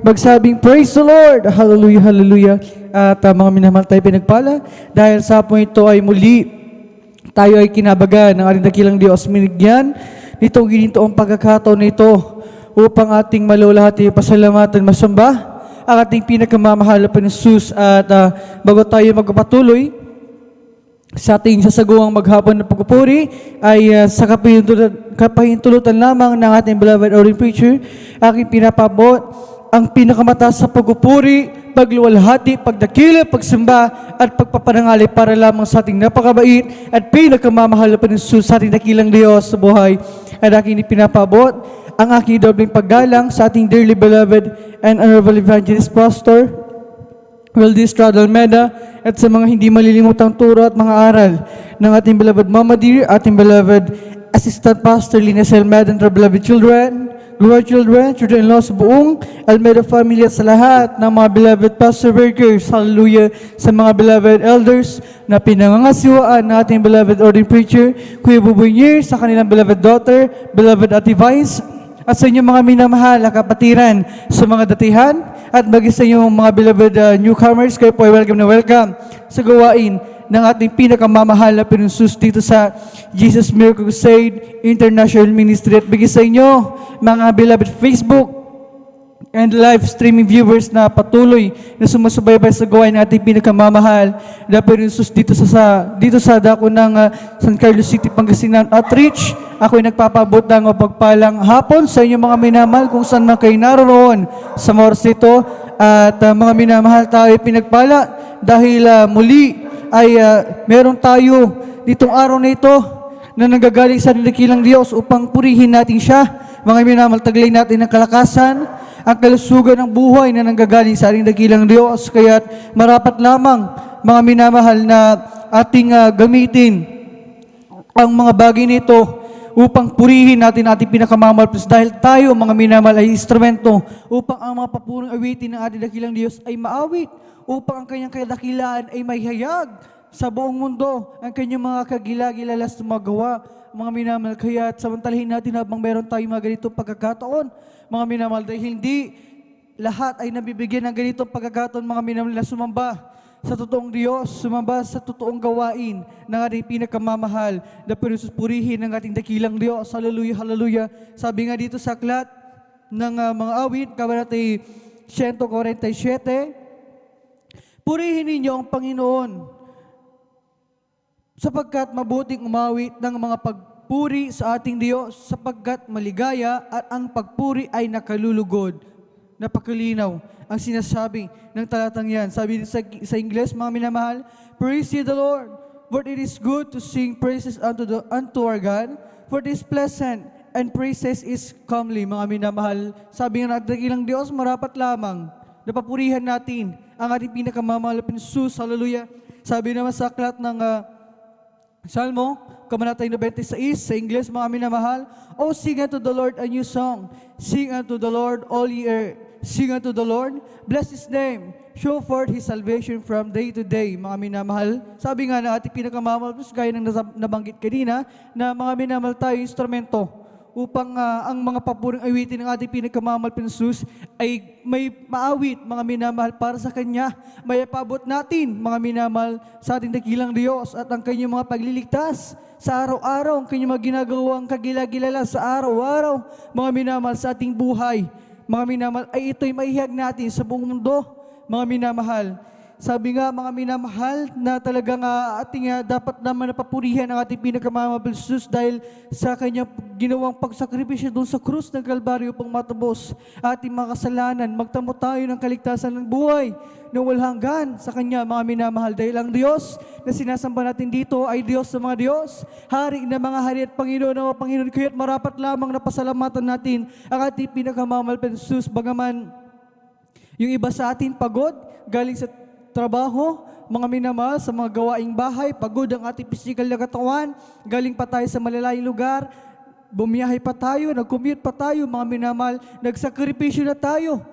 magsabing praise the Lord. Hallelujah, hallelujah. At mga minamahal tayo pinagpala, dahil sa po ito ay muli, tayo ay kinabagan ng ating dakilang Diyos. Minigyan nitong ginintoong pagkakataon na ito upang ating malulahati pasalamatan masamba ang ating pinakamamahal na Panginoon. At bago tayo magpatuloy sa ating sasagawang maghapon na pagpupuri ay sa kapahintulutan lamang ng ating beloved ordained preacher, aking pinapabot ang pinakamataas sa pagpupuri, pagluwalhati, pagdakila, pagsamba at pagpapanangali para lamang sa ating napakabait at pinakamamahal na Panginoon sa ating dakilang Diyos sa buhay. At aking pinapabot ang aking dobling paggalang sa ating dearly beloved and honorable evangelist pastor Wildis Almeida, at sa mga hindi malilimutang turo at mga aral ng ating beloved Mama Dear, ating beloved Assistant Pastor Lina Almeida, and our beloved children, children-in-law sa buong Almeida family, at sa lahat ng mga beloved pastor workers, hallelujah, sa mga beloved elders na pinangangasiwaan ng ating beloved ordained preacher, Kuya Bubuy, sa kanilang beloved daughter, beloved Ate Vice, at sa inyong mga minamahal na kapatiran sa mga datihan, at bagay sa inyong mga beloved newcomers, kayo po ay welcome na welcome sa gawain ng ating pinakamamahal na Panginoon dito sa Jesus Miracle Crusade International Ministry. At bigay sa inyo, mga beloved Facebook and live streaming viewers na patuloy na sumasubaybay sa gawain ng ating pinakamamahal na Panginoon dito sa dako ng San Carlos City, Pangasinan Outreach. Ako ay nagpapabot ng pagpalang hapon sa inyong mga minamahal kung saan man kayo naroon sa oras nito. At mga minamahal, tayo pinagpala dahil muli ay meron tayo ditong araw na ito na nanggagaling sa dakilang Diyos upang purihin natin siya. Mga minamahal, taglay natin ng kalakasan, ang kalusugan ng buhay na nanggagaling sa ating dakilang Diyos. Kaya't marapat lamang, mga minamahal, na ating gamitin ang mga bagay nito upang purihin natin ating pinakamamahal. Dahil tayo, mga minamahal, ay instrumento upang ang mga papurong awitin ng ating dakilang Diyos ay maawit, upang ang kanyang kadakilaan ay mahayag sa buong mundo, ang kanyang mga kagila-gilalas na magawa. Mga minamahal, kaya samantalahin natin habang meron tayong mga ganitong pagkakataon, mga minamahal, dahil hindi lahat ay nabibigyan ng ganitong pagkakataon, mga minamahal, na sumamba sa totoong Diyos, sumamba sa totoong gawain ng ating pinakamamahal na purihin ng ating dakilang Diyos. Hallelujah, hallelujah. Sabi nga dito sa aklat ng mga awit, kabanata 147, purihin ninyo ang Panginoon, sapagkat mabuting umawit ng mga pagpuri sa ating Diyos, sapagkat maligaya at ang pagpuri ay nakalulugod. Napakalinaw ang sinasabi ng talatang yan. Sabi sa Ingles, mga minamahal, praise ye the Lord, for it is good to sing praises unto our God, for it is pleasant, and praises is comely. Mga minamahal, sabi nga natin, dakilang Diyos, marapat lamang napapurihan natin ang ating pinakamamahal na Panginoon. Hallelujah. Sabi naman sa aklat ng Salmo, kabanata 96 sa Ingles, mga minamahal, oh, sing unto the Lord a new song. Sing unto the Lord all ye earth. Sing unto the Lord, bless His name. Show forth His salvation from day to day. Mga minamahal, sabi nga na ating pinakamamahal, gaya ng nabanggit kanina, na mga minamahal tayo, instrumento upang ang mga papuring awitin ng ating pinakamamahal Panginoon ay may maawit, mga minamahal, para sa Kanya. May ipabot natin, mga minamahal, sa ating dakilang Diyos at ang Kanyang mga pagliligtas sa araw-araw, ang Kanyang mga ginagawang kagila-gilala sa araw-araw, mga minamahal, sa ating buhay. Mga minamahal, ay ito'y maihag natin sa buong mundo, mga minamahal. Sabi nga, mga minamahal, na talagang ating dapat naman napapurihan ang ating pinakamamahal Jesus dahil sa kanyang ginawang pagsakripisyo doon sa krus ng Kalbaryo upang matubos ating mga kasalanan. Magtamo tayo ng kaligtasan ng buhay na walang hanggan sa kanya, mga minamahal. Dahil ang Diyos na sinasamba natin dito ay Diyos sa mga Diyos, Hari na mga hari at Panginoon na mga Panginoon. Kaya't marapat lamang na pasalamatan natin ang ating pinakamamahal Jesus. Bagaman yung iba sa atin pagod, galing sa trabaho, mga minamahal, sa mga gawaing bahay, pagod ang ating physical na katawan, galing pa tayo sa malalayong lugar, bumiyahe pa tayo, nag-commute pa tayo, mga minamahal, nagsakripisyo na tayo.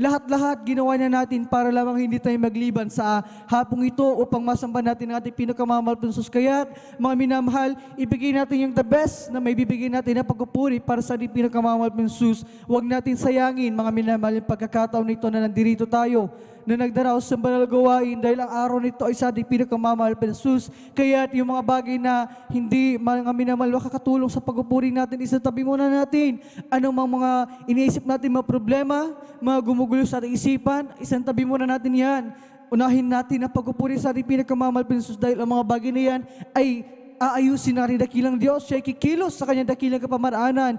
lahat-lahat ginawa na natin para lamang hindi tayo magliban sa hapong ito upang masamba natin ang ating pinakamamahal na Diyos. Kaya mga minamahal, ibigay natin yung the best na may bibigay natin na pagpupuri para sa ating pinakamamahal na Diyos. Huwag natin sayangin mga minamahal yung pagkakataon nito na nandirito tayo, na nagdaraos sa banal gawain dahil ang araw nito ay sa ating pinakamamahal na Diyos. Kaya yung mga bagay na hindi mga minamahal makakatulong sa pagpupuri natin, isatabi muna natin. Anong mga iniisip natin, mga problema, mga gumugulo sa ating isipan, isantabi muna natin yan. Unahin natin ang pagpupuri sa ating pinakamamahal na Diyos dahil ang mga bagay na yan ay aayusin na rin dakilang Diyos. Siya ay kikilos sa kanyang dakilang kapamaraanan.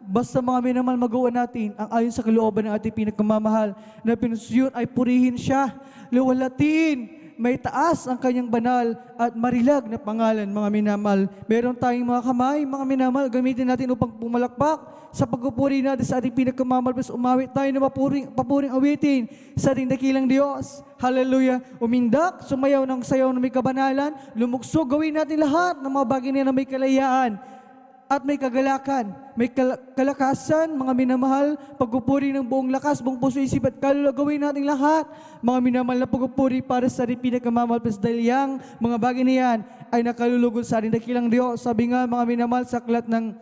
Basta mga minamahal, magawa natin ang ayon sa kalooban ng ating pinakamamahal na Panginoon ay purihin siya, luwalatiin, may taas ang kanyang banal at marilag na pangalan, mga minamahal. Meron tayong mga kamay, mga minamahal, gamitin natin upang pumalakpak sa pagpupuri natin sa ating pinakamamahal. Basta umawit tayo na papuring awitin sa ating dakilang Diyos. Hallelujah. Umindak, sumayaw ng sayaw na may kabanalan, lumuksog, gawin natin lahat ng mga bagay na may kalayaan at may kagalakan, may kalakasan, mga minamahal, pagpupuri ng buong lakas, buong puso, isip at kaluluwa, gawin natin lahat, mga minamahal na pagpupuri para sa ating pinakamamahal dahil yang mga bagay na yan ay nakalulugod sa ating dakilang Diyos. Sabi nga mga minamahal sa aklat ng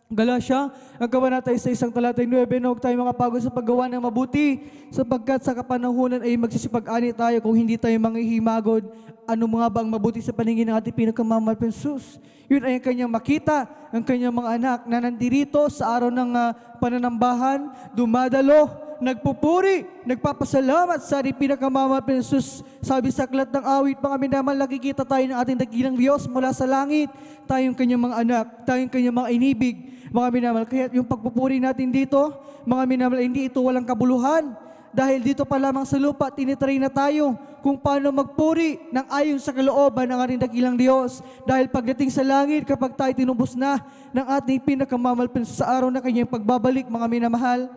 Galatia, ang kabanata sa 1 talatay 9, na huwag tayo makapagod sa paggawa ng mabuti, sapagkat sa kapanahunan ay magsisipag-ani tayo kung hindi tayo manghihimagod. Ano mga bang mabuti sa paningin ng ating pinakamamahal na Diyos? Yun ay ang kanyang makita, ang kanyang mga anak na nandirito sa araw ng pananambahan, dumadalo, nagpupuri, nagpapasalamat sa ating pinakamamahal na Diyos. Sabi sa aklat ng awit, mga minamahal, nakikita tayo ng ating dakilang Diyos mula sa langit, tayong kanyang mga anak, tayong kanyang mga inibig, mga minamahal. Kaya yung pagpupuri natin dito, mga minamahal, hindi ito walang kabuluhan. Dahil dito pa lamang sa lupa, tinitry na tayo kung paano magpuri ng ayon sa kalooban ng ating dakilang Diyos. Dahil pagdating sa langit, kapag tayo tinubos na ng ating pinakamamahal sa araw na kanyang pagbabalik, mga minamahal,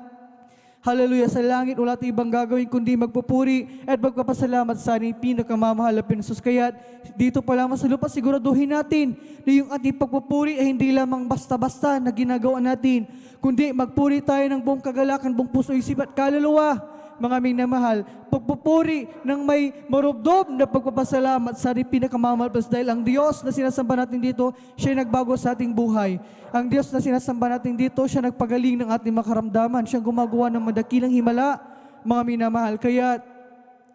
hallelujah, sa langit wala tayong ibang gagawin kundi magpupuri at magpapasalamat sa ating pinakamamahal na Panginoon. Kaya dito pa lamang sa lupa, siguraduhin natin na yung ating pagpupuri ay hindi lamang basta-basta na ginagawa natin, kundi magpuri tayo ng buong kagalakan, buong puso, isip at kaluluwa. Mga minamahal, pagpupuri ng may marubdob na pagpapasalamat sa ating pinakamamahal dahil ang Diyos na sinasamba natin dito, siya nagbago sa ating buhay. Ang Diyos na sinasamba natin dito, siya nagpagaling ng ating makaramdaman. Siya gumagawa ng madakilang himala, mga minamahal. Kaya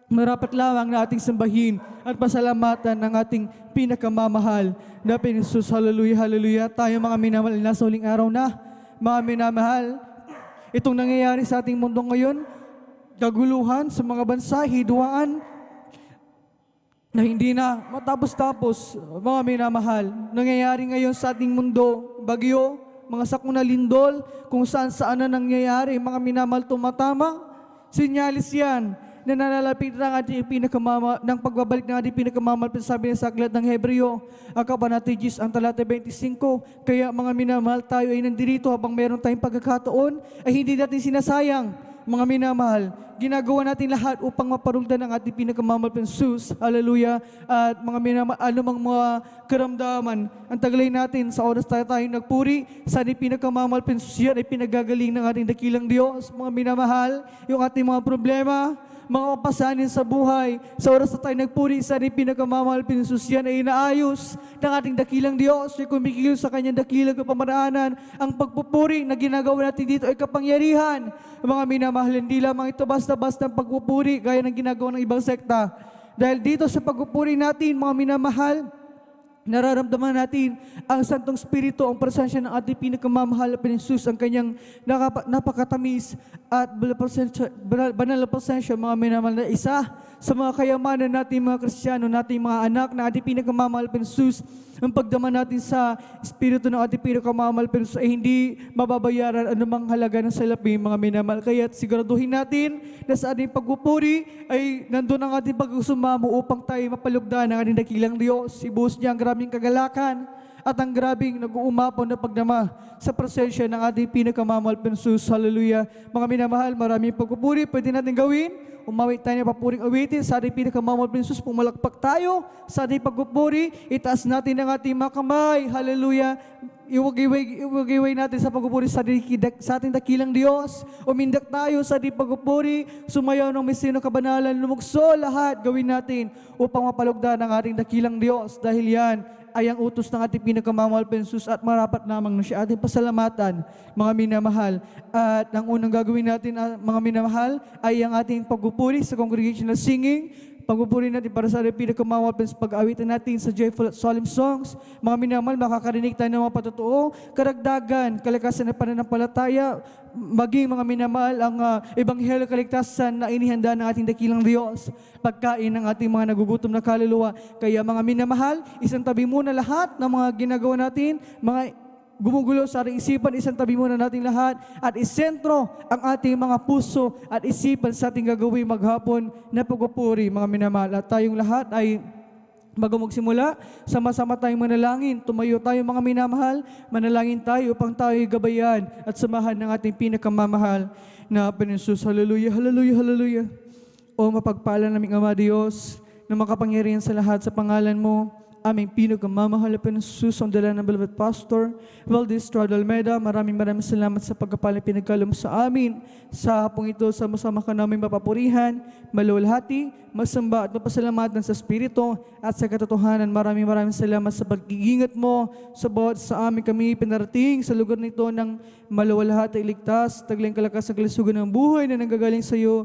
marapat lamang na ating sambahin at pasalamatan ng ating pinakamamahal na Panginoon. Hallelujah, hallelujah. Tayo mga minamahal, nasa uling araw na, mga minamahal, itong nangyayari sa ating mundo ngayon, kaguluhan sa mga bansa, hidwaan na hindi na matapos-tapos, mga minamahal. Nangyayari ngayon sa ating mundo, bagyo, mga sakuna lindol, kung saan na nangyayari, mga minamahal, tumatama. Sinyalis yan na nalalapit ng ating ng pagbabalik ng ating pinakamamahal. Sabi sa aklat ng Hebreo, ang kabanata 10, ang talata 25. Kaya mga minamahal, tayo ay nandirito habang meron tayong pagkakataon, ay hindi natin sinasayang. Mga minamahal, ginagawa natin lahat upang maparugdan ang ating pinakamamahal na Diyos. Hallelujah. At mga minamahal, anumang mga karamdaman, ang taglay natin sa oras tayong nagpuri, sa ating pinakamamahal na Diyos, yan ay pinagagaling ng ating dakilang Diyos. Mga minamahal, yung ating mga problema, mga kapasanin sa buhay, sa oras na tayo nagpuri sa ating pinakamamahal na Diyos, yan ay inaayos ng ating dakilang Diyos. Siya kumikil sa kanyang dakilang kapamaraanan. Ang pagpupuri na ginagawa natin dito ay kapangyarihan. Mga minamahal, hindi lamang ito basta-basta ang pagpupuri gaya ng ginagawa ng ibang sekta. Dahil dito sa pagpupuri natin, mga minamahal, nararamdaman natin ang Santong Espiritu, ang presensya ng ating pinakamamahal na Panginoon, ang kanyang napakatamis at banal na presensya, mga minamahal, na isa sa mga kayamanan natin mga Kristiyano, nating mga anak na ating pinakamamahal na Panginoon. Ang pagdaman natin sa Espiritu ng ating pinakamamahal na Panginoon ay hindi mababayaran anumang halaga ng salapi, mga minamahal. Kaya siguraduhin natin na sa ating pagpupuri ay nandun ang ating pagsusumamo upang tayo mapalugdan ng ating dakilang Diyos. Ibuhos niya ang maraming kagalakan at ang grabing nag-uumapaw na pagdama sa presensya ng ating pinakamamahal na Jesus. Hallelujah. Mga minamahal, maraming pagpupuri pwede natin gawin. Umawit tayo ng papuring awitin sa ating pinakamamahal na Jesus. Pumalakpak tayo sa ating pagpupuri. Itaas natin ang ating mga kamay. Hallelujah. Iwag-iway natin sa pagpupuri sa ating dakilang Diyos. Umindak tayo sa ating pagpupuri. Sumayaw ng misino kabanalan. Lumukso lahat gawin natin upang mapalugdan ang ating dakilang Diyos. Dahil yan ay ang utos ng ating pinakamamahal na Jesus at marapat lamang na siya ating pasalamatan, mga minamahal. At ang unang gagawin natin, mga minamahal, ay ang ating pagpupuri sa congregational singing. Pagpupuri natin para sa ating pinakamamahal sa pag-awitan natin sa joyful at solemn songs. Mga minamahal, makakarinig tayo ng mga patotoo, karagdagan, kalakasan ng pananampalataya, maging mga minamahal ang ebanghelyo kaligtasan na inihanda ng ating dakilang Diyos, pagkain ng ating mga nagugutom na kaluluwa. Kaya mga minamahal, isang tabi muna lahat ng mga ginagawa natin, mga gumugulo sa ating isipan, isang tabi muna natin lahat at isentro ang ating mga puso at isipan sa ating gagawin maghapon na pagpupuri, mga minamahal. At tayong lahat ay bago magsimula, sama-sama tayong manalangin. Tumayo tayo, mga minamahal, manalangin tayo upang tayo gabayan at samahan ng ating pinakamamahal na Panginoon. Hallelujah, hallelujah, hallelujah. O mapagpala naming Ama Diyos, na makapangyarihan sa lahat sa pangalan mo, aming pinakamamahal na Panginoon, ang dala ng beloved Pastor Valdez Almeida. Maraming salamat sa pagkapalang pinagkaloob sa amin. Sa hapong ito, sama-sama ka namin mapapurihan, maluwalhati, masamba at mapasalamatan sa Espiritu at sa katotohanan. Maraming salamat sa pag-iingat mo sa bawat sa amin kami pinarating sa lugar nito ng maluwalhati, iligtas, taglayang kalakas ng kalusugan ng buhay na nanggagaling sa iyo.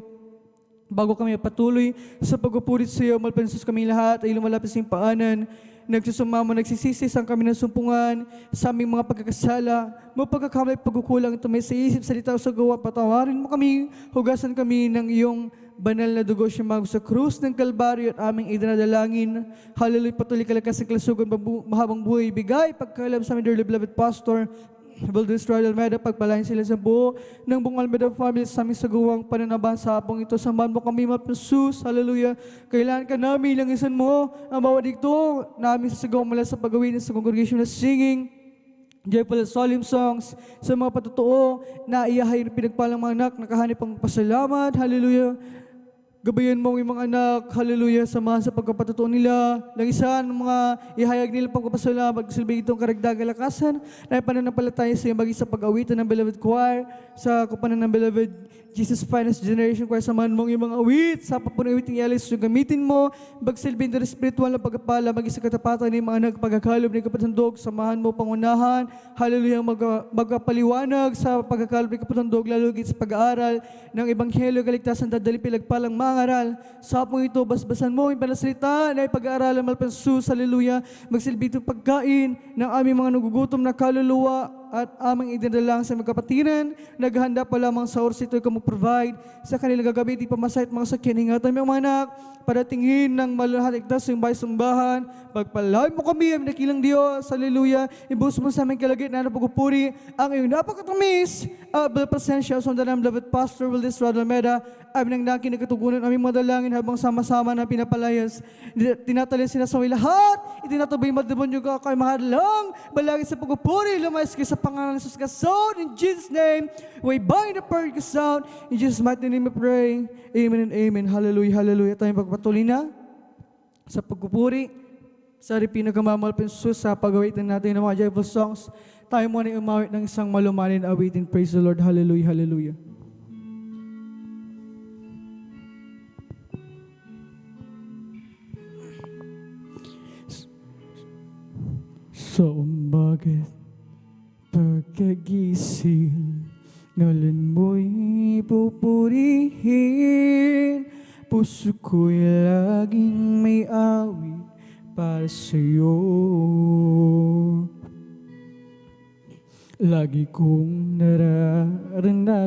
Bago kami patuloy sa pagpupurit sa iyo, malpansos kami lahat ay lumalapit sa iyong paanan. Nagsusumamo, nagsisisisang kami ng sumpungan sa aming mga pagkakasala. Mapagkakamay pagkukulang ito may sa isip, salita o sa gawa. Patawarin mo kami, hugasan kami ng iyong banal na dugo siyang sa krus ng Kalbaryo at aming idinadalangin. Hallelujah, patuloy kalakas ng kalasugan, mahabang buhay, bigay, pagkalab sa aming dearly beloved Pastor Valdez Almeida, pagpalain sila sa buo ng buong Almeida family sa aming sagawang pananabahan sa hapong ito. Samahan mo kami, Jesus. Hallelujah. Kailangan ka namin, langisan mo ang bawat dito namin sa sagawang mula sa pagawin sa congregation na singing joyful solemn songs sa mga patotoo na iyahay ng pinagpalang mga anak, nakahanip ang pasalamat. Hallelujah. Gabayan mo ang mga anak, hallelujah, samahan sa pagkapatutuan nila. Langisan ang mga ihayag nila pagkapasalamat, silbi itong karagdagang lakasan, na pananampalataya sa iyo bagay sa pag-awitan ng beloved choir, sa kupanan ng beloved Jesus Finest Generation Choir. Samahan mo ang mga awit, sa papunang awiting ialis, yung gamitin mo, bagsilbi ng spiritual na pagkapala, maging sa katapatan ng mga anak, pagkakalob ng kapatandog, samahan mo pangunahan, hallelujah, magpaliwanag sa pagkakalob ng kapatandog, lalo sa pag-aaral ng Ebanghelyo, kaligtasan, dadali pilagpalang mangaral. Sa hapong ito, basbasan mo yung panasalita na ipag-aaralan malpansus, hallelujah, magsilbi itong pagkain ng aming mga nagugutom na kaluluwa at aming idinalang sa mga kapatiran. Naghahanda pa lamang sa oras ito ikaw mag-provide sa kanilang gagawin, pamasahit mga sakyan. Ingatan mo mga anak, padatingin ng malalahatigtas yung bahay-sumbahan. Pagpalain mo kami, ang nakilang Diyos, hallelujah. Ibuhos mo sa aming kalagitnaan na pagpupuri ang iyong napakatamis presensya sa dalam beloved Pastor Valdez Almeida. Aming nang kinakatugunan aming madalangin habang sama-sama na pinapalayas. Tinatalian sila sa lahat, itinatubay madabon yung kakay mahadlang balagin sa pagpupuri, lumayas kayo sa pangalan ng Jesus Kasod. In Jesus' name, we bind the prayer sound. In Jesus' mighty name we pray. Amen and amen. Hallelujah, hallelujah. Tayong pagpatuloy na sa pagpupuri sa pinakamamahal na Jesus, sa pag-awitin natin ng mga joyful songs. Tayo muna umawit ng isang malumanin awitin. Praise the Lord. Hallelujah, hallelujah. So bakit pagkagising, ngalan mo'y pupurihin, puso ko'y laging may awit para sa'yo. Lagi kong nararanasan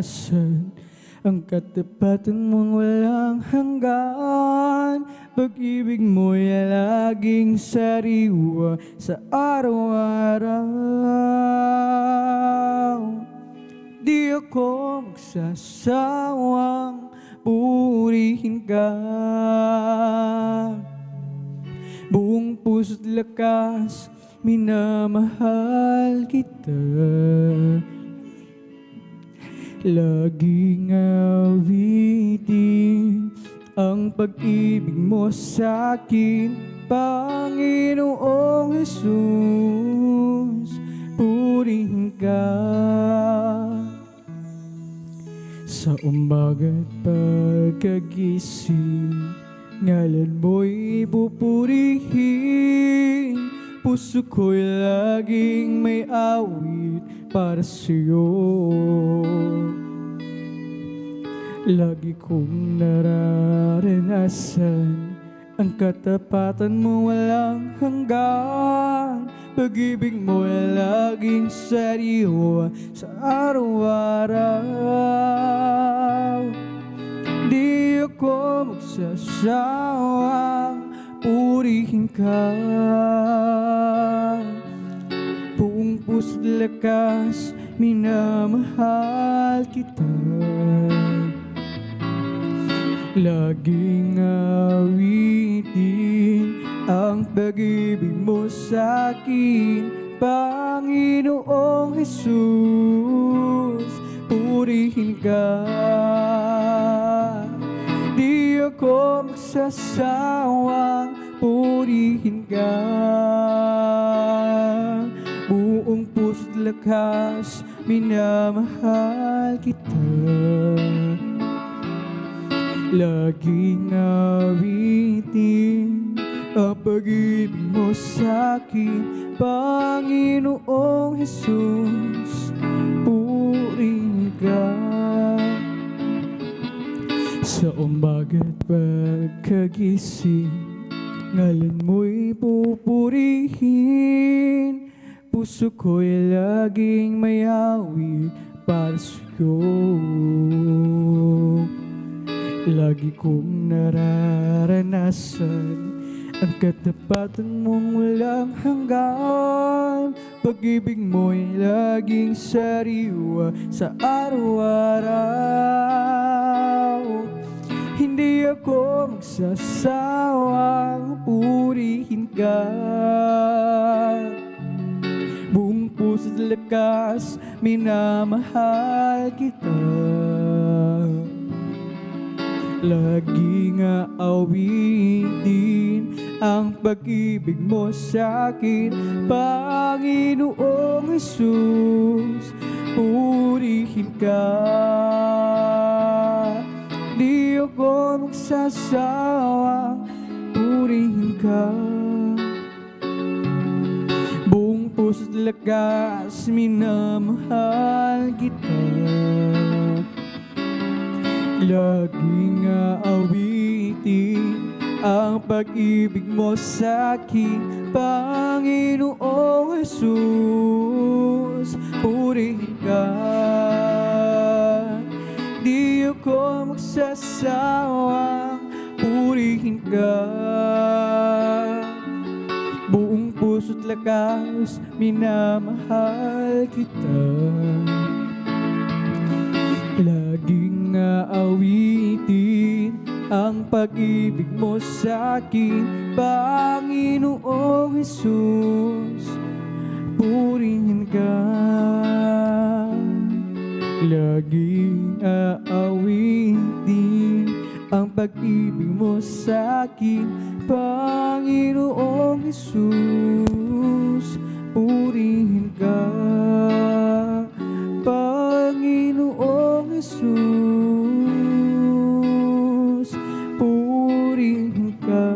ang katapatan mong walang hanggan. Pag-ibig mo'y laging sariwa sa araw-araw. Di ako magsasawang purihin ka. Buong puso't lakas minamahal kita. Laging awitin ang pag-ibig mo sa'kin, Panginoong Jesus, purihin ka. Sa umaga't pagkagising, ngalan mo'y pupurihin. Puso ko'y laging may awit para sa'yo. Lagi kong nararanasan ang katapatan mo walang hanggan. Pag-ibig mo laging sariwa sa araw-araw. Di ako magsasawang purihin ka. Buong puso't lakas, minamahal kita. Laging awitin ang pag-ibig mo sa'kin, Panginoong Jesus, purihin ka. Di ako magsasawang purihin ka. Buong puso't lakas, minamahal kita. Laging awitin ang pag-ibig mo sa'kin, Panginoong Jesus, purihin ka. Sa umaga't pagkagising, ngalan mo'y pupurihin. Puso ko'y laging may awit para sa'yo. Lagi kong nararanasan ang katapatan mong walang hanggan. Pag-ibig mo'y laging sariwa sa araw-araw. Hindi ako magsasawang purihin ka. Buong puso't lakas, minamahal kita. Laging aawitin ang pag-ibig mo sa'kin, Panginoong Jesus, purihin ka. Di ako magsasawang purihin ka. Buong puso't lakas, minamahal kita. Laging aawitin ang pag-ibig mo sa'kin, Panginoong Jesus, purihin ka. Di ako magsasawang purihin ka. Buong puso't lakas, minamahal kita. Laging aawitin ang pag-ibig mo sa'kin, Panginoong Jesus, purihin ka. Laging aawitin ang pag-ibig mo sa'kin, Panginoong Jesus, purihin ka. Panginoong Jesus, purihin ka.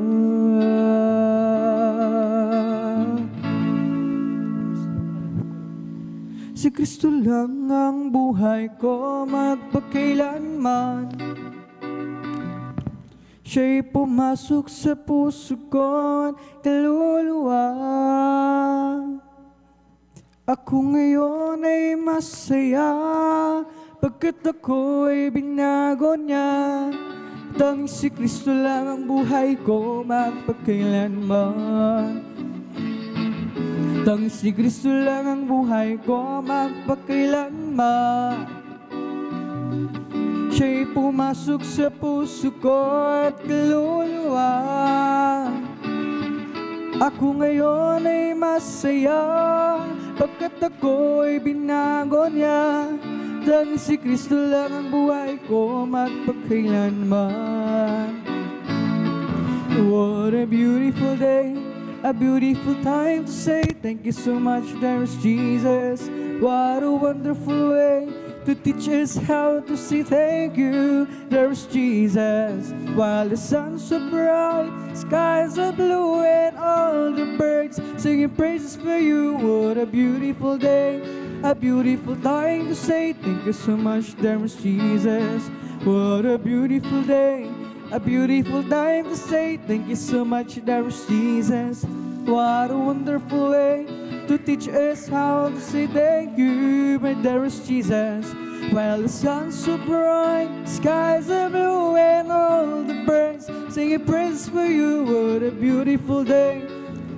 Si Kristo lang ang buhay ko magpakailanman. Siya'y pumasok sa puso ko at kaluluwa. Ako ngayon ay masaya, pagkat ako'y binago niya. Tanging si Kristo lang ang buhay ko magpakailanman. Tanging si Kristo lang ang buhay ko magpakailanman. Siya'y pumasok sa puso ko at kaluluwa. Ako ngayon ay masaya, pagkat ako'y binago niya. Dahil si Kristo lang ang buhay ko magpakailanman. What a beautiful day, a beautiful time to say thank you so much, dearest Jesus. What a wonderful way to teach us how to say thank you, dearest Jesus. While the sun's so bright, skies are blue, and all the birds singing praises for you. What a beautiful day, a beautiful time to say thank you so much, dearest Jesus. What a beautiful day, a beautiful time to say thank you so much, dearest Jesus. What a wonderful way to teach us how to say thank you, my dearest Jesus. While the sun's so bright, skies are blue, and all the birds singing praise for you. What a beautiful day,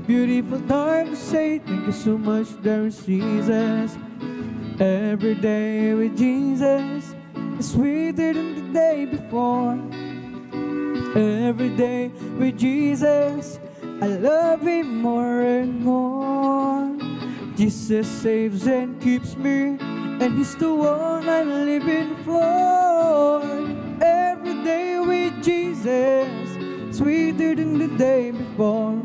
beautiful time to say thank you so much, dearest Jesus. Every day with Jesus is sweeter than the day before. Every day with Jesus, I love Him more and more. Jesus saves and keeps me, and He's the one I'm living for. Every day with Jesus, sweeter than the day before.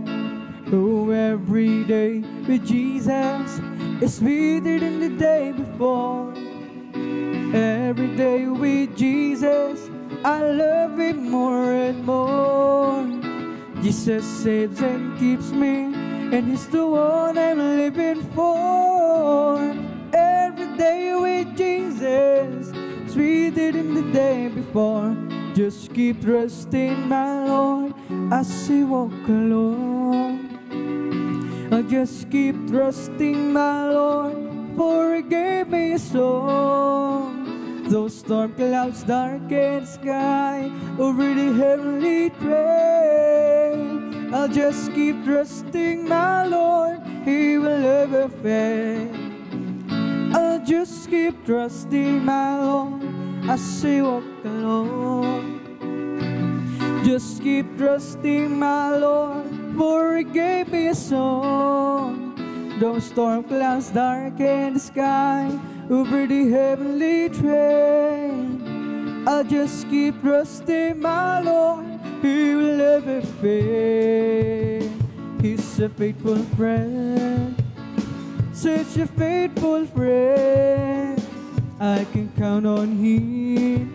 Oh, every day with Jesus is sweeter than the day before. Every day with Jesus, I love Him more and more. Jesus saves and keeps me, and He's the one I'm living for. Every day with Jesus, sweeter than the day before. Just keep trusting my Lord as He walk along. I'll just keep trusting my Lord, for He gave me a song. Those storm clouds darken the sky over the heavenly train. I'll just keep trusting my Lord, He will never fail. I'll just keep trusting my Lord as He walk along. Just keep trusting my Lord, for He gave me a song. Those storm clouds darken the sky over the heavenly train. I'll just keep trusting my Lord, He will never fail. He's a faithful friend, such a faithful friend. I can count on Him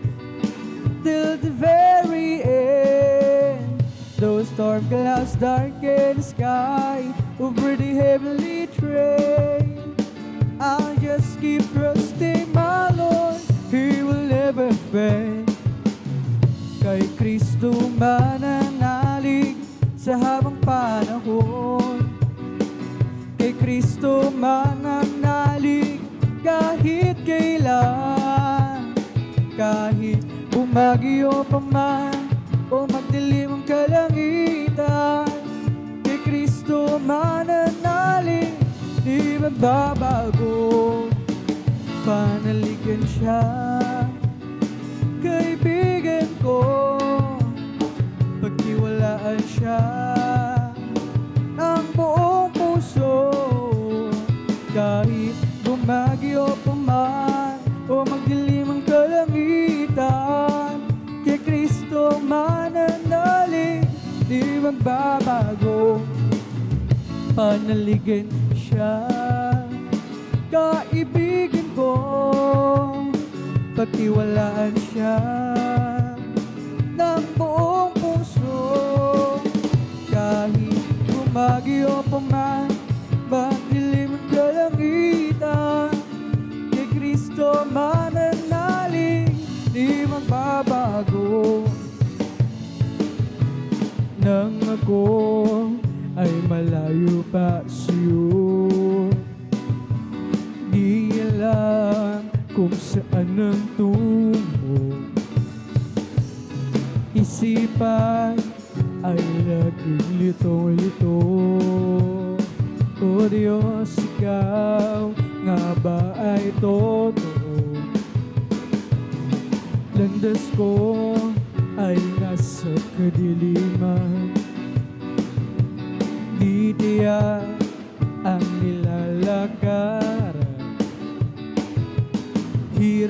till the very end. Those storm clouds darken the sky over the heavenly train. I'll just keep trusting my Lord, He will never fail. Kay Kristo mananalig sa habang panahon. Kay Kristo mananalig kahit kailan. Kahit bumagyo pa man o magdilim ang kalangitan, kay Kristo mananalig, di magbabago. Panaligan siya, kaibigan ko, pagtiwalaan siya ang buong puso. Kahit bumagyo pa man o magdilim ang kalangitan, kay Kristo mananalig, di magbabago. Panaligan siya, kaibigan ko, pagtiwalaan siya ng buong puso. Kahit bumagyo pa man, magdilim ang kalangitan, kay Kristo mananalig, di magbabago. Nang ako ay malayo pa sa'yo, di alam kung saan ang tungo. Isipan ay laging litong-lito. O Diyos, Ikaw nga ba ay totoo? Landas ko ay nasa kadiliman, di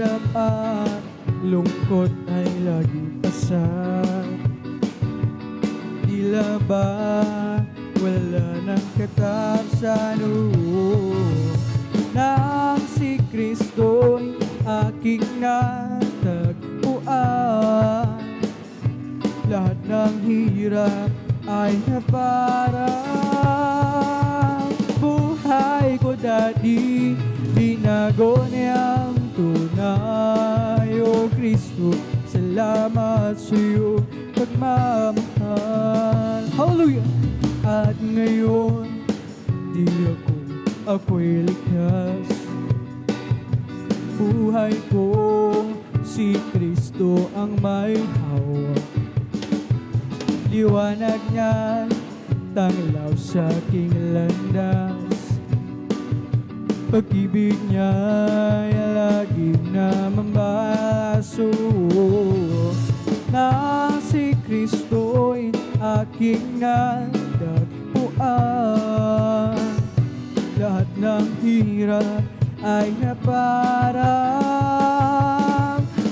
hirap at lungkot ay laging pasat. Tila ba wala ng katapusan, nang si Kristo'y aking natagpuan. Lahat ng hirap ay naparang. Buhay ko dati binago niyang tunay. O Kristo, salamat sa iyong pagmamahal. Hallelujah! At ngayon, di ako'y ligtas. Buhay ko, si Kristo ang may hawak. Liwanag niya, tanglaw sa aking landas. Pag-ibig niya'y laging namambaso. Nang si Kristo'y aking natagpuan. Lahat ng hirap ay naparang.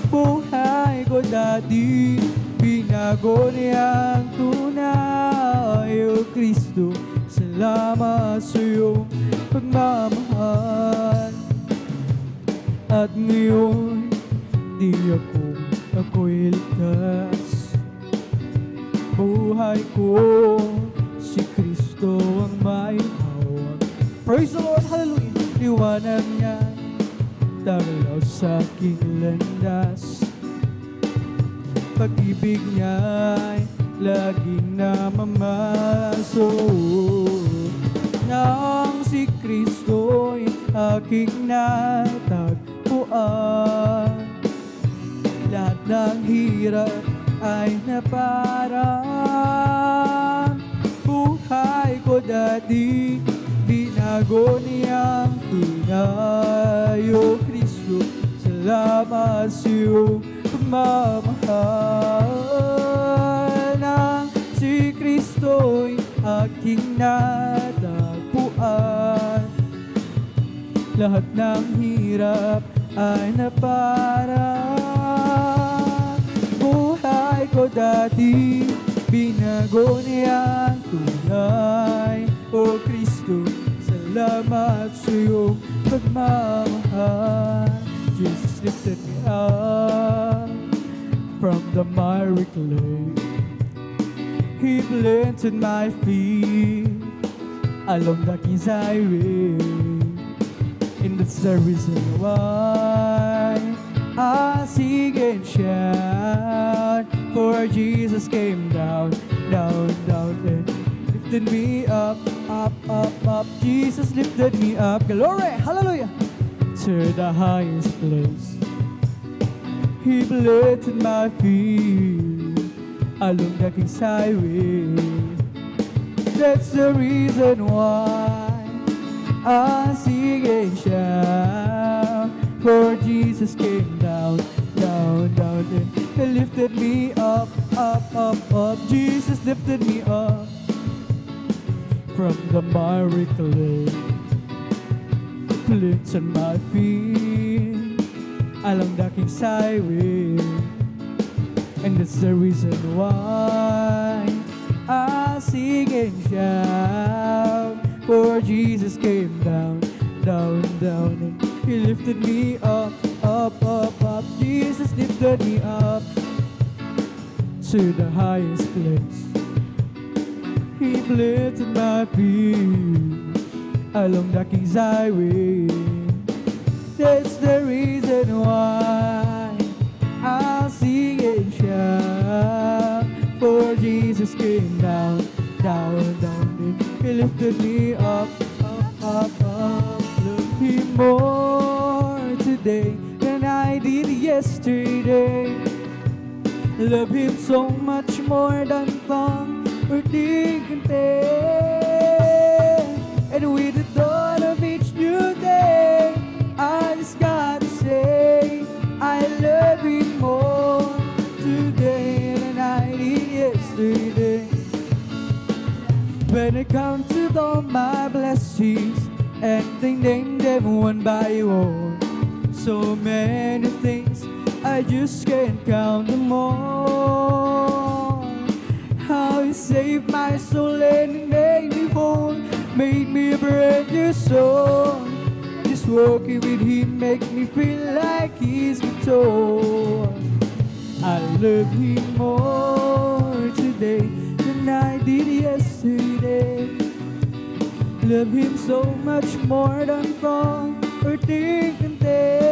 Buhay ko dati binago niyang tunay. O Kristo, salamat sa iyong pagmamahal. At ngayon, di ako'y ligtas. Buhay ko, si Kristo ang may hawak. Praise the Lord, hallelujah! Liwanag niya, tanglaw sa aking landas. Pag-ibig niya'y laging namamaso. Nang si Kristo'y aking natagpuan. Lahat ng hirap ay naparang. Buhay ko dati binago niyang tunay. O Kristo, salamat sa iyong pagmamahal. Nang si Kristo'y aking natagpuan. Lahat ng hirap ay naparang. Buhay ko dati binago niyang tunay. O Kristo, salamat sa iyong pagmamahal. Jesus lifted me up from the miry clay. He planted my feet along the King's highway. And that's the reason why I sing and shout. For Jesus came down, down, down, and lifted me up, up, up, up. Jesus lifted me up, glory, hallelujah, to the highest place. He planted my feet along the King's highway. That's the reason why I sing and shout. For Jesus came down, down, down, and He lifted me up, up, up, up. Jesus lifted me up from the miry clay. Planted my feet along the King's highway. And that's the reason why I sing and shout. For Jesus came down, down, down, and He lifted me up, up, up, up. Jesus lifted me up to the highest place. He planted my feet along the King's highway. That's the reason why I sing and shout. For Jesus came down, down, down, and He lifted me up, up, up, up. Love Him more today than I did yesterday. Love Him so much more than tongue or tongue can tell. And with the dawn of each new day, I just gotta say I love Him more today than I did yesterday. When it comes to all my blessings and thank them one by one, So many things, I just can't count them all. How He saved my soul and He made me whole, made me a brand new soul. Just walking with Him makes me feel like He's my soul. I love Him more today than I did yesterday. Love Him so much more than thought or think and dare.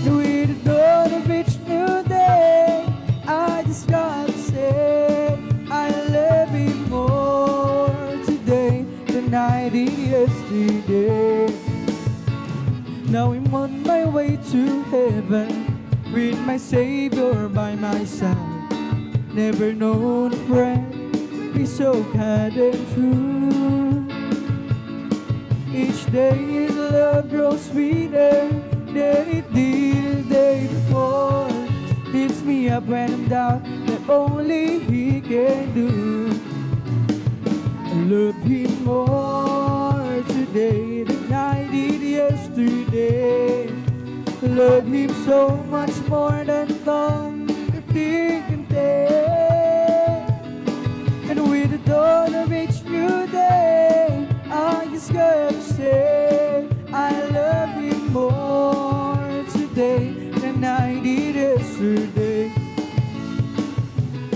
With the dawn of each new day, I just gotta say I love Him more today than I did yesterday. Now I'm on my way to heaven with my Savior by my side. Never known a friend be so kind and true. Each day His love grows sweeter than it did the day before. Lifts me up when I'm down, that only He can do. I love Him more today than I did yesterday. Love Him so much more than thought that He can take. And with the dawn of each new day, I just gotta say I love Him more today than I did yesterday.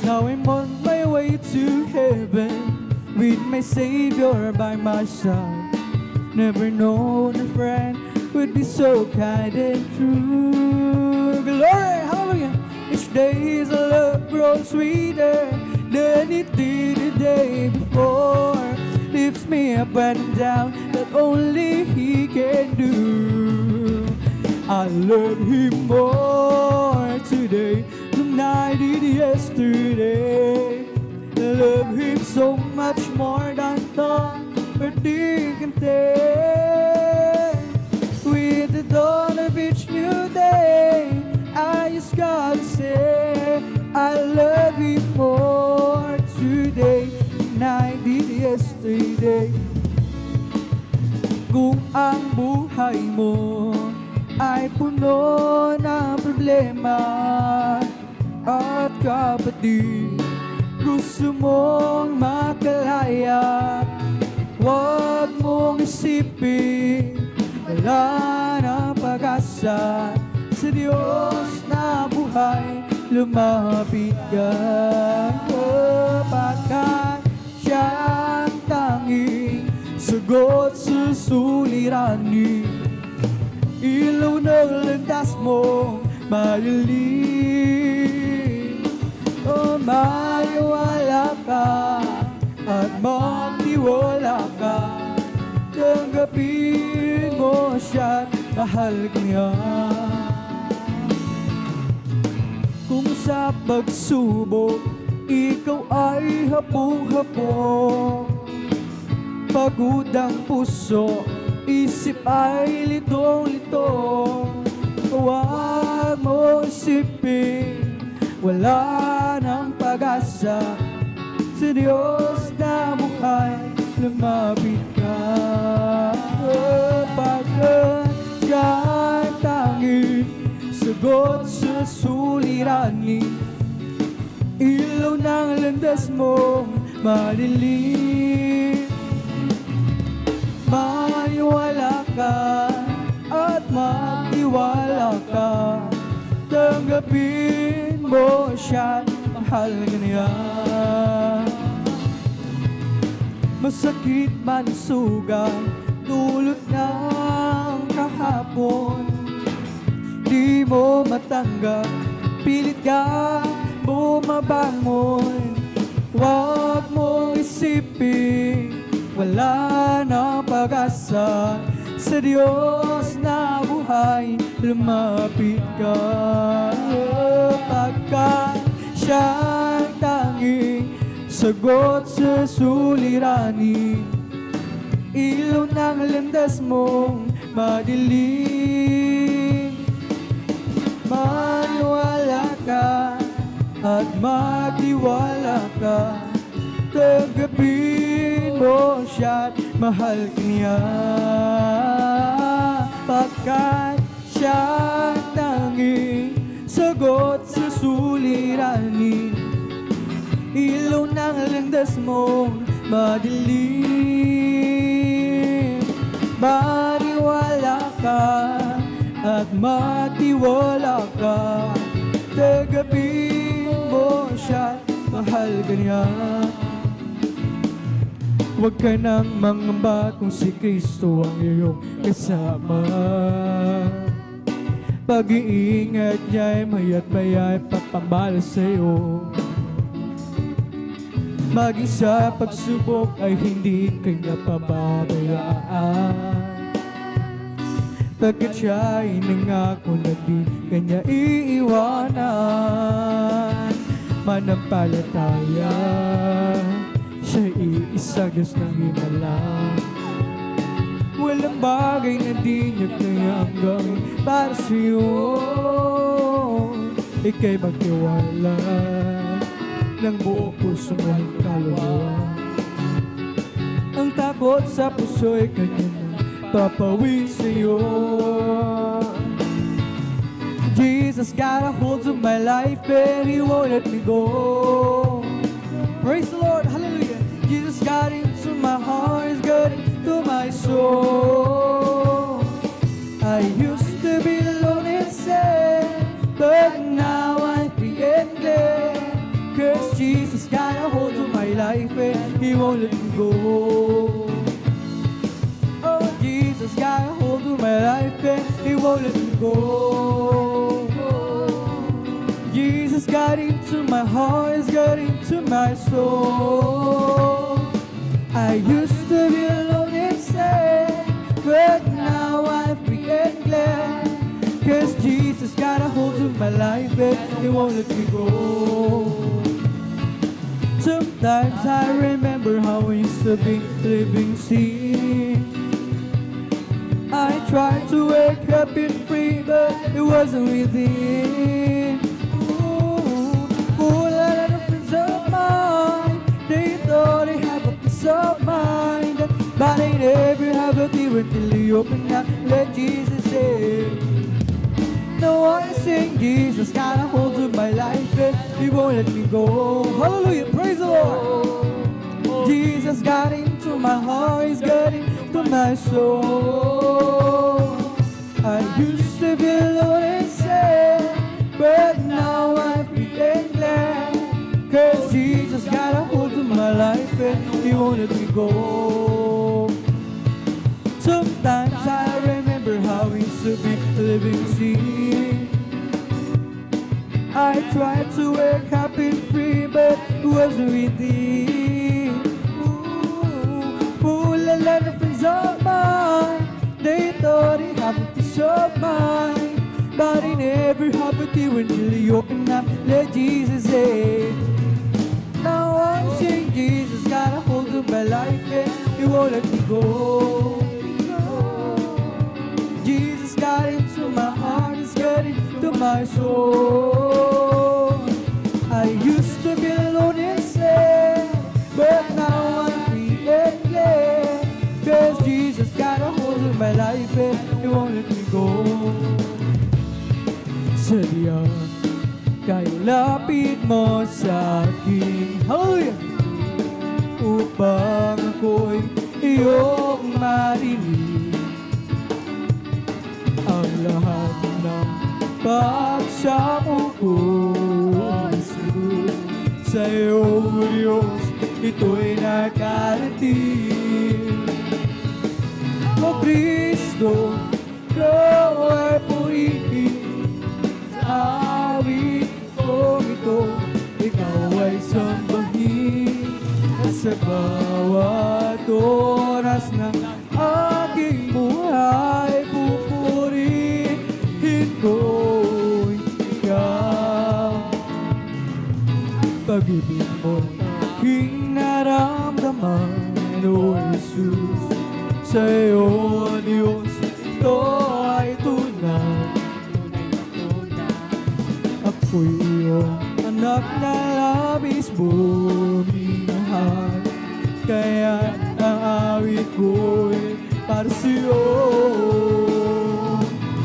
Now I'm on my way to heaven with my Savior by my side. Never known a friend would be so kind and true. Glory, hallelujah. Each day His love grows sweeter than it did the day before. Lifts me up when I'm down, that only He can do. I love Him more today than I did yesterday. I love Him so much more than thought or think and take. With the dawn of each new day, I just gotta say I love Him more today than I did yesterday. Kung ang buhay mo ay puno ng problema at kapatid, gusto mong makalaya, huwag mong isipin wala na pag-asa. Sa Diyos na buhay, lumapit ka, sapagkat Siya ang tanging sagot sa suliranin. Ilaw ng landas mo madilim. O maniwala ka at magtiwala ka, tanggapin mo Siya, mahal ka niya. Kung sa pagsubok ikaw ay hapong-hapong, pagod ang puso, isip ay litong-litong, huwag mo isipin wala nang pag-asa. Sa Diyos na buhay, lumapit ka, sapagkat Siya ang tanging sagot sa suliranin. Ilaw ng landas mong madilim. Maniwala ka at magtiwala ka, tanggapin mo Siya, mahal ka niya. Masakit man sugat, dulot ng kahapon, di mo matanggap, pilit ka bumabangon. Huwag mong isipin wala na pag-asa. Sa Diyos na buhay, lumapit ka, pagkat Siya ang tanging sagot sa suliranin. Ilaw ng landas mong madilim. Maniwala ka at magtiwala ka, tanggapin mo Siya, mahal ka niya. Pagkat oras mong madilim. Maniwala ka at magtiwala ka, tagapin mo siya, mahal ka niya. Huwag ka nang mangamba kung si Kristo ang iyong kasama. Pag-iingat niya'y maya't maya'y papambala sa'yo. Maging sa pagsubok ay hindi kanya pababayaan, pagkat siya'y nangako na di kanya iiwanan. Manampalataya, siya'y iisang Diyos ng himala. Walang bagay na di niya kayang gawin para sa'yo. Ika'y magtiwala ng buong puso mo at kaluluwa. Ang takot sa puso'y kanya nang papawid sa'yo. Jesus got a hold of my life and He won't let me go. Praise the Lord, hallelujah. Jesus got into my heart, He's got into my soul. I used to be alone and sad, but now I'm free and glad, 'cause Jesus got a hold of my life and He won't let me go. Oh, Jesus got a hold of my life and He won't let me go. Jesus got into my heart, He's got into my soul. I used to be alone and sad, but now I'm free and glad, 'cause Jesus got a hold of my life and He won't let me go. Sometimes I remember how I used to be living sin. I tried to wake up and free, but it wasn't within. Full of friends of mine, they thought they had a peace of mind, but they never have a deal until they open up, let Jesus in. Now I sing, Jesus got a hold of my life and He won't let me go. Hallelujah, praise the Lord. Jesus got into my heart, He's got into my soul. I used to be alone and sad, but now I'm free and glad, 'cause Jesus got a hold of my life and He won't let me go. Sometimes I remember how we used to be living sin. I tried to wake up and free, but it wasn't within. Full of lot of friends of mine, they thought they had a peace of mind, but they never have a deal until they open up, let Jesus in. Now I'm saying Jesus got a hold of my life and He won't let me go. Jesus got into my heart, He's got into my soul. I used to be alone and sad, but now I'm free and glad, 'cause Jesus got a hold of my life and He won't let me go. Sadya kay lapit mo sa akin, hallelujah, upang ako'y iyong marinig ang lahat ng pagsamo ko, Jesus. Sa iyong Diyos, ito'y nakarating. O Kristo, Ikaw ay purihin sa awit ko ito. Ikaw ay sambahin sa bawat oras ng aking buhay. Pupurihin ko'y Ikaw. Pag-ibig mo'y aking naramdaman, O Jesus. Sa iyo, Diyos, ito ay tunay. Ako'y iyong anak na labis bumihal, kaya ang awit ko'y para sa'yo.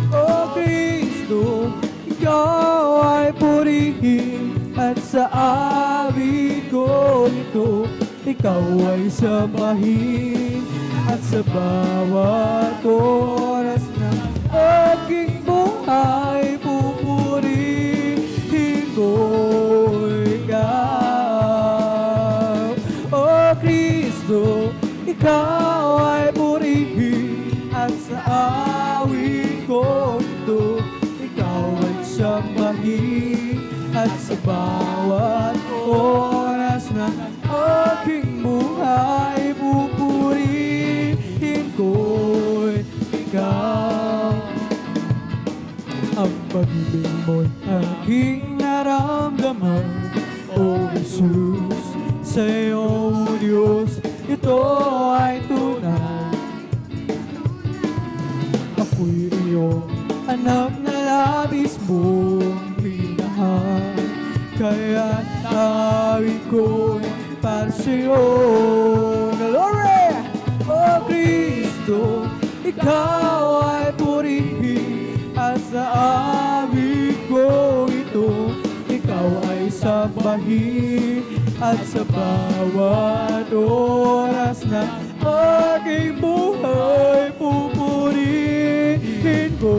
O Kristo, Ikaw ay purihin, at sa awit ko ito ikaw ay sambahin, at sa bawat oras na aking buhay pupurihin ko ikaw. O Kristo, ikaw ay purihin, at sa awit ko ito ikaw ay sambahin, at sa bawat oras na aking buhay pupurihin ko ikaw. Ang pag-ibig mo'y aking naramdaman, O Jesus, sa'yo, O Diyos, ito ay tunay. Ako'y iyong anak na labis mong minahal, kaya tawid ko'y para sa'yo. Glory! O Kristo, ikaw ay purihin, at sa awit ko ito ikaw ay sambahin, at sa bawat oras na aking buhay pupurihin ko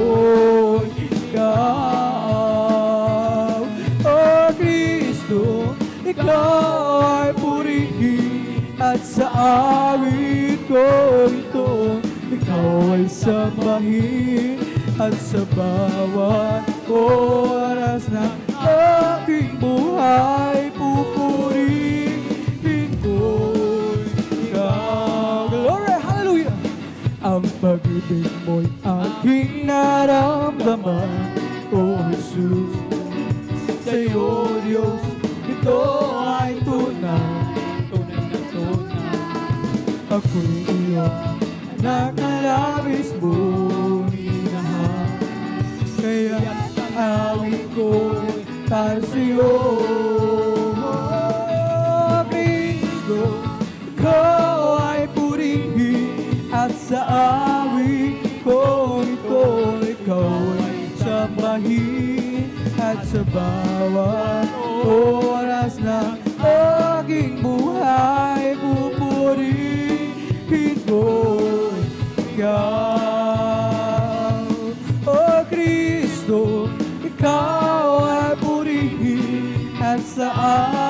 ikaw. O Kristo, ikaw ay purihin, at sa awit ko ito ikaw ay sambahin, at sa bawat oras na aking buhay pupurihin ko ikaw. Glory! Hallelujah! Ang pag-ibig mo'y aking naramdaman, O Jesus, sa'yo, Diyos, ito ay tunay, tunay na tunay. Ako'y iyong anak na labis mong minahal, kaya ang awit ko'y para sa'yo. O Kristo, ikaw ay purihin, at sa awit ko ito ikaw ay sambahin, at sa bawat oras na aking buhay pupurihin ko ikaw. O Kristo, ikaw ay purihin, at sa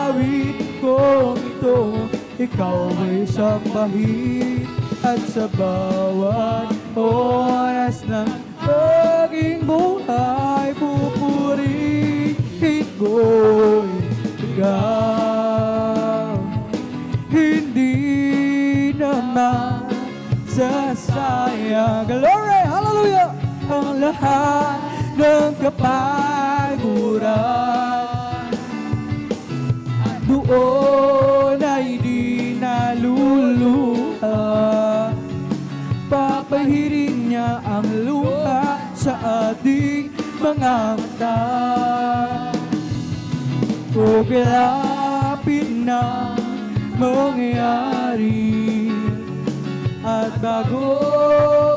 awit ko ito ikaw ay sambahin, at sa bawat oras ng aking buhay pupurihin ko ikaw. Hindi naman sasayang, glory, hallelujah, ang lahat ng kapaguran, doon ay di naluluha. Papahirin niya ang luha sa ating mga mata. O kalapit na mangyayari, at bago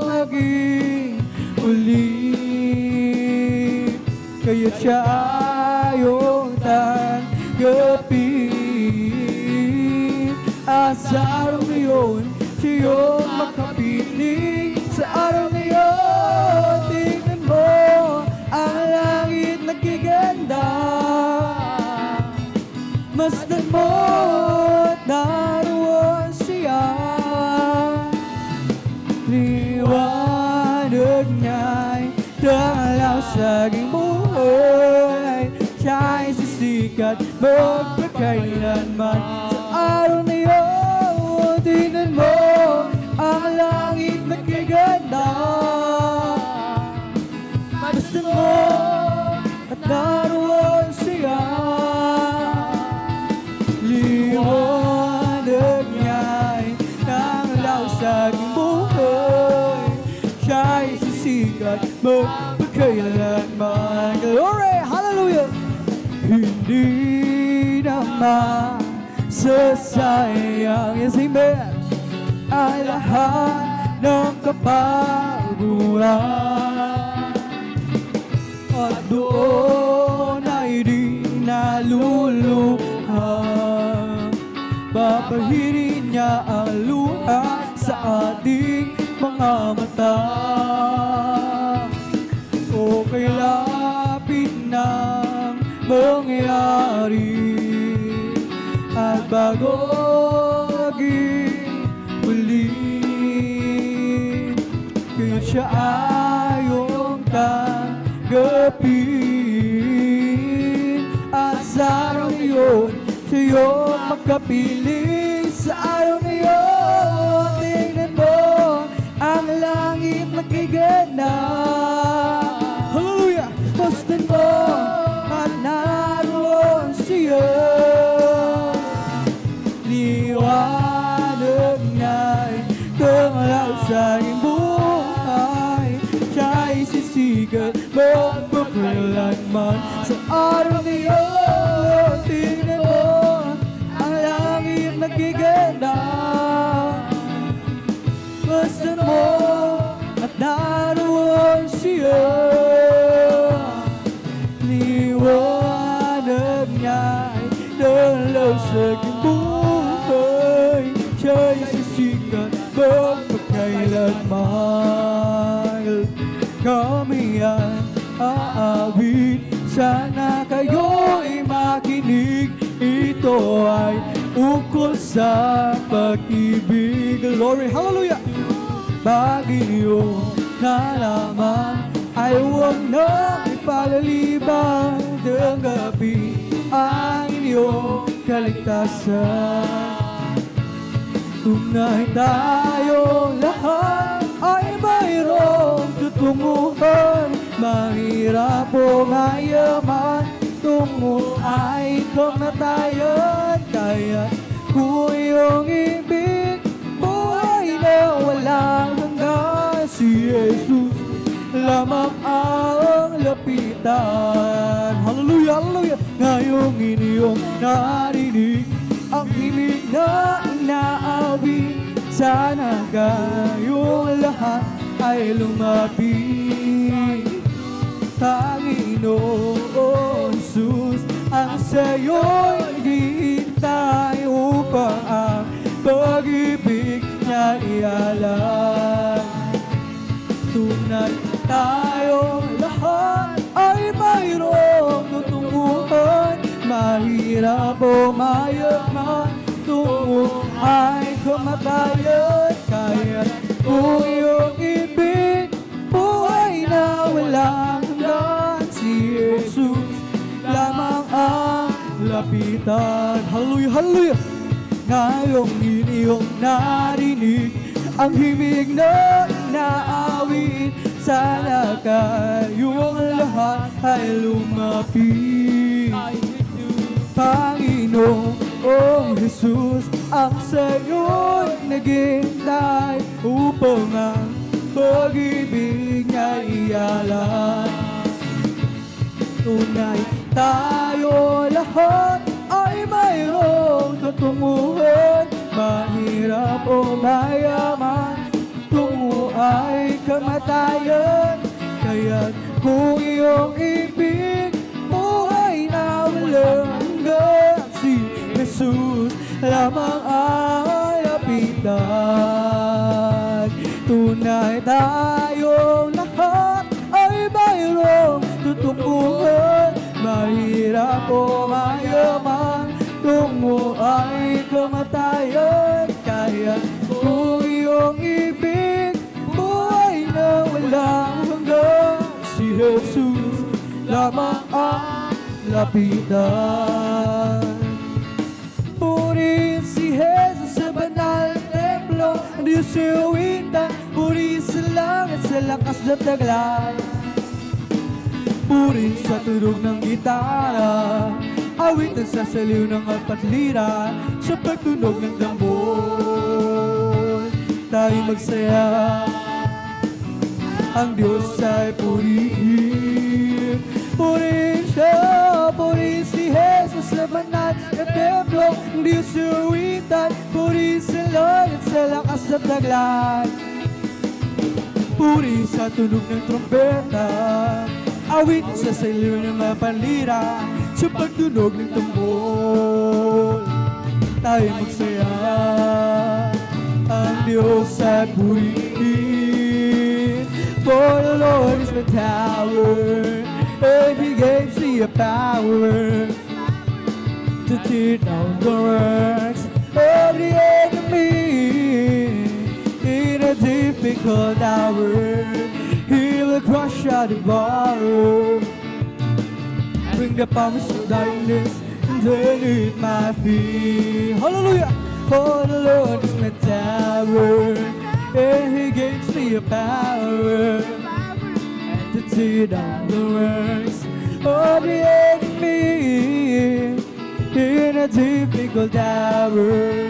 maging ulit, kaya't siya ayong tanggapin. At sa araw ngayon, siya'y makapiling. Sa araw ngayon, tingnan mo ang langit nagiganda. Masdan mo at naroon siya. Liwanag niya'y dalaw sa aking buhay. Siya'y sisikat magpakailanman. Sa araw na yun, tingnan mo ang langit nagiganda. Masdan mo at naroon siya. Liwanag niya'y nangalaw sa aking buhay. Siya'y sisikat magpakailanman. Glory! Hallelujah! Hindi naman sasayang, yes, amen, ay lahat ng kapaguran, at doon ay di naluluha. Papahirin mata. O kay lapit ng mangyari, at bago maging muli, kaya siya ayong tanggapin. At sa araw yun, sa'yo magkapiling. Sa araw na yun, tingnan mo ang langit nakigana. Hallelujah! Basta mo at naroon siya. Liwanag niya'y tumalaw sa iyong buhay. Siya'y sisikat magpapailanman. Sa araw na yun, tingnan mo ang langit nagiganda. Basta mo at naroon siya. Liwanag niya'y dalaw sa aking buhay. Siya'y sisikat magpakailanman. Kami ay aawit, sana kayo'y makinig. Ito ay ukol sa pag-ibig. Glory, hallelujah! Bagay niyo na lamang ay huwag na ipalaliban. Tanggapin ang inyong kaligtasan. Tunay tayong lahat ay mayroong tutunguhan. Mahirap o mayaman, tungo ay kamatayan. Kaya kung iyong ibig, buhay na walang hanggan. Si Jesus lamang ang lapitan. Hallelujah, hallelujah! Ngayong inyong narinig ang himig na inaawit, sana kayong lahat ay lumapit. Panginoon Jesus, ang sa'yo'y naghihintay upang ang pag-ibig niya ialam. Tunay tayong lahat ay mayroong tutunguhan. Mahirap o mayaman, tungo ay kamatayan. Kaya kung iyong ibig, buhay na walang hanggan. Si Jesus lamang ang lapitan. Hallelujah, hallelujah! Ngayong inyong narinig ang himig na inaawit, sana kayong lahat ay lumapit. Panginoong Jesus, ang sa'yo'y naghihintay upang ang pag-ibig niya ialam. Tunay tayo lahat ay mayroong tutunguhan. Mahirap o mayaman, tungo ay kamatayan. Kaya't kung iyong ibig, buhay na walang hanggan. Si Jesus lamang ang lapitan. Tunay tayong lahat ay mayroong tutunguhan. Mahirap o mayaman, tungo ay kamatayan. Kaya kung iyong ibig, buhay na walang hanggan. Si Jesus lamang ang lapitan. Purihin si Jesus sa banal na templo, ang Diyos iuwitan. Purihin sa langit, sa lakas na taglan. Purihin sa tunog ng gitara, awitan sa saliw ng apat lira. Sa pagtunog ng tambol, tayo magsaya. Ang Diyos ay purihin. Purihin siya, purihin si Jesus sa banal na templo, ang Diyos iuwitan. Purihin sa langit, sa lakas na taglan. Purihin sa tunog ng trompeta, awit sa saliw ng mga panlira. Sa pagtunog ng tambol, tayo magsaya. Ang Diyos ay purihin. For the Lord is my tower, and He gives me a power to tear down the works of the enemy. In a difficult hour, He will crush out the bar, bring the powers of darkness underneath my feet. Hallelujah! For the Lord is my tower, and He gives me a power to tear down the works of the enemy. In a difficult hour,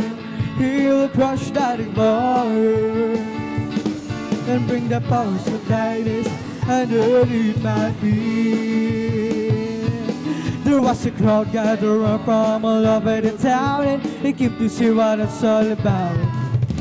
He will crush that bar and bring the powers of darkness underneath my feet. There was a crowd gathered from all over the town, and they came to see what it's all about.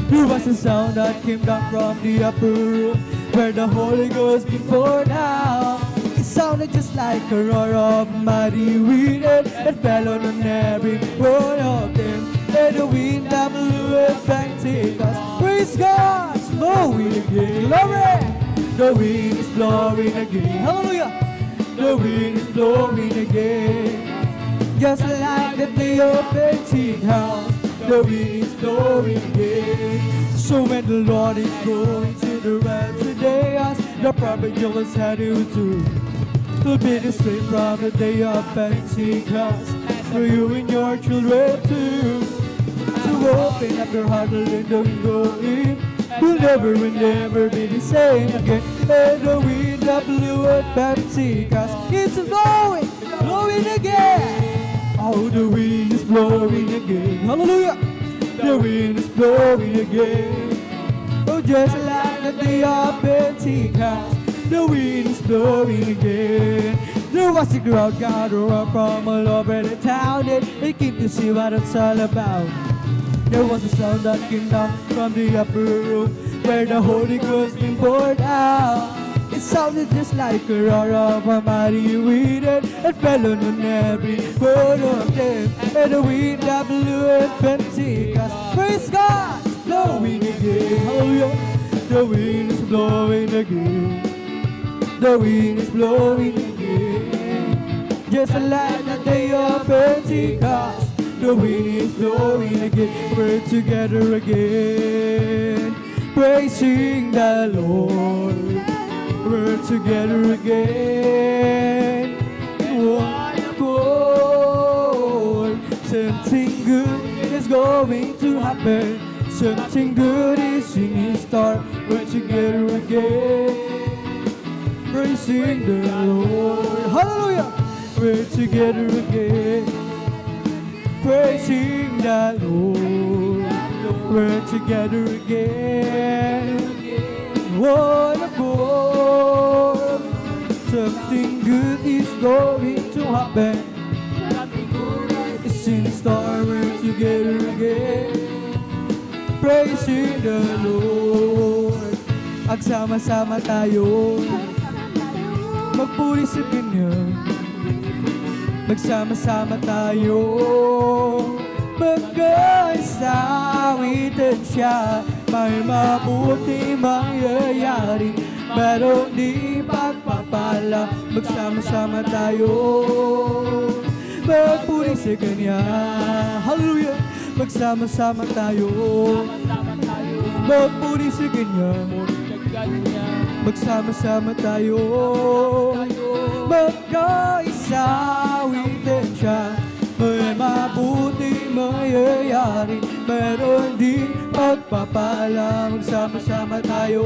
There was a sound that came down from the upper room, where the Holy Ghost been poured out. It sounded just like a roar of mighty wind, and fell on every one of them. And the wind that blew at Pentecost, praise God, it's blowing again. Glory! The wind is blowing again. Hallelujah! The wind is blowing again. Just like the day of Pentecost, the wind is blowing again. So when the Lord is going to the realm today, as the prophet Joel said he would do, it'll be the same from the day of Pentecost for you and your children too. To open up your heart and let them go in. You'll never and never be the same again. And the wind that blew at Pentecost, it's blowing, blowing again. Oh, the wind is blowing again. Hallelujah! The wind is blowing again. Oh, just like the day of Pentecost, the wind is blowing again. There was a crowd gathered from all over the town, and they came to see what it's all about. There was a sound that came down from the upper room, where the Holy Ghost been poured out. It sounded just like a roar of a mighty wind, and it fell on every one of them. And the wind that blew at Pentecost, praise God, it's blowing again. Hallelujah! The wind is blowing again. The wind is blowing again. Just like the day of Pentecost, the wind is blowing again. We're together again, praising the Lord. We're together again. One accord. Something good is going to happen. Something good is in store. We're together again, praising the Lord. Hallelujah! We're together again, praising the Lord. We're together again. One accord. Something good is going to happen. It's in the star. We're together again, praising the Lord. At sama-sama tayo magpuri sa Kanya. Magsama-sama tayo magkaisawitan siya. May mabuti mangyayari, merong di pagpapala. Magsama-sama tayo magpuri sa Kanya. Hallelujah! Magsama-sama tayo magpuri sa Kanya. Magsama-sama tayo magkaisawitan siya. May mabuti mangyayari, meron di pagpapala. Magsama-sama tayo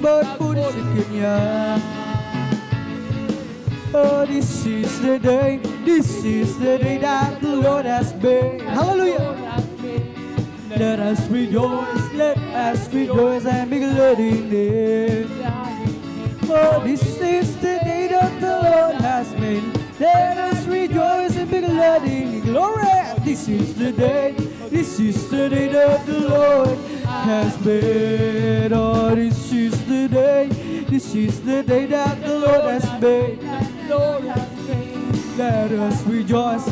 magpuri sa Kanya. Oh, this is the day that the Lord has made. Hallelujah! Let us rejoice and be glad in it. For this is the day that the Lord has made. Let us rejoice and be glad in it. Glory! This is the day that the Lord has made. Oh, this is the day that the Lord has made. Let us rejoice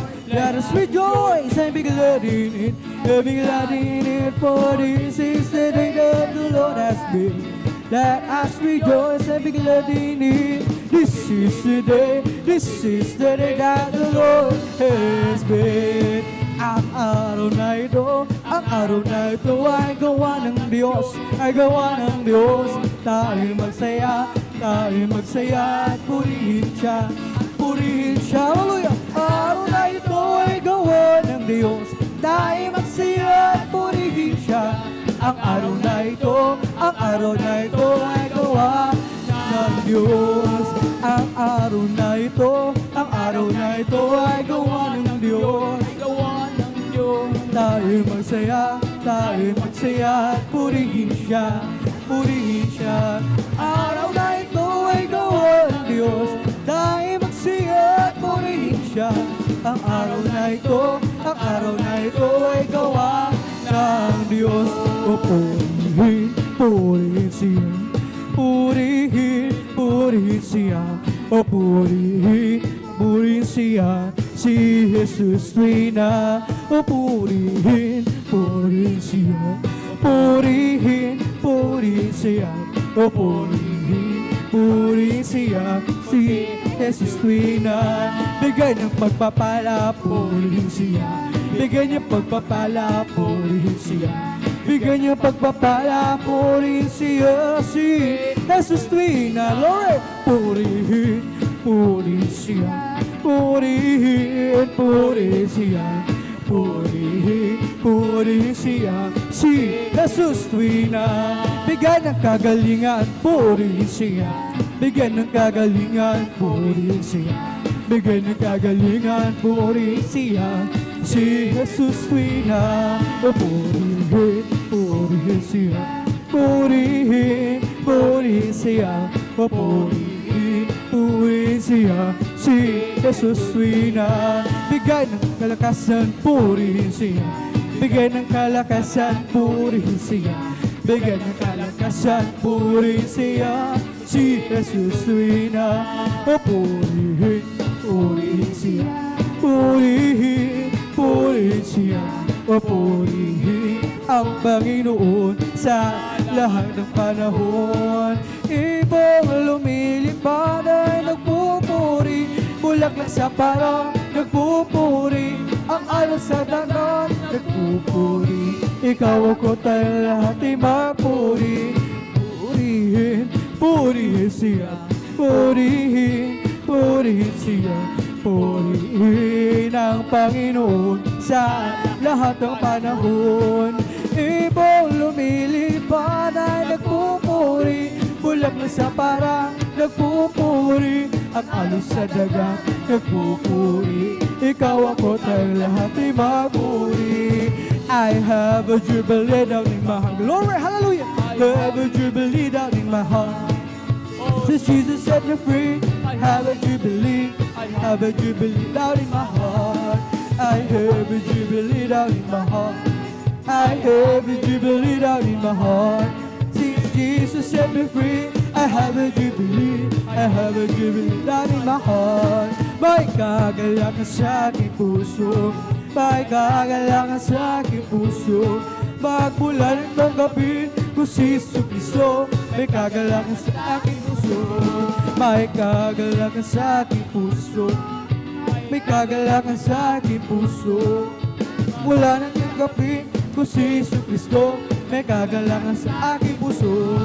and be glad in it. And be glad in it, for this is the day that the Lord has made. Let us rejoice and be glad in it. This is the day that the Lord has made. Ang araw na ito ay gawa ng Diyos, Tayo magsaya at purihin siya, Hallelujah! Araw na ito ay gawa ng Diyos, tayo magsaya at purihin siya. Ang araw na ito ay gawa ng Diyos. Ang araw na ito ay gawa ng Diyos, Tayo magsaya at purihin siya, Araw na ito ay gawa ng Diyos, tayo magsaya at purihin siya. Ang araw na ito ay gawa ng Diyos. O purihin siya, purihin siya. O purihin siya, si Jesus Reyna. O purihin siya, purihin siya. O purihin siya, si Jesus Reyna. Bigay ng pagpapala, purihin siya. Bigay niya pagpapala, purihin siya. Bigay niya pagpapala, purihin siya, si Jesus Reyna. Lord, purihin siya, purihin siya. Purihin siya, si Jesus Reyna. Bigyan ng kagalingan, purihin siya. Bigyan ng kagalingan, purihin siya. Bigyan ng kagalingan, purihin siya, si Jesus Reyna. O purihin siya, purihin siya. O purihin siya, si Jesus Reyna. Bigay ng kalakasan, purihin siya. Bigay ng kalakasan, purihin siya. Bigay ng kalakasan, purihin siya, si Jesus Reyna. O purihin siya. Purihin siya. O purihin ang Panginoon sa lahat ng panahon. Ibang lumilipad ay nagpupuri, bulaklak sa parang nagpupuri, ang alon sa dagat nagpupuri. Ikaw ako tayo lahat ay mapuri. Purihin siya, purihin siya. Purihin ang Panginoon sa lahat ng panahon. Ibang lumilipad ay nagpupuri, bulaklak sa parang nagpupuri, ang alon sa dagat nagpupuri. Ikaw ako tayo lahat ay mapuri. I have a jubilee down in my heart. Glory, hallelujah. I have a jubilee down in my heart. Since Jesus set me free, I have a jubilee. I have a jubilee down in my heart. I have a jubilee down in my heart. I have a jubilee down in my heart. Since Jesus set me free, I have a jubilee. I have a jubilee down in my heart. May kagalakan sa aking puso, may kagalakan sa aking puso. Magmula ng gabi ko si Jesucristo, may kagalakan sa aking puso. May kagalakan sa aking puso, may kagalakan sa aking puso. Mula ng gabi ko si Jesucristo, may kagalakan sa aking puso.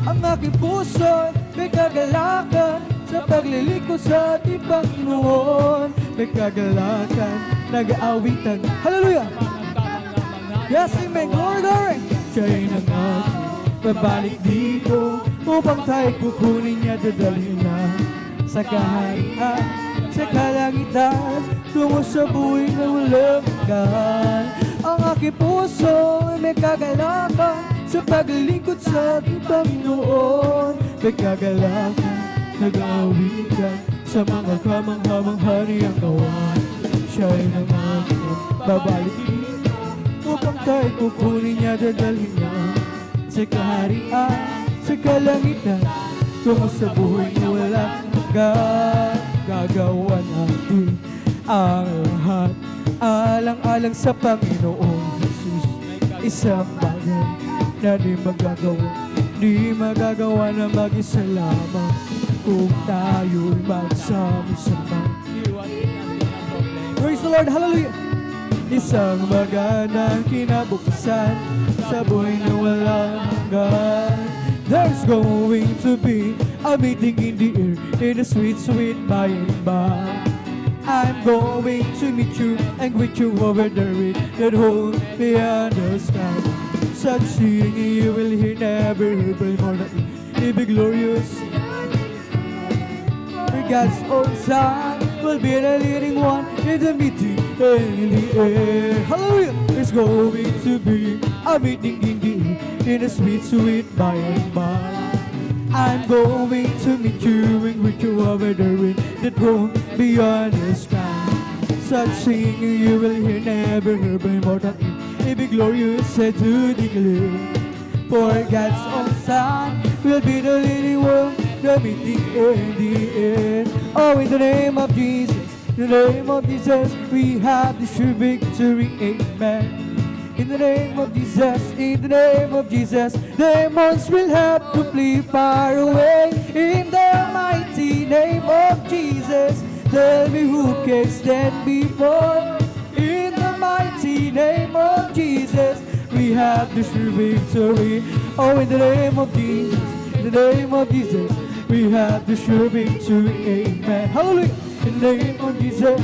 Ang aking puso may kagalakan sa paglilingkod sa ating Panginoon. May kagalakan, nag-aawitan. Hallelujah! Yes, amen. Glory, glory! Siya'y nangako, babalik dito upang tayo kukunin niya, dadalhin na sa kaharian, sa kalangitan, tungo sa buhay na walang hanggan. Ang aking puso ay may kagalakan sa paglilingkod sa ating Panginoon. May kagalakan, nag-aawitan sa mga kamangha-mangha niyang gawa. Siya'y nangako, babalik dito upang tayo kukunin niya, dadalhin niya sa kaharian, sa kalangitan, tungo sa buhay na walang hanggan. Gagawa natin ang lahat alang-alang sa Panginoong Jesus. Isang bagay na di magagawa hindi magagawa na mag-isa lamang kung tayo'y magsama-sama. Praise the Lord, hallelujah! Isang magandang kinabukasan sa buhay na walang hanggan. There's going to be a meeting in the air in the sweet, sweet by and by. I'm going to meet you and greet you over the ring that hold beyond the sky. Such singing you will hear never heard by more than it be glorious. For God's own Son will be the leading one in the meeting and in the air. Hallelujah! There's going to be a meeting in the air in the sweet, sweet by and by. I'm going to meet you and greet you over the ring that roam beyond the sky. Such singing you will hear never heard by mortal. It be glorious said to declare. For God's own Son will be the leading one, the meeting in the air. Oh, in the name of Jesus, in the name of Jesus, we have the sure victory. Amen. In the name of Jesus, in the name of Jesus, demons will have to flee far away. In the mighty name of Jesus, tell me who can stand before. In the mighty name of Jesus, we have the sure victory. Oh, in the name of Jesus, in the name of Jesus, we have the sure victory. Amen. Hallelujah. In the name of Jesus,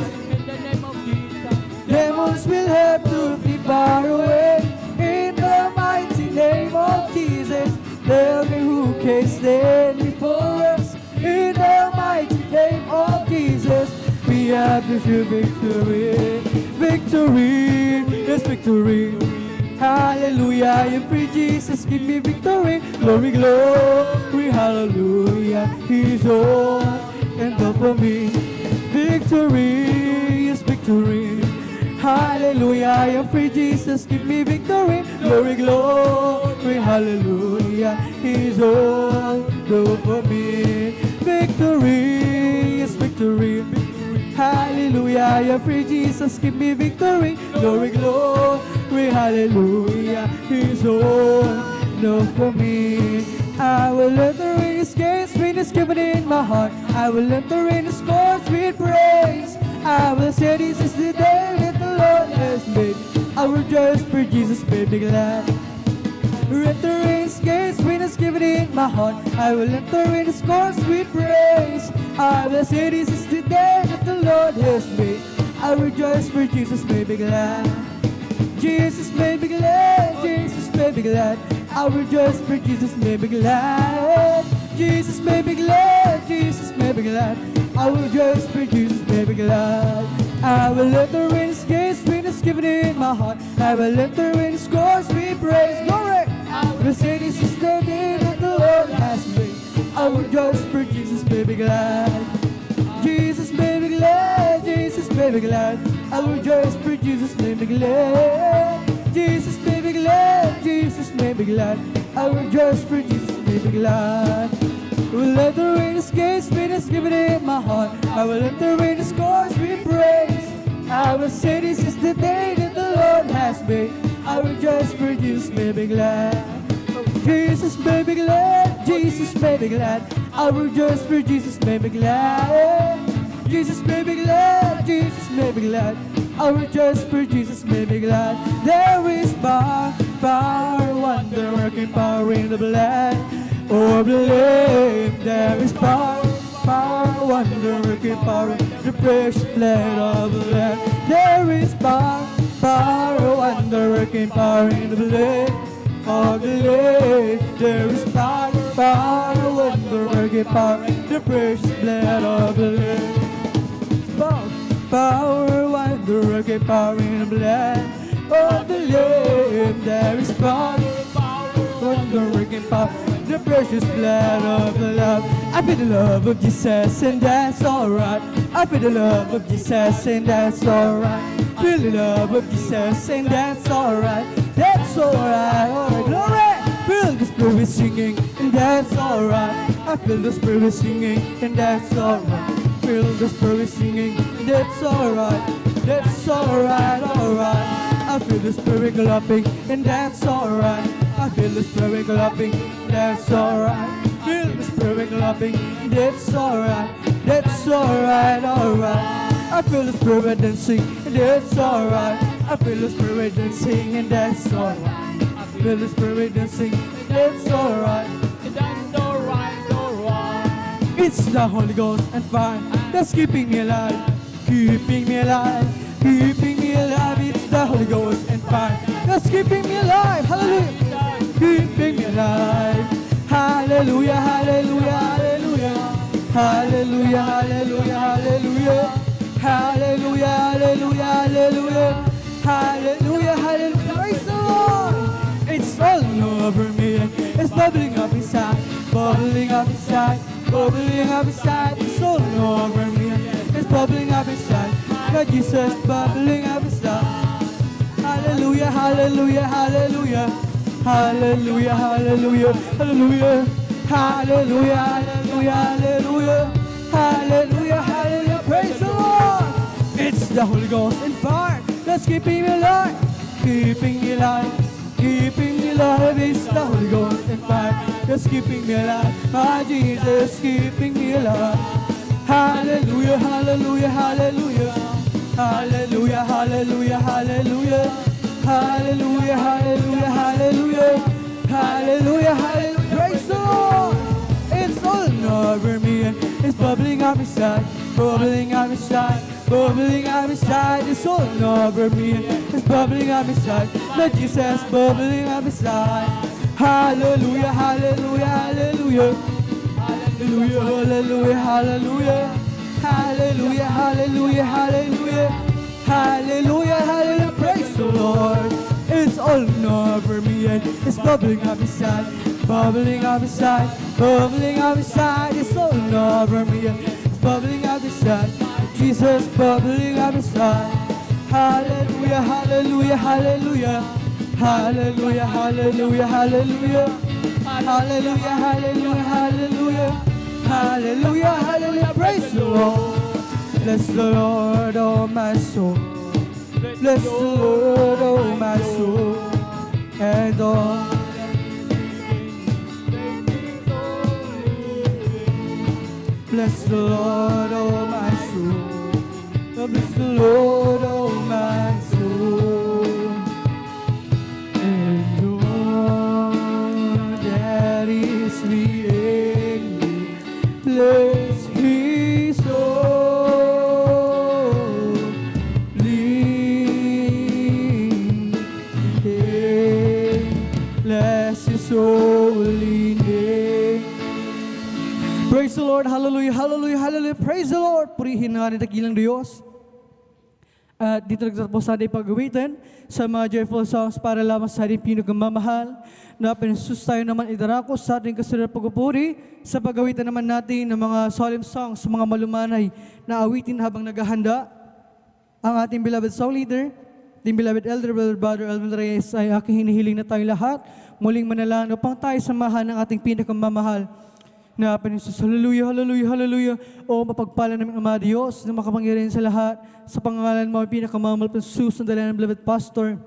demons will have to flee far away. In the mighty name of Jesus, tell me who can stand before us. In the mighty name of Jesus, we have the sure victory. Victory, yes victory. Hallelujah, you free Jesus, give me victory. Glory, glory, hallelujah. He's all and all for me. Victory, yes victory. Hallelujah, I am free, Jesus, give me victory. Glory, glory, hallelujah. He's all over me. Victory, yes, victory. Hallelujah, I am free, Jesus, give me victory. Glory, glory, hallelujah. He's all over me. I will enter in His gates with thanksgiving in my heart. I will enter in His courts with praise. I will say this is the day that the Lord has made. I will rejoice for Jesus made me glad. Enter in His gates with thanksgiving in my heart. I will enter in His courts with praise. I will say this is the day that the Lord has made. I will rejoice for Jesus made me glad. Jesus made me glad. Jesus made me glad. I will rejoice for Jesus made me glad. Jesus made me glad. Jesus made me glad. I will rejoice for Jesus made me glad. I will enter in His gates with thanksgiving in my heart. I will enter in His courts with praise. Glory! I will say this is the day that the Lord has made. I will rejoice for Jesus made me glad. Jesus made me glad. Jesus made me glad. I will rejoice for Jesus made me glad. Jesus made me glad. Jesus made me glad. I will rejoice for Jesus made me glad. I will enter in His gates with thanksgiving in my heart. I will enter in His courts with praise. I will say this is the day that the Lord has made. I will rejoice for Jesus made me glad. Jesus made me glad. Jesus made me glad. I will rejoice for Jesus made me glad. Jesus made me glad. Jesus made me glad. I will rejoice for Jesus made me glad. There is power, wonder working power in the blood. Oh, believe there is power, wonder working power, the precious blood of the Lamb. There is power, wonder working power in the blood of the Lamb. There is power, wonder working power, the precious blood of the Lamb. Power, wonder working power in the blood of the Lamb. There is power, wonder working power, the precious blood of the Lamb. I feel the love of Jesus and that's alright. I feel the love of Jesus and that's alright. Feel the love of Jesus and that's alright. That's alright, alright, glory. Feel the Spirit singing and that's alright. I feel the Spirit singing and that's alright. Feel the Spirit singing and that's alright. That's alright, alright. I feel the Spirit clapping and that's alright. I feel the Spirit clapping. that's alright. Feel the Spirit loving, that's alright. That's alright, alright. I feel the Spirit dancing, and that's alright. I feel the Spirit dancing, and that's alright. I feel the Spirit dancing, and that's alright. That's alright, alright. It's the Holy Ghost and fire that's keeping me alive, keeping me alive, keeping me alive. It's the Holy Ghost and fire that's keeping me alive. Hallelujah, keeping me alive. Hallelujah, hallelujah, hallelujah, hallelujah, hallelujah, hallelujah, hallelujah, hallelujah, hallelujah, hallelujah, hallelujah. Praise the Lord. It's all over me. It's bubbling up inside, bubbling up inside, bubbling up inside. It's all over me. It's bubbling up inside. God Jesus, bubbling up inside. Hallelujah, hallelujah, hallelujah, hallelujah, hallelujah, hallelujah, hallelujah, hallelujah, hallelujah, hallelujah, hallelujah. Praise the Lord. It's the Holy Ghost and fire that's keeping me alive, keeping me alive, keeping me alive. It's the Holy Ghost and fire that's keeping me alive. My Jesus, keeping me alive. Hallelujah, hallelujah, hallelujah, hallelujah, hallelujah, hallelujah, hallelujah, hallelujah, hallelujah, hallelujah, hallelujah. Praise the Lord. It's all over me and it's bubbling up inside, bubbling up inside, bubbling up inside. It's all over me and it's bubbling up inside. Let Jesus bubbling up inside. Hallelujah, hallelujah, hallelujah, hallelujah, hallelujah, hallelujah, hallelujah, hallelujah, hallelujah, hallelujah, hallelujah. Praise the Lord. It's all over me and it's bubbling up inside, bubbling up inside, bubbling up inside. It's all over me and it's bubbling up inside. Jesus bubbling up inside. Hallelujah, hallelujah, hallelujah, hallelujah, hallelujah, hallelujah, hallelujah, hallelujah, hallelujah, hallelujah, hallelujah. Praise the Lord. Bless the Lord, oh my soul. Bless the Lord, oh my soul, and all. Bless the Lord, oh my soul. Bless the Lord, oh my soul, and all that is within me. Bless His holy name. Praise the Lord, hallelujah, hallelujah, hallelujah. Praise the Lord. Purihin nga rin dakilang Diyos. At dito nagtatapos sa ating pag-awitan sa mga joyful songs para lamang sa ating pinagmamahal na pinasus tayo naman idarakos sa ating kasunod na pagpupuri sa pag-awitan naman natin ng mga solemn songs, mga malumanay na awitin habang naghahanda. Ang ating beloved song leader, ating beloved elder, brother Alvin Reyes, ay aking hinihiling na tayo lahat muling manalangin upang tayo samahan ng ating pinakamamahal na Panginoon. Hallelujah, hallelujah, hallelujah. O mapagpala namin Ama Diyos na makapangyarihan sa lahat. Sa pangalan mo, pinakamamahal ng susundalan ng beloved pastor,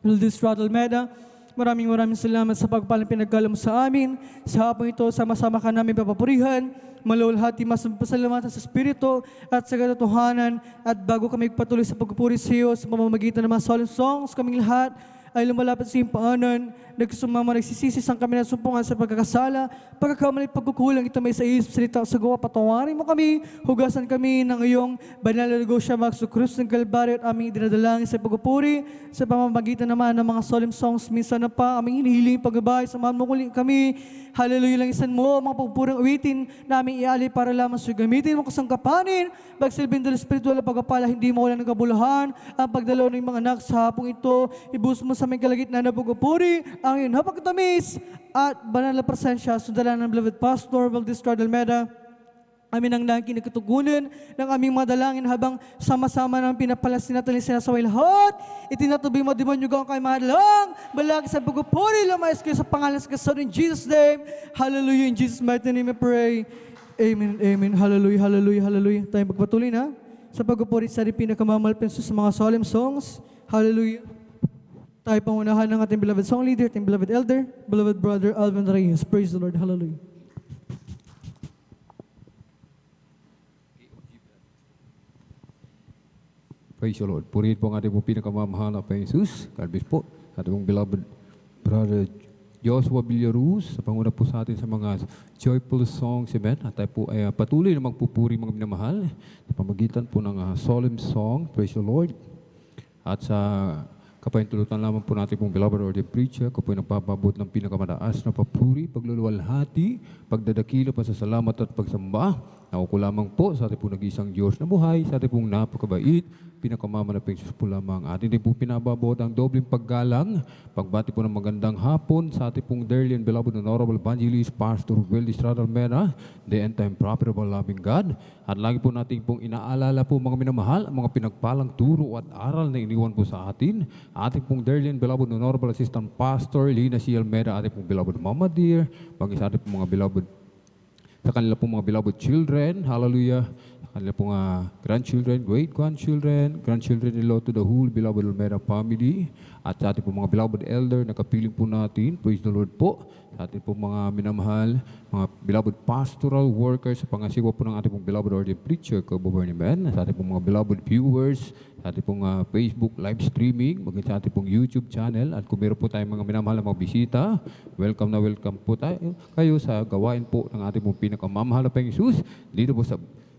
Lourdes Almeda. Maraming salamat sa pagpalang pinagkala mo sa amin. Sa hapon ito, sama-sama ka namin papapurihan. Malulhati mas pasalamatan sa Espiritu at sa katotohanan. At bago kami patuloy sa pagpupuri sa iyo, sa pamamagitan ng mga solemn songs, kaming lahat ay lumalapit sa iyong paanan, nagsumama, nagsisisisang kami na sumpungan sa pagkakasala, pagkakamali, pagkukulang, ito may sa isip, salita, sa gawa, patawarin mo kami, hugasan kami ng iyong banal na dugo siya, magsukrus ng Kalbaryo at aming dinadalangin sa pagpupuri, sa pamamagitan naman ng mga solemn songs, minsan na pa, aming hinihiling pagbabay, samahan mo kami, hallelujah lang isan mo, mga pagpupurang uwitin, na aming iali para lamang sa gamitin mo kasangkapanin, pagsilbing dala spiritual na pagkapala, hindi mo wala ng kabuluhan, ang pagdalaw ng mga anak sa hapong ito, ibus mo sa aming kalagitnaan na pagpupuri, ang iyong napagtamis at banal na presensya, sundalan ng beloved pastor, Lourdes Almeda, amin ang naging kinakatugunan ng aming mga dalangin habang sama-sama ng pinapalas natin sinasaway lahat. Itinatuloy mo demonyo ang kay madalang. Balagi sa pagpupuri, lumayas kayo sa pangalan sa kasod in Jesus' name. Hallelujah, in Jesus' mighty name I pray. Amen, amen. Hallelujah, hallelujah, hallelujah. Tayo magpatuloy na sa pagpupuri sa rin pinakamamahal sa mga solemn songs. Hallelujah. Tayo pangunahan ng ating beloved song leader, ating beloved elder, beloved brother Alvin Reyes. Praise the Lord. Hallelujah. Praise the Lord. Purihin po ang ating pong pinakamamahal na Panginoon Jesus. Kalbis po, ating pong beloved brother Joshua Villaruz, sa panguna po sa atin sa mga joyful songs, amen. At tayo po ay patuloy na magpupuri mga minamahal sa pamagitan po ng solemn song, praise the Lord. At sa kapahintulutan lamang po natin pong beloved or the preacher, ko po ay nagpapabot ng pinakamataas na papuri, pagluluwalhati, pagdadakila, pasasalamat at pagsamba. Ako ko lamang po sa ating pong nag-isang Diyos na buhay, sa ating pong napakabait, pinakamamanaping Diyos po lamang. Atin din po pinababot ang dobleng paggalang, pagbati po ng magandang hapon sa ating pong dearly and beloved honorable evangelist, Pastor Will Estrada Almena, the end-time prophet of our loving God. At lagi po natin pong inaalala po mga minamahal, ang mga pinagpalang turo at aral na iniwan po sa atin. Ating pong dearly and beloved honorable assistant pastor, Lina C. Almeda, ating pong beloved Mama Dear, bagay sa ating pong mga beloved sa kanila pong mga beloved children, hallelujah, sa kanila pong grandchildren, grandchildren-in-law to the whole beloved Almeda family, at sa ating pong mga beloved elder na kapiling po natin, praise the Lord po, sa ating pong mga minamahal, mga beloved pastoral workers, sa pangasiwa po ng ating pong beloved ordained preacher, Kabuberniman, sa ating pong mga beloved viewers, sa ating pong Facebook live streaming, maging sa ating pong YouTube channel, at kung meron po tayong mga minamahal na mga bisita, welcome na welcome po tayo kayo sa gawain po ng ating pong pinakamamahal na Panginoon Jesus dito po sa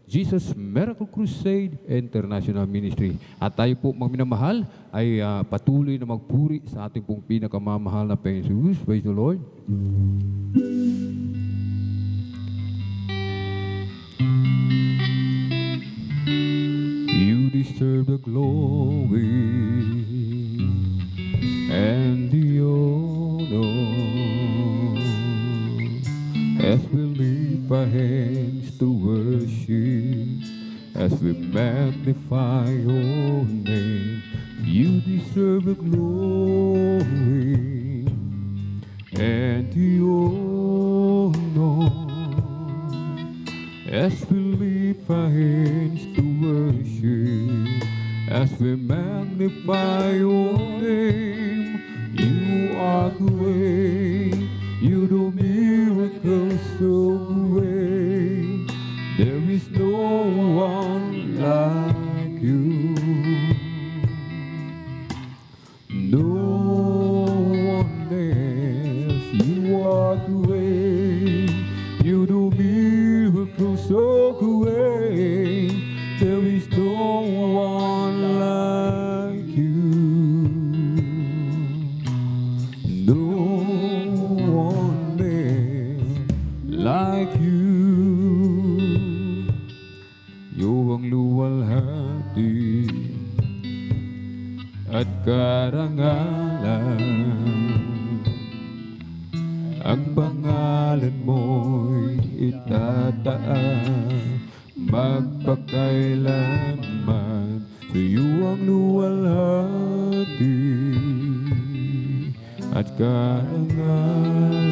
Jesus Miracle Crusade International Ministry. At tayo po mga minamahal ay patuloy na magpuri sa ating pong pinakamamahal na Panginoon Jesus. Praise the Lord. You deserve the glory and the honor as we lift our hands to worship, as we magnify your name. You deserve the glory and the honor as we lift our hands to worship, as we magnify your name. You are great, you do miracles so great. There is no one like you, no one else. You are great, you do miracles so great. There is no one like you, no one else like you. Iyong luwalhati at karangalan, ang pangalan mo'y itataas magpakailanman. Sa iyo ang luwalhati at karangalan,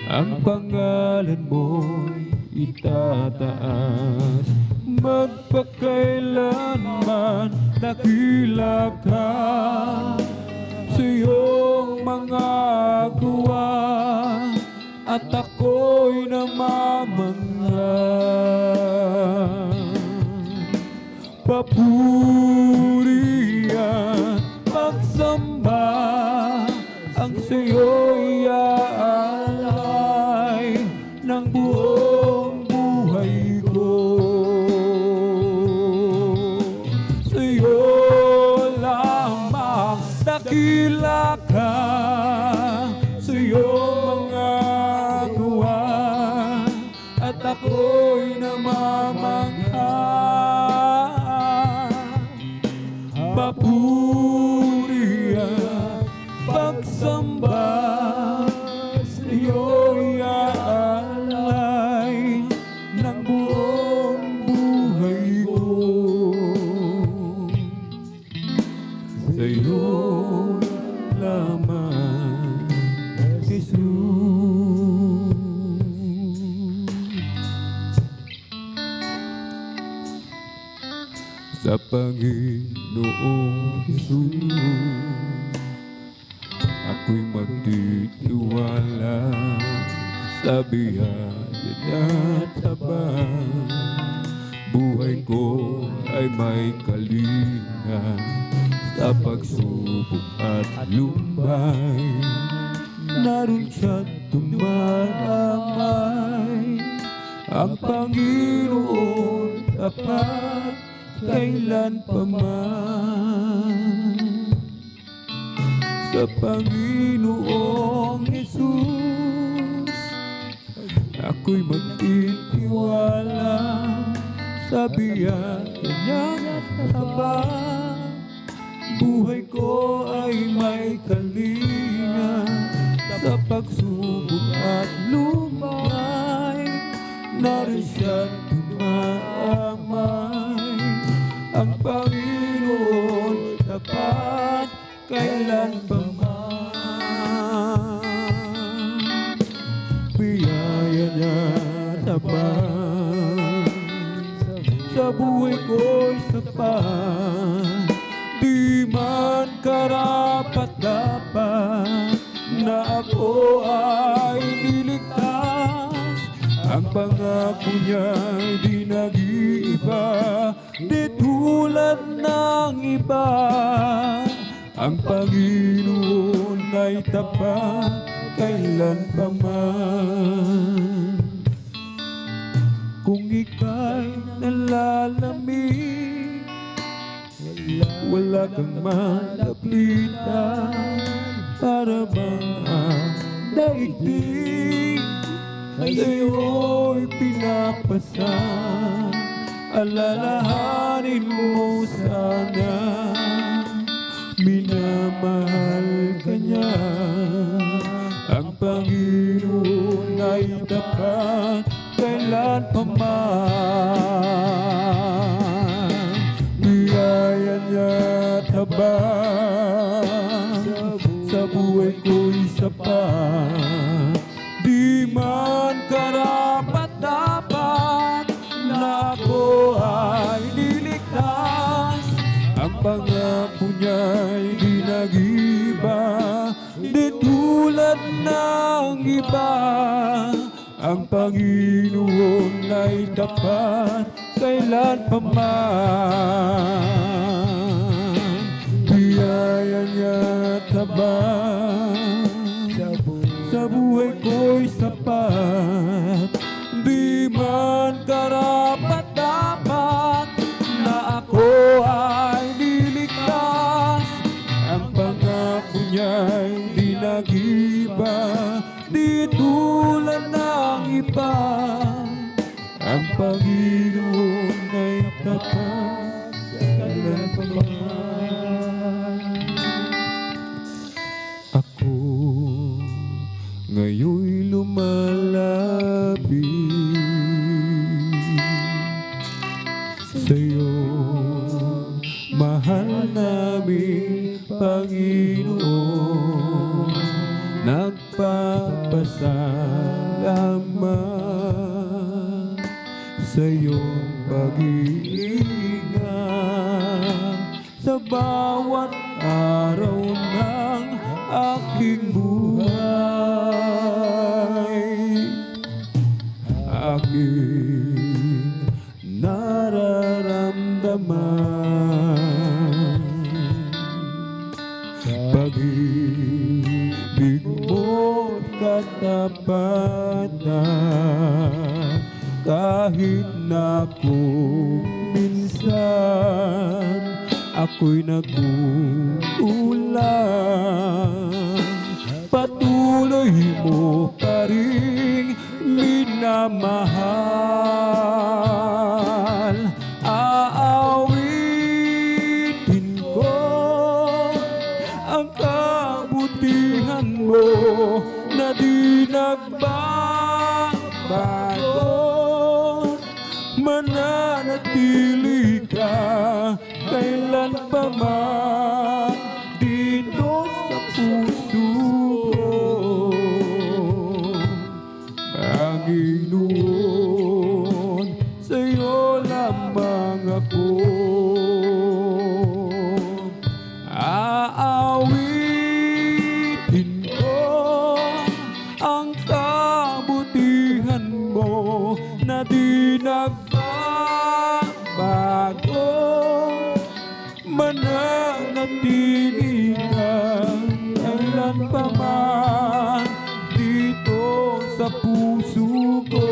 ang pangalan mo'y itataas magpakailanman. Dakila ka sa iyong mga gawa at ako'y namamangha. Papuri at pagsamba ang sa'yo'y aalay ng buong buhay ko. Sa'yo lamang dakila ka, sa'yo mga gawa at ako'y namamangha. Papuri at pagsamba sa'yo'y aalay ng buong buhay ko. Sa'yo lamang, Jesus. sa Panginoong Jesus. Ako'y magtitiwala sa biyaya niya at habang buhay ko ay may kalinga sa pagsubok at lumbay. Naroon siya't dumaramay, ang Panginoon tapat kailan pa man. Sa Panginoong Jesus ako'y magtitiwala sa biyaya niyang habang buhay ko ay may kalinga sa pagsubok at lumay. Naroon siya't dumaramay, ang Panginoon tapat kailan pa man. Biyaya niya tapat sa buhay ko'y sapat. Di man karapat-dapat na ako ay niligtas, ang pangako niya'y di nag-iiba, di tulad ng iba. Ang Panginoon ay tapat kailan pa man. Kung ika'y nalalamig, wala kang malapitan, para bang ang daigdig sa'yo'y pinapasan. Alalahanin mo sana, minamahal ka niya. Ang Panginoon ay tapat kailan pa man. Biyaya niya habang sa buhay ko'y sapat. Di man karapat-dapat na ako ay niligtas, ang pangako niya'y di nag-iba, di tulad ng iba. Ang Panginoon ay tapat kailan pa man. Biyaya niya habang sa buhay ko'y sapat. Di man karapat-dapat na ako ay niligtas, ang pangako niya'y di nag-iba, di tulad ng iba. Ang Panginoon ay tapat kailan pa man. Ako ngayon'y lumalapit sa'yo, mahal namin Panginoon. Nagpapasalamat sa iyong pag-iingat sa bawat araw ng aking buhay. Aking nararamdaman pag-ibig mo't katapatan, kahit na kung minsan ako'y nagkukulang, patuloy mo pa rin minamahal. Aawitin ko ang kabutihan mo na di nagbabago. Mananatili ka kailan pa man dito sa puso ko. Panginoon, sa'yo lamang ako puso ko,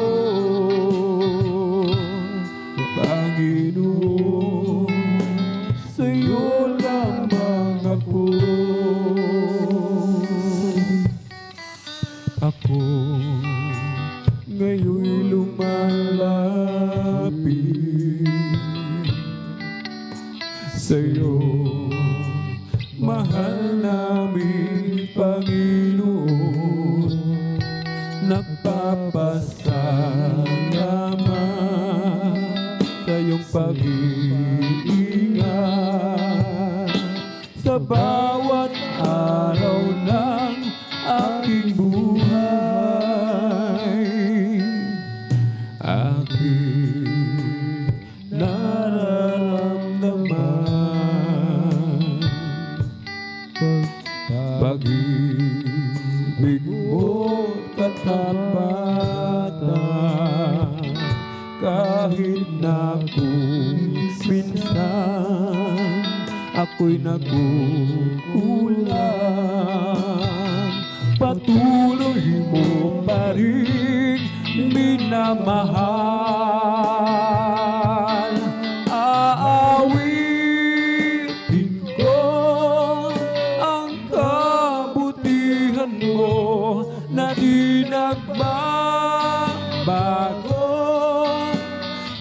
Panginoon, sa'yo lamang ako. Ako ngayon'y lumalapit sa'yo, mahal namin Panginoon, nagpapasalamat sa iyong pag-iingat sa bawat araw ng aking buhay. Aking nararamdaman pag-ibig mo't katapatan, kahit na kung minsan ako'y nagkukulang, patuloy mo pa rin minamahal. Aawitin ko ang kabutihan mo na di nagbabago,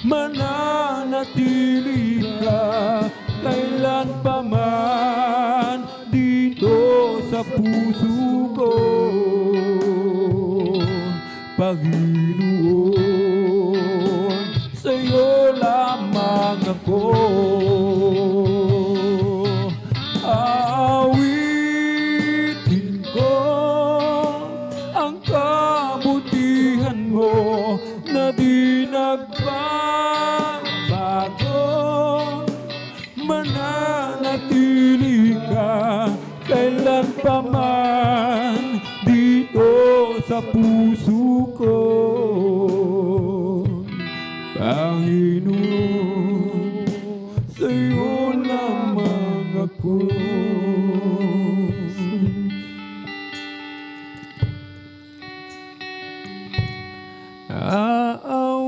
mananatili ka kailan pa man dito sa puso ko, Panginoon, sa'yo lamang ako. Aawitin ko ang kabutihan mo na di nagbabago, mananatili ka kailan pa man dito sa puso ko, Panginoon, sa'yo lamang ako.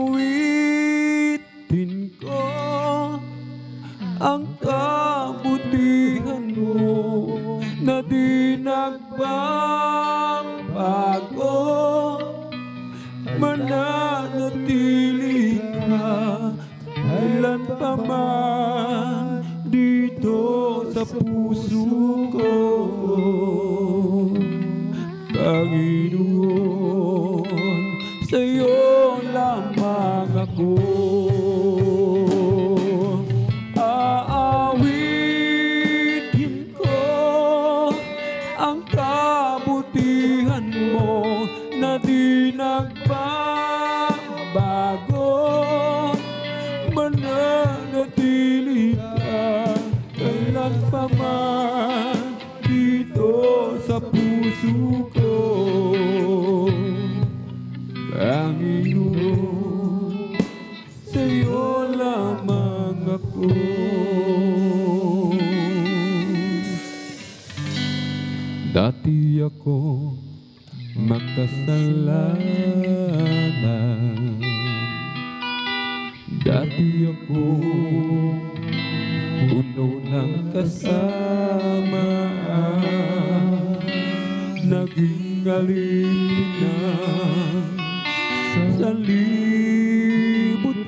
Aawitin ko ang kabutihan mo na di nagbabago, mananatili ka kailan pa man dito sa puso ko, Panginoon, sa'yo lamang ako. Aawitin ko ang kabutihan mo na di nagbabago, mananatili ka kailan pa man dito sa puso ko, Panginoon, sa'yo lamang ako. Dati ako makasalanan, dati ako puno ng kasamaan, naging alinan sa libutan,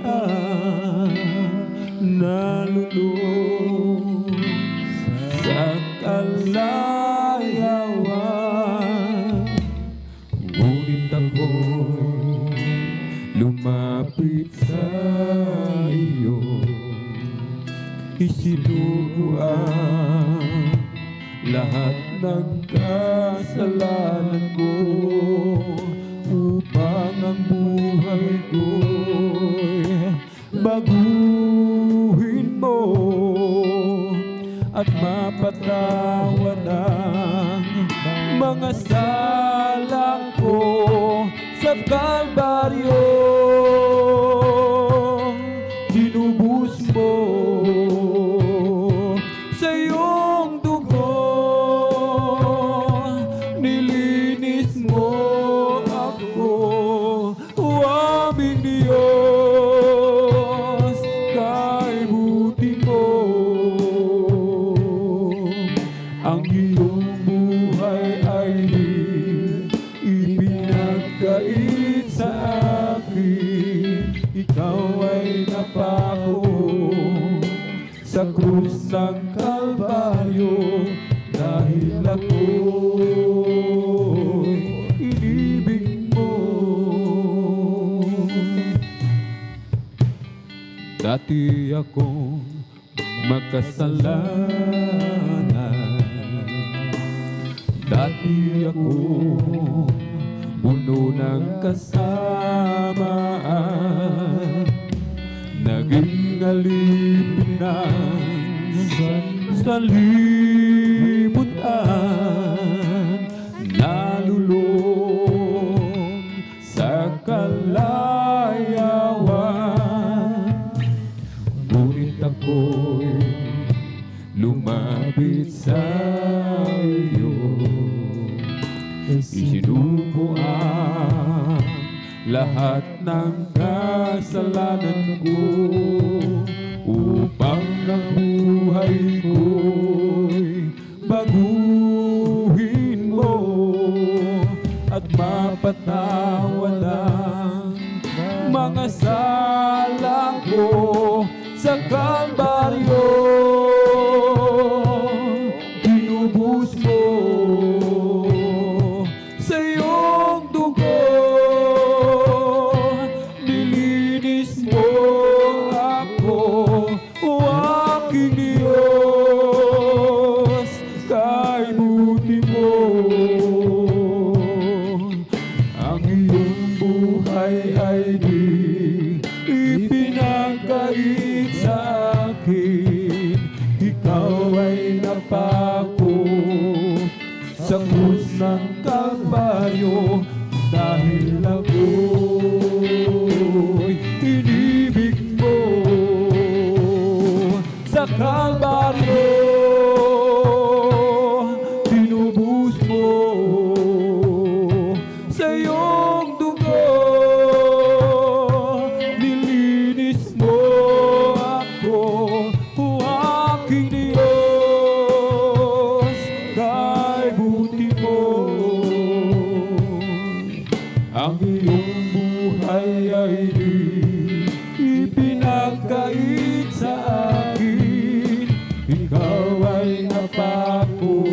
nalulong sa kalayawan. Ngunit ako'y lumapit sa iyo, isinugo ang lahat ng kasalanan ko, upang ang buhay ko'y baguhin mo at mapatawad ang mga sala ko sa Kalbaryo. Dinubos mo sa iyong dugo, nilinis mo ako ng Kalbaryo, dahil ako'y inibig mo. Dati akong makasalanan, dati akong puno ng kasamaan, naging alipin sa libutan, nalulong sa kalayawan. Ngunit ako'y lumapit sa iyo, isinuko ang lahat ng kasalanan ko, upang ang buhay ko'y baguhin mo at mapatawad ang mga sala ko sa Kalbaryo. Tinubos mo sa iyong dugo, nilinis mo ako, o aking Diyos, kay buti mo. Ang iyong buhay ay di ipinagkait sa akin, ikaw ay napako sa krus ng Kalbaryo, dahil ako'y inibig mo. Sa Kalbaryo, tinubos mo sa iyong dugo, nilinis mo ako, o aking Diyos, kay buti mo. Ang iyong buhay ay di ipinagkait sa akin, ikaw ay napako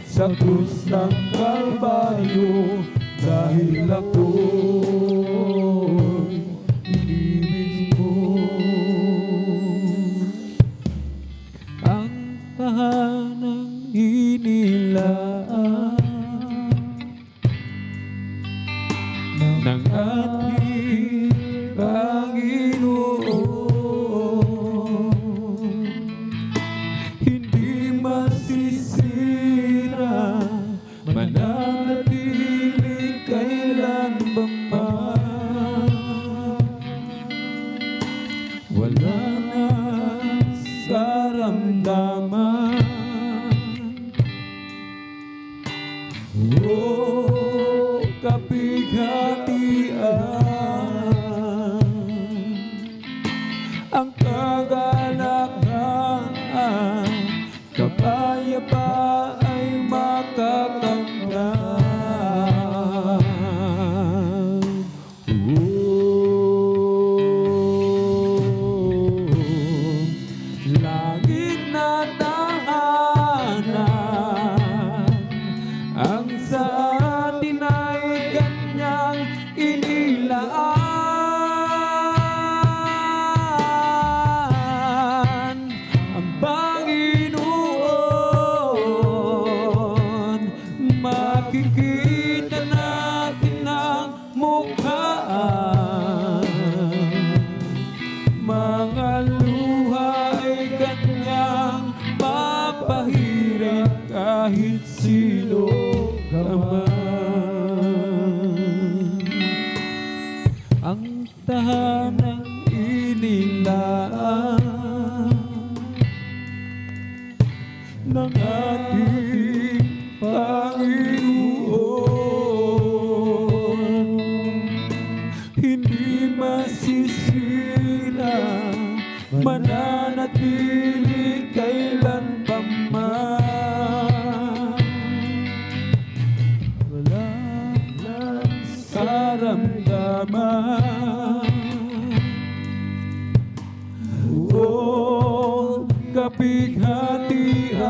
sa krus ng Kalbaryo, dahil ako'y inibig mo. Ang tahanang inilaan ng ating Panginoon, hindi masisira, mananatili kailanman. Wala na karamdaman, o kapighatian, ang kagalakan, kapayapaan ay makakamtan. Langit na tahanan, ang sa atin ay kanyang inilaan. Ang Panginoon, makikita natin ang mukhaan. Mga luha ay kanyang mapahiran, kahit sino ka man. Ang tahanang inilaan ng ating Panginoon, hindi masisira, mananatili kailan pa man. Walang karamdaman, o pighatian,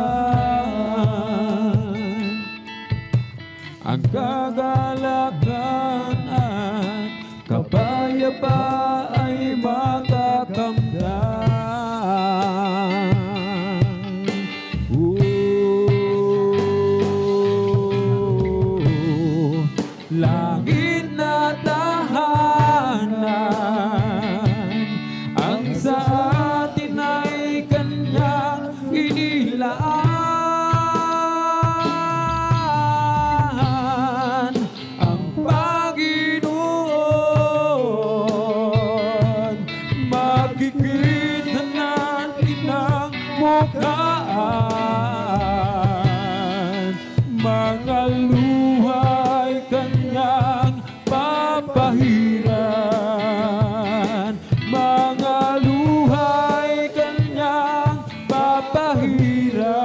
ang kagalakan at kapayapaan ay matakamtan. Langit na tahanan, ang sa atin ay kanyang inilaan. Ang Panginoon, makikita natin ang mukhaan. Mga luha'y kanyang papahiran, mga luha'y kanyang papahiran,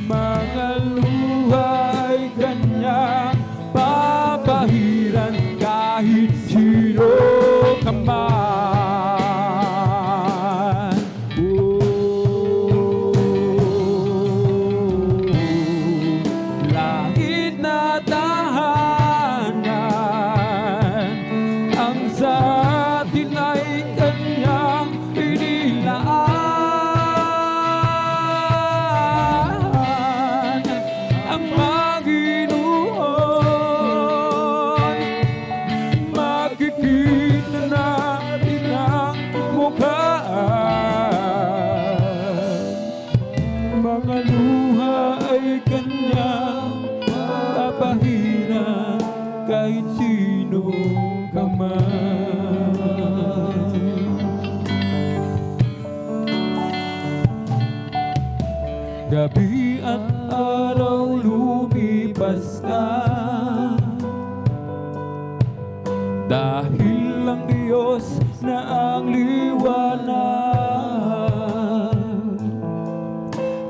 mga luha'y kanyang papahiran, kahit sino ka man. Langit na tahanan, ang sa atin ay kanyang inilaan. Ang Panginoon, makikita natin ang mukhaan. Mga luha ay kanyang papahiran, kahit sino ka man. Gabi at araw lumipas na, dahil ang Diyos na ang liwanag.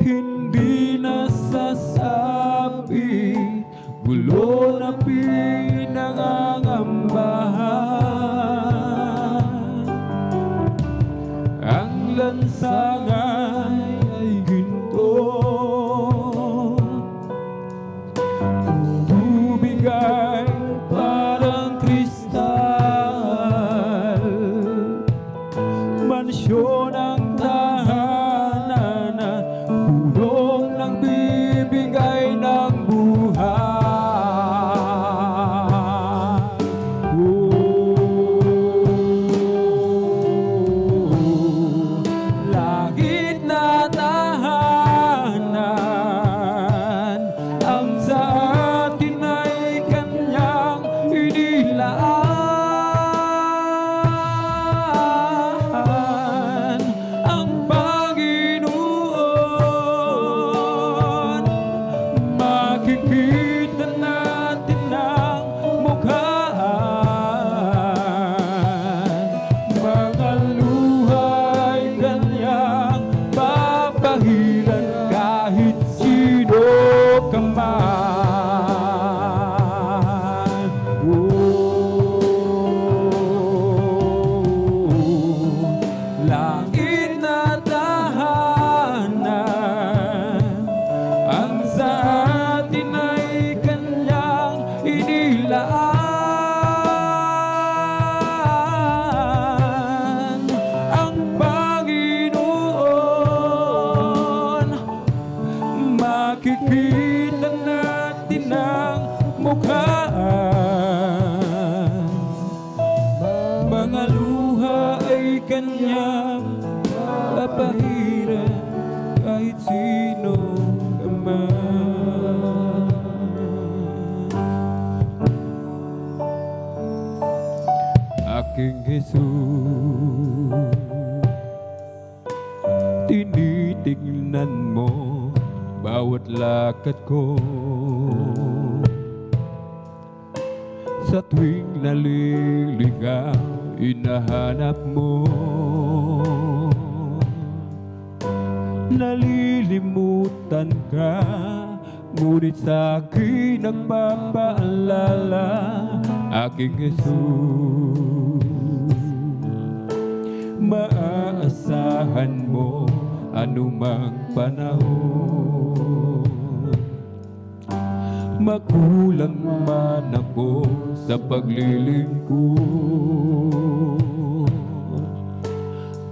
Hindi nasasabi, gulo na pinangangambahan. Ang lansangan ay ginto, tubig ay parang kristal, mansyon ang tahanan na puno ng bibigay ng buhay. Langit na tahanan, ang sa atin ay kanyang inilaan. Ang Panginoon, makikita natin ang mukhaan. Mga luha'y kanyang papahiran, kahit sino ka man. Langit na tahanan, ang sa atin ay kanyang inilaan. Ang Panginoon, makikita natin ang mukhaan. Mga luha ay kanyang papahiran, kahit sino ka man. Aking Jesus, tinitignan mo bawat lakad ko. Sa tuwing naliligaw, hinahanap mo. Nalilimutan ka, ngunit sa akin nagpapaalala, aking Jesus. Maaasahan maasahan mo anumang panahon. Magulang man ako sa paglilingkod,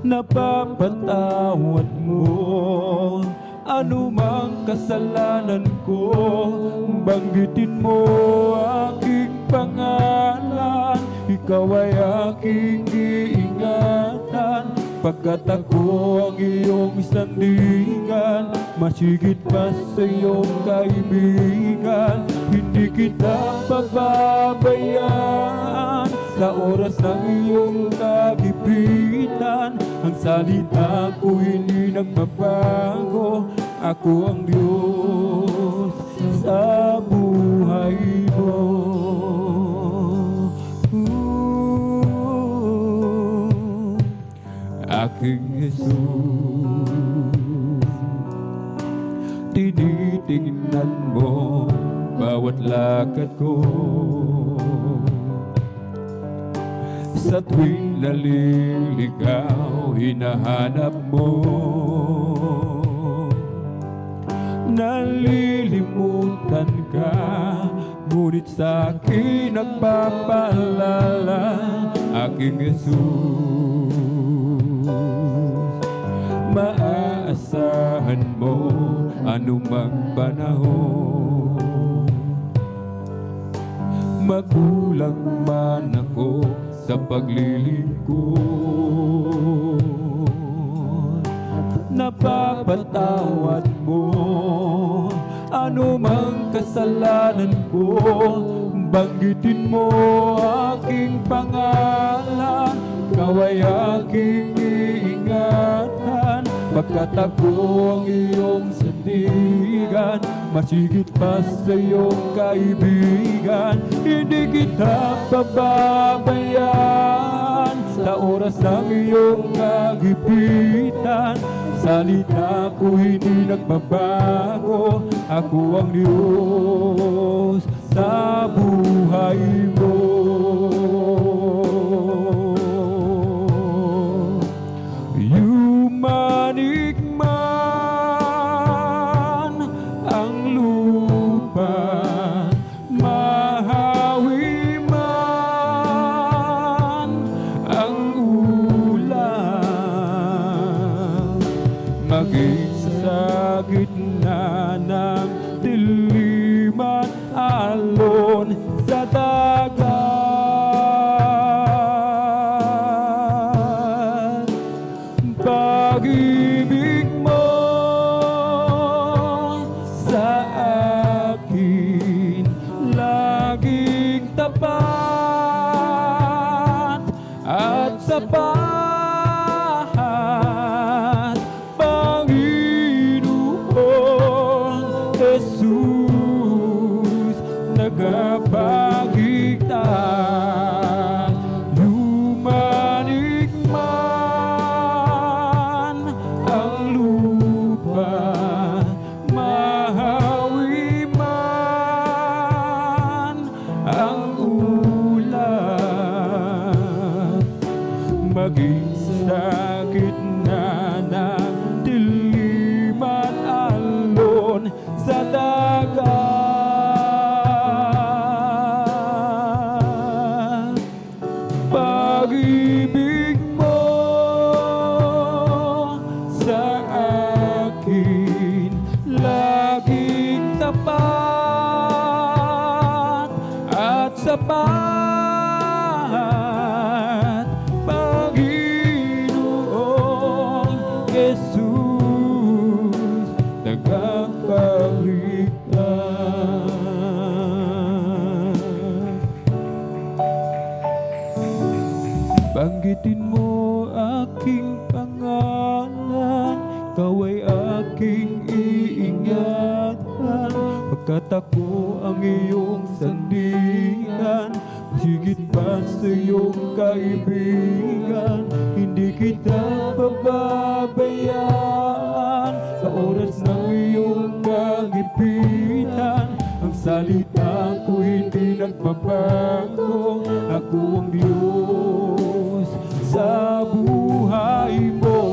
napapatawad mo anumang kasalanan ko. Banggitin mo aking pangalan, ikaw ay aking iingatan. Pagkat ako ang iyong sandigan, masigit pa sa iyong kaibigan. Hindi kita pababayaan sa oras ng iyong kagipitan. Ang salita ko hindi nagbabago, ako ang Diyos sa buhay mo. Aking Jesus, tinitingnan mo bawat lakad ko. Sa tuwing naliligaw, hinahanap mo. Nalilimutan ka, ngunit sa akin nagpapaalala. Aking Jesus, maaasahan mo anumang panahon. Magulang man ako sa paglilingkod, napapatawad mo anumang kasalanan ko. Banggitin mo aking pangalan, ikaw ay aking iingatan. Pagkat ako ang iyong sandigan, masigit pa sa iyong kaibigan. Hindi kita pababayaan sa oras ng iyong kagipitan. Salita ko hindi nagbabago, ako ang Diyos sa buhay mo. Yumanig man ang lupa, mahawi man ang ulan, maging sa gitna ng dilim at alon sa dagat. Pag-ibig mo sa akin laging tapat at sapat. Panginoon Jesus, nagpapahigtat. Yumanig man ang lupa, mahawi man ang ulan, maging sa gitna ng dilim at alon sa dagat. Pag-ibig mo sa akin laging tapat at sapat. Panginoong Jesus, tagapagligtas. Banggitin mo aking pangalan, ikaw ay aking iingatan. Pagkat ako ang iyong sandigan, higit pa sa iyong kaibigan. Hindi kita pababayaan sa oras ng iyong kagipitan. Ang salita ko hindi nagbabago, ako ang Diyos sa buhay mo.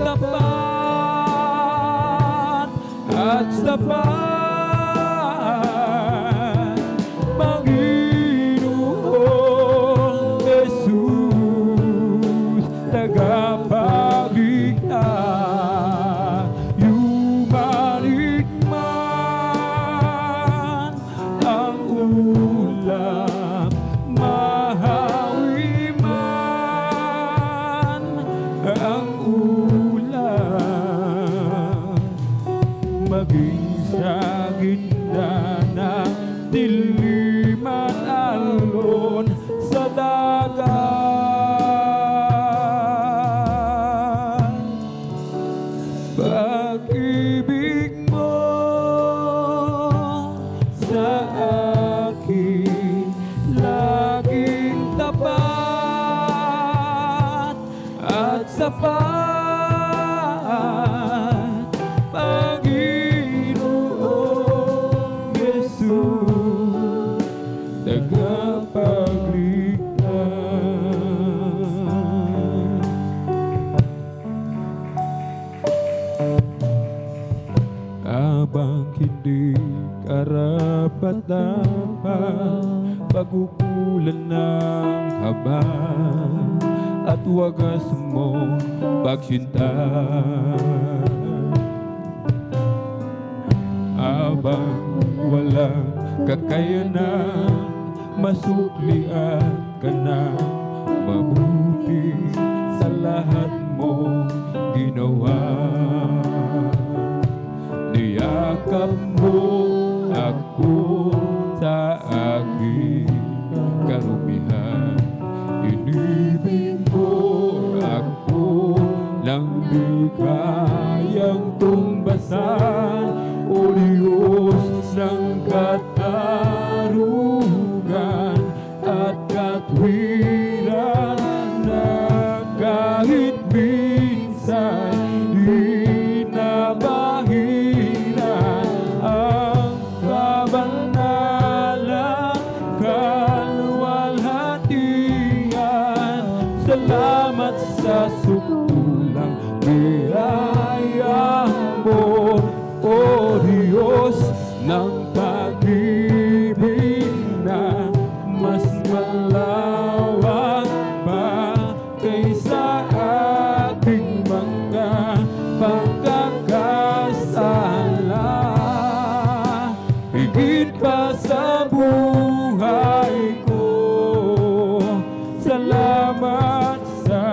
tapat at sapat, Panginoon Jesus, tagapagligtas. Yumanik man ang ulap, mahawi man ang ulan, maging sa gitna ng dilim at alon sa dagat, pag-ibig mo sa akin laging tapat at sapat, Panginoon Jesus, tagapagligtas. Abang hindi karapat-dapat, pagkukulan ng haba at wagas mo pagsinta. Abang walang kakayanan, masuklian ka na mabuti sa lahat mo ginawa. Niyakap mo ako sa aking karumihan, inibig mo ako nang di kayang tumbasan. O Diyos ng katarungan at katwiran, na kahit minsan di na mahilan ang kabanalang kalwalhatian. Salamat sa sukdulang biyaya mo, O Diyos ng pag-ibig na mas malawak pa kaysa ating mga pagkakasala. Higit pa sa buhay ko, salamat sa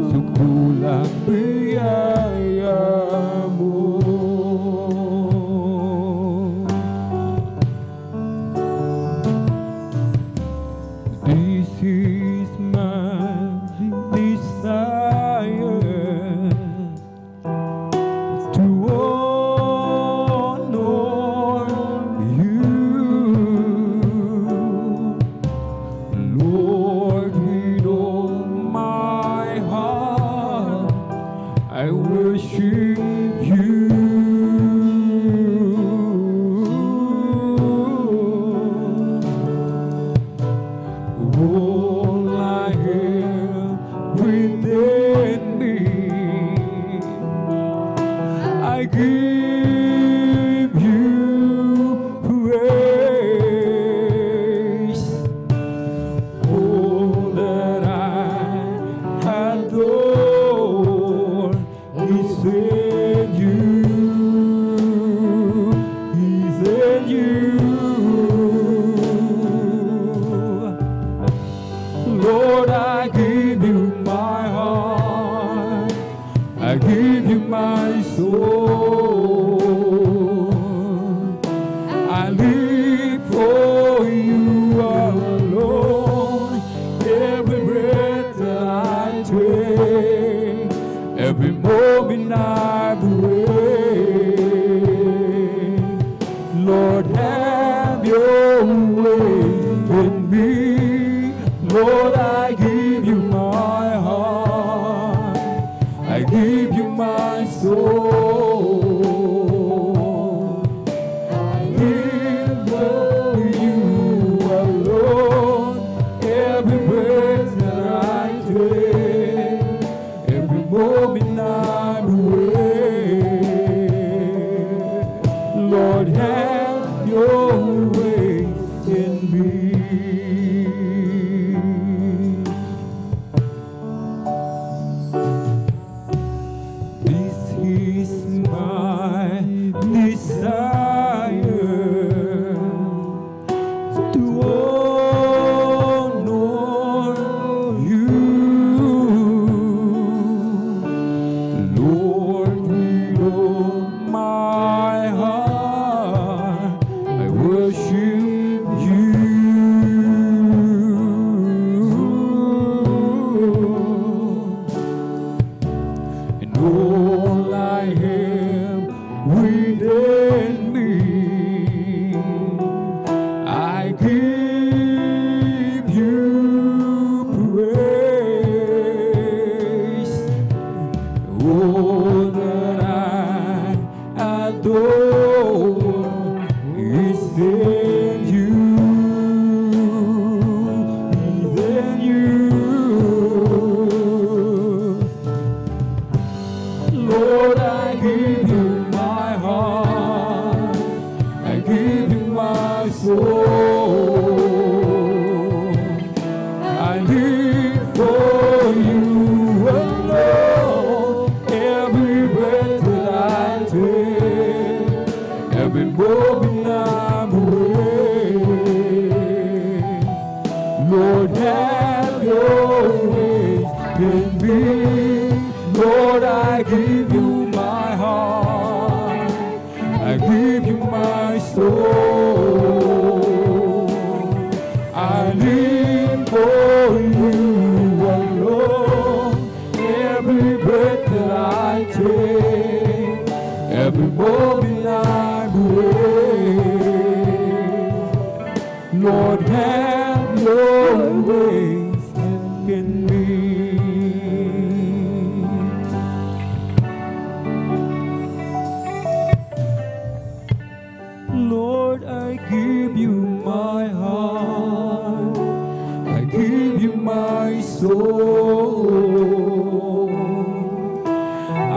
sukdulang biyaya mo. This is my desire, to honor you, Lord. With all my heart I worship you. All I have within me, I give you praise. All that I adore is in you, is in you. Lord, I give you my heart, I give you my soul. I live for you alone. Every breath that I take, every moment I breathe, Lord, have your way in me. Lord, I give you my heart, I give you my soul. I live for you alone. Every breath that I take, every moment Lord, with all my heart, I worship you. And all I have within me, I give you praise. All that I adore is in you, is in you. Lord, I give you my heart, I give you my soul. I live for you alone. Every breath that I take, every moment I'm awake. Lord, have your way in me. Lord, I give you my heart, I give you my soul. I live for you alone. Every breath that I take, every moment I'm awake. Lord, have your ways in me. Lord, I give you my heart, I give you my soul.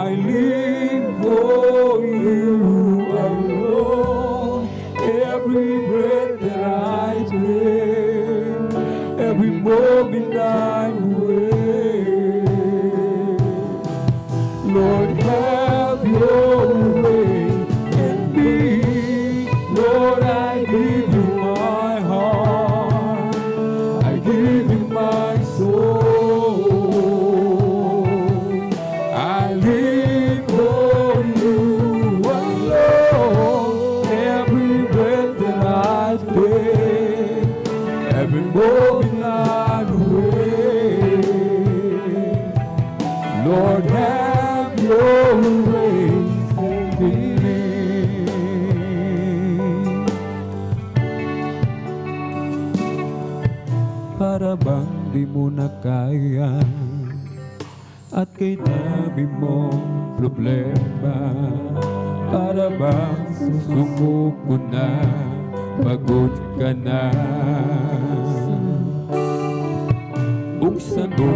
I live for you alone. Every breath that I take, every moment I'm awake. Lord, have your way in me. Lord, I give you my heart, I give you my soul. I live for you alone. Every breath that I take, every moment I'm awake. Lord, have your way in me. Para bang di mo na kaya at kay dami mong problema? Para bang sumuko na, pagod ka na? Buksan mo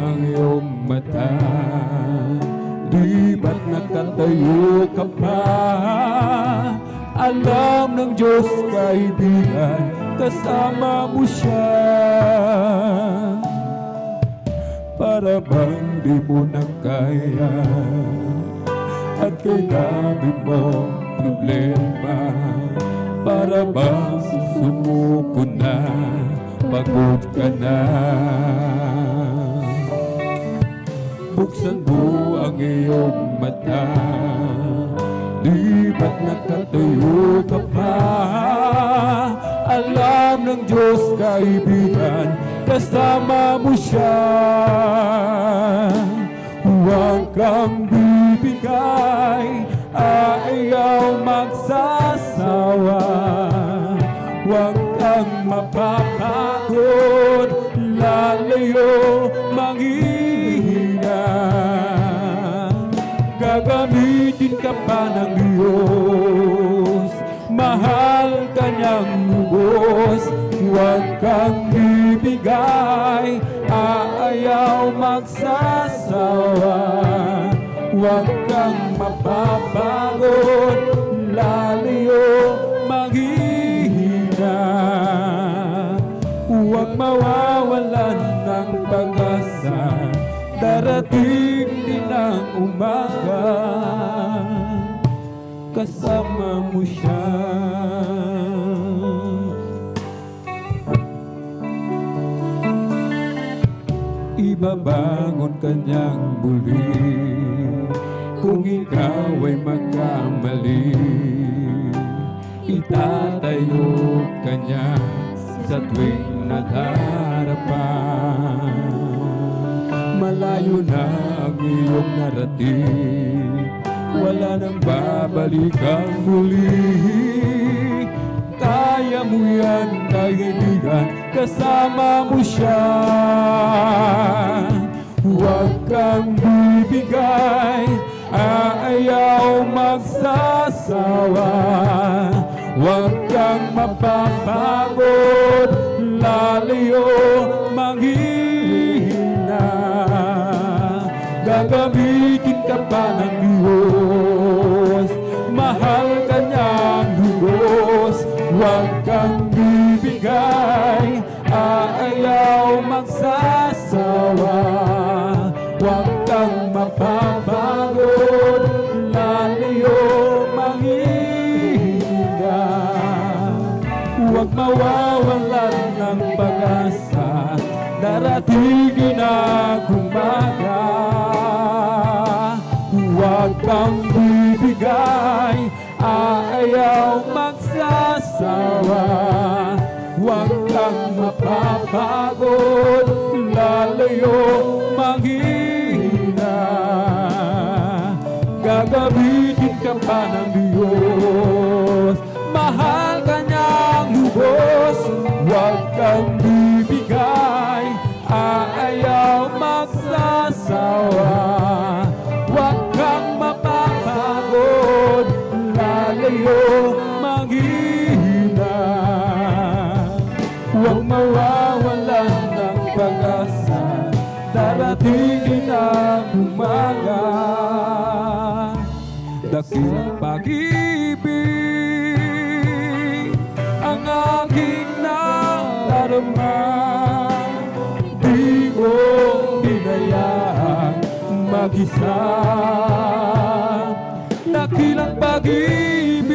ang iyong mata, di ba't nakatayo ka pa? Alam ng Diyos, kaibigan, kasama mo siya. Para bang di mo na kaya at kay dami mong problema? Para bang sumuko na, pagod ka na? Buksan mo ang iyong mata, di ba't nakatayo ka pa? Alam ng Diyos, kaibigan, kasama mo siya. Huwag kang bibigay, ayaw magsasawa. Huwag kang mapapagod, lalayo manghihina. Gagamitin ka pa ng Diyos, mahal ka niyang lubos. Huwag kang bibigay, ayaw magsasawa. Huwag kang mapapagod, lalayo manghihina. Huwag mawawalan ng pag-asa, darating din ang umaga, kasama mo siya. Ibabangon ka niyang muli, kung ikaw ay magkamali, itatayo ka niya sa tuwing nagharapan. Malayo na ang iyong narating, wala nang babalikan muli. Kaya mo yan, kaibigan, kasama mo siya. Huwag kang bibigay, ayaw magsasawa. Huwag kang mapapagod, lalayo manghihina. Gagamitin ka pa ng Diyos, mahal ka niyang lubos. Huwag kang bibigay, ayaw magsasawa. Huwag kang mapapagod, lalayo manghihina. Huwag mawawalan ng pag-asa, daratingin ang umaga. Huwag kang bibigay, ayaw magsasawa. Huwag kang mapapagod, lalayo manghihina. Gagamitin ka pa ng Diyos, mahal ka niyang lubos. Huwag kang bibigay, ayaw magsasawa. Huwag kang mapapagod, lalayo manghihina. Huwag mawawalan ng pag-asa, daratingin ang umaga. Dakilang pag-ibig ang aking nadarama. Di ko hinayaan mag-isa. Dakilang pag-ibig,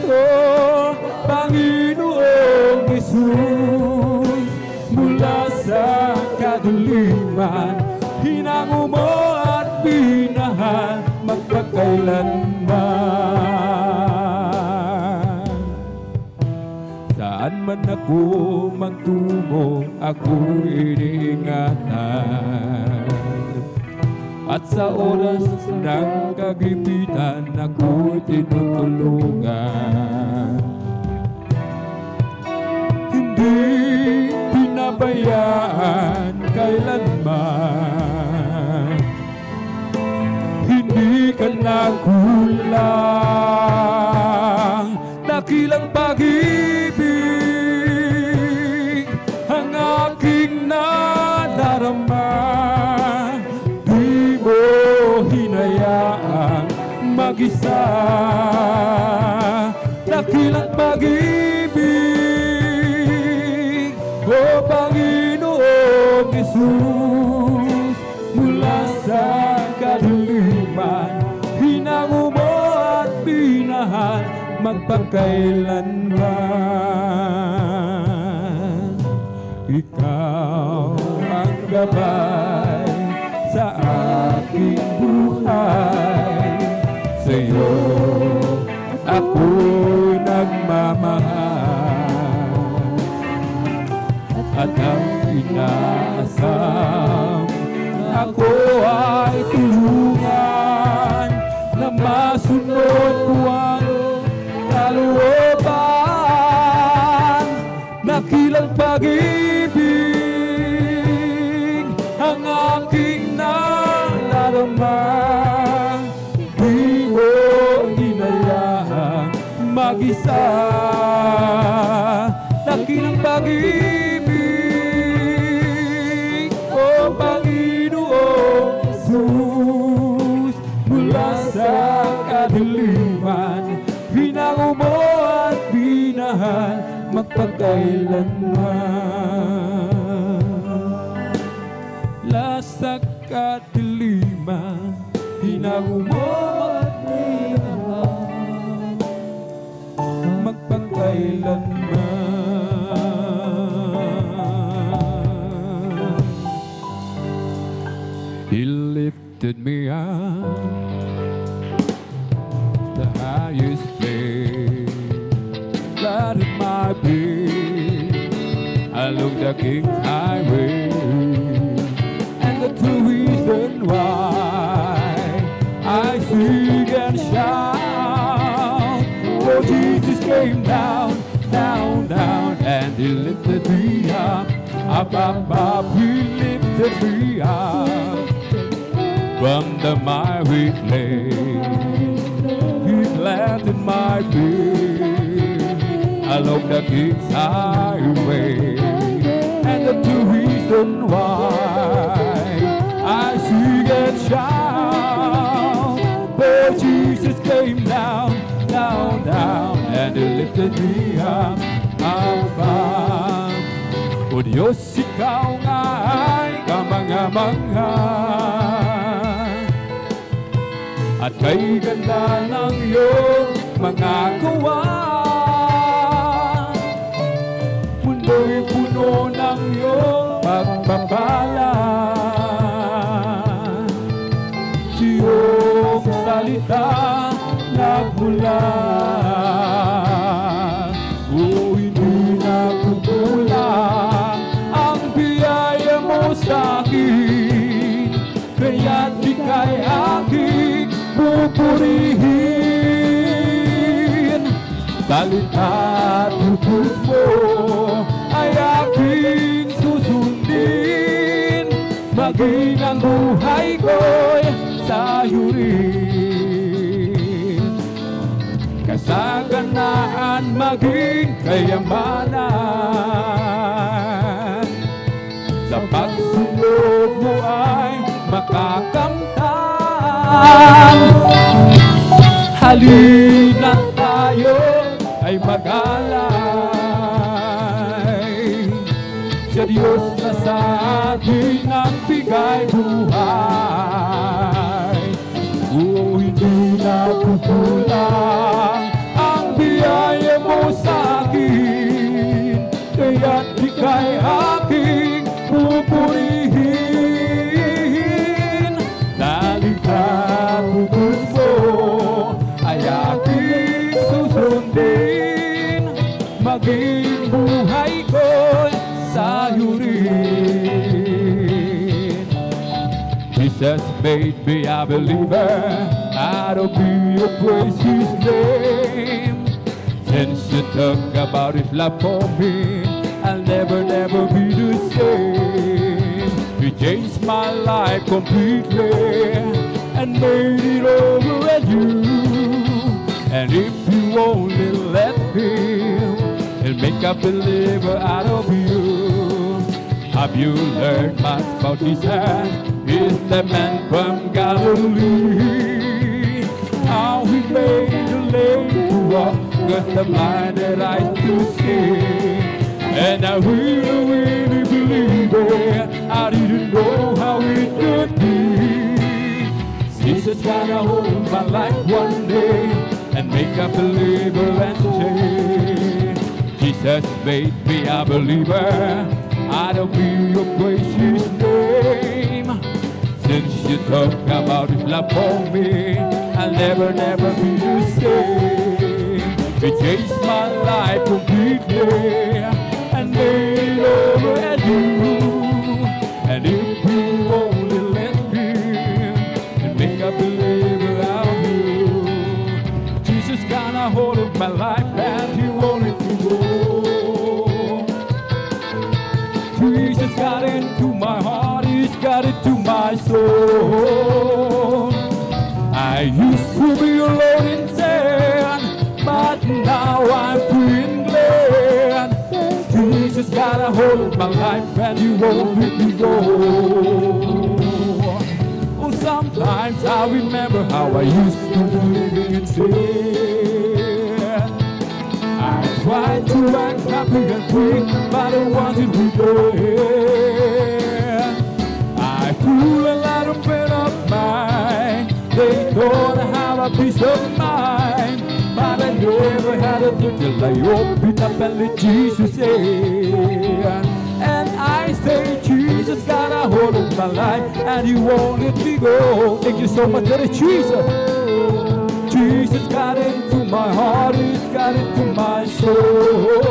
oh Panginoong Jesus, mula sa kadiliman, hinango mo at binahal magpakailanman. Saan man ako magtungo, ako'y iniingatan. At sa oras ng kagipitan, ako'y tinutulungan. Hindi pinabayaan kailanman, hindi ka nagkulang. Dakilang pag-ibig ang aking nadarama. Di mo hinayaang mag-isa. Dakilang pag-ibig, o Panginoong Jesus, mula sa kadiliman, hinango mo at binahal magpakailanman. Ikaw ang gabay sa aking buhay, sa'yo ako'y nagmamahal. At ang inaasam, ako ay tulungan na masunod ko ang kalooban. Dakilang pag-ibig ang aking nadarama. Di mo hinayaan mag-isa. Dakilang pag-ibig, o Panginoong Jesus, mula sa kadiliman, hinango mo at binahal magpakailanman. Mula sa kadiliman, hinango mo at binahal magpakailanman. He lifted me the highest place. That it might be along the King's Highway, and the true reason why I sing and shout, for Jesus came down, down, down, and He lifted me up, up, He lifted me up from the miry place. He planted my feet along the King's Highway, and the true reason why I sing and shout, for Jesus came down, down, down, and He lifted me up, up. O Diyos, Ikaw nga ay kamangha-mangha, at kay ganda ng iyong mga gawa. Mundo'y puno ng iyong pagpapala, siyong salita nagmula. O hindi nagkukulang ang biyaya mo sa akin, kaya't ika'y aking pupurihin. Salita at utos mo ay aking susundin, maging ang buhay ko'y sa'yo rin. Kasaganaan maging kayamanan, sa pagsunod mo ay makakamtan. Halina tayo ay mag-alay sa Diyos na sa atin ang bigay buhay. O hindi nakukulang ang biyaya mo sa akin, kaya't ika'y aking pupurihin. Nalika utos mo ay aking susundin, maging buhay ko'y sa'yo rin. Jesus made me a believer, I'll be a praise His name. Since you talk about His love for me, I'll never, never be the same. He changed my life completely and made it over at you. And if you only let Him, He'll make a believer out of you. Have you learned much about Jesus? He's the man from Galilee. How He made the lame to walk, got the blinded eyes to see. And I really, really believe it. I didn't know how it could be. Jesus gonna hold my life one day and make a believer and change. Jesus made me a believer, I'll be your gracious name. Since you talk about His love for me, I'll never, never be the same. He changed my life completely and made over at you. And if you only let Him and make a believer out of you, Jesus got a hold of my life and He won't let me go. Jesus got into my heart, He's got into my soul. I used to be alone in sin, but now I'm free and glad. Jesus got a hold of my life and He won't let me go. Oh, sometimes I remember how I used to be living in sin. I tried to act happy and free, but I wanted to go. I fooled a lot of men of mine. They thought I have a peace of mind, but I never had a thing till I opened up and let Jesus in. And I say, Jesus got a hold of my life, and He won't let me go. Thank you so much, Daddy Jesus. Jesus got into my heart, He's got into my soul.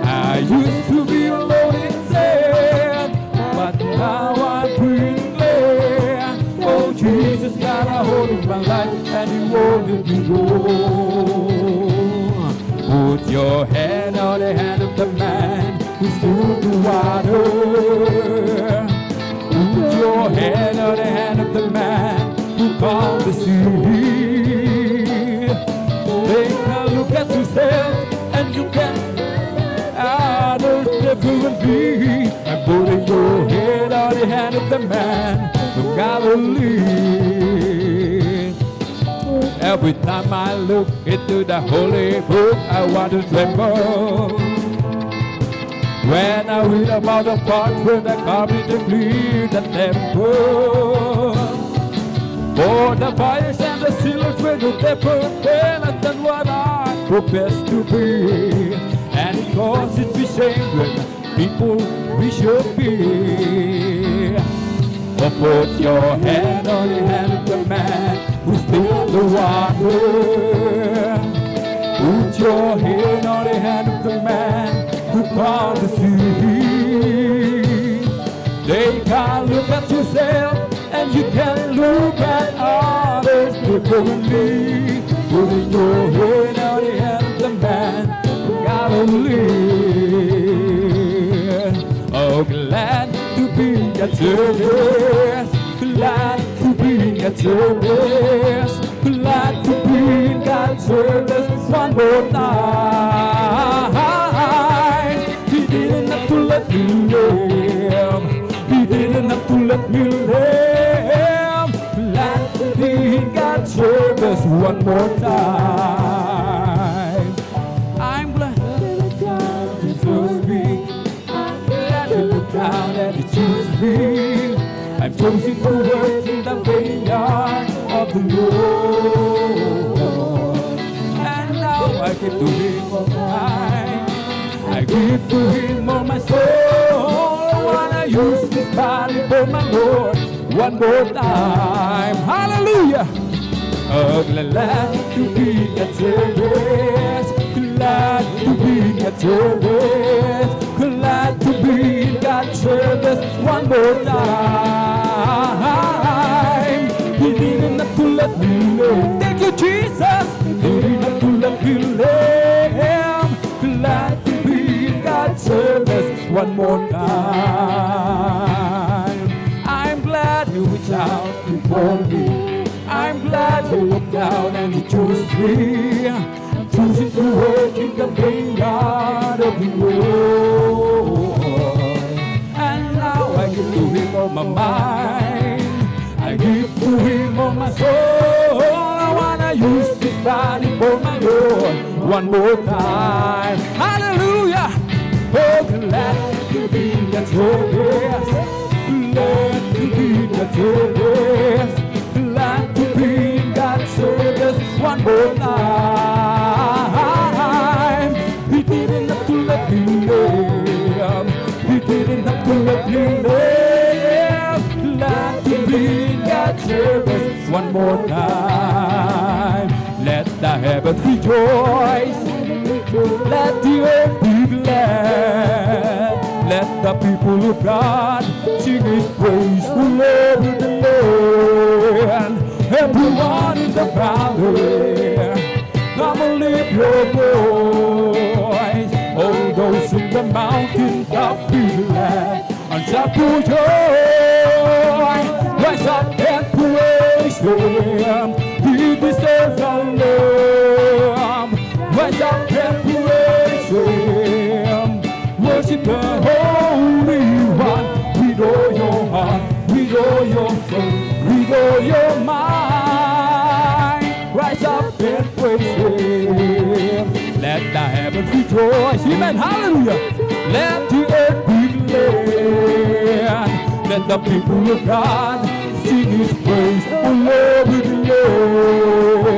I used to be alone and sad, but now I'm free and glad. Oh, Jesus got a hold of my life, and He won't let me go. Put your hand on the hand of the man who stood the water. Put your hand on the hand of the man who calmed the sea. Take a look at yourself, and you can others never will be. And putting your head on the hand of the man from Galilee. Every time I look into the holy book, I want to tremble. When I read about the part where the carpenter cleared the temple, for the fires and the seals were no different than what I profess to be. And it causes me shame when people we should be. Oh, put your hand on the hand of the man who stilled the water. Put your hand on the hand of the man who calmed the sea. Take a look at yourself, and you can look at others differently. Putting your hand on the hand of the man from Galilee. Oh, glad to be at service, glad to be at service, glad to be in God's service one more time. He didn't have to let me live, He didn't have to let me live. Glad to be in God's service one more time. I'm glad that He chose me. I'm glad to look down and He chose me. I'm chosen to work in the vineyard of the Lord. And now I give to Him all mine. I give to Him all my soul. I wanna use this body for my Lord one more time. Hallelujah! Oh, glad to be at service, glad to be at service, glad to be in God's service one more time. He didn't have to let me live. Thank you, Jesus. He didn't have to let me live. Glad to be in God's service one more time. I'm glad He reached out before me. I'm glad He looked down and He chose me. I'm choosing to work in the vineyard of the Lord. And now I give to Him all my mind. I give to Him all my soul. I wanna use this body for my Lord one more time. Hallelujah! Oh, glad to be at service, glad to be at service, glad to be in God's service one more time. He didn't have to let me live, He didn't have to let me live. Glad to be in God's service one more time. Let the heavens rejoice, let the earth be glad. Let the people of God sing His praise all over the land. Everyone in the valley, come and lift your voice. All those in the mountains top, be glad and shout for joy. Rise up and praise Him, He deserves our love. Rise up and praise Him, worship the Holy One. With all your heart, with all your soul, with all your mind. Rise up and praise Him. Let the heavens rejoice. Amen. Hallelujah. Let the earth be glad. Let the people of God sing His praise all over the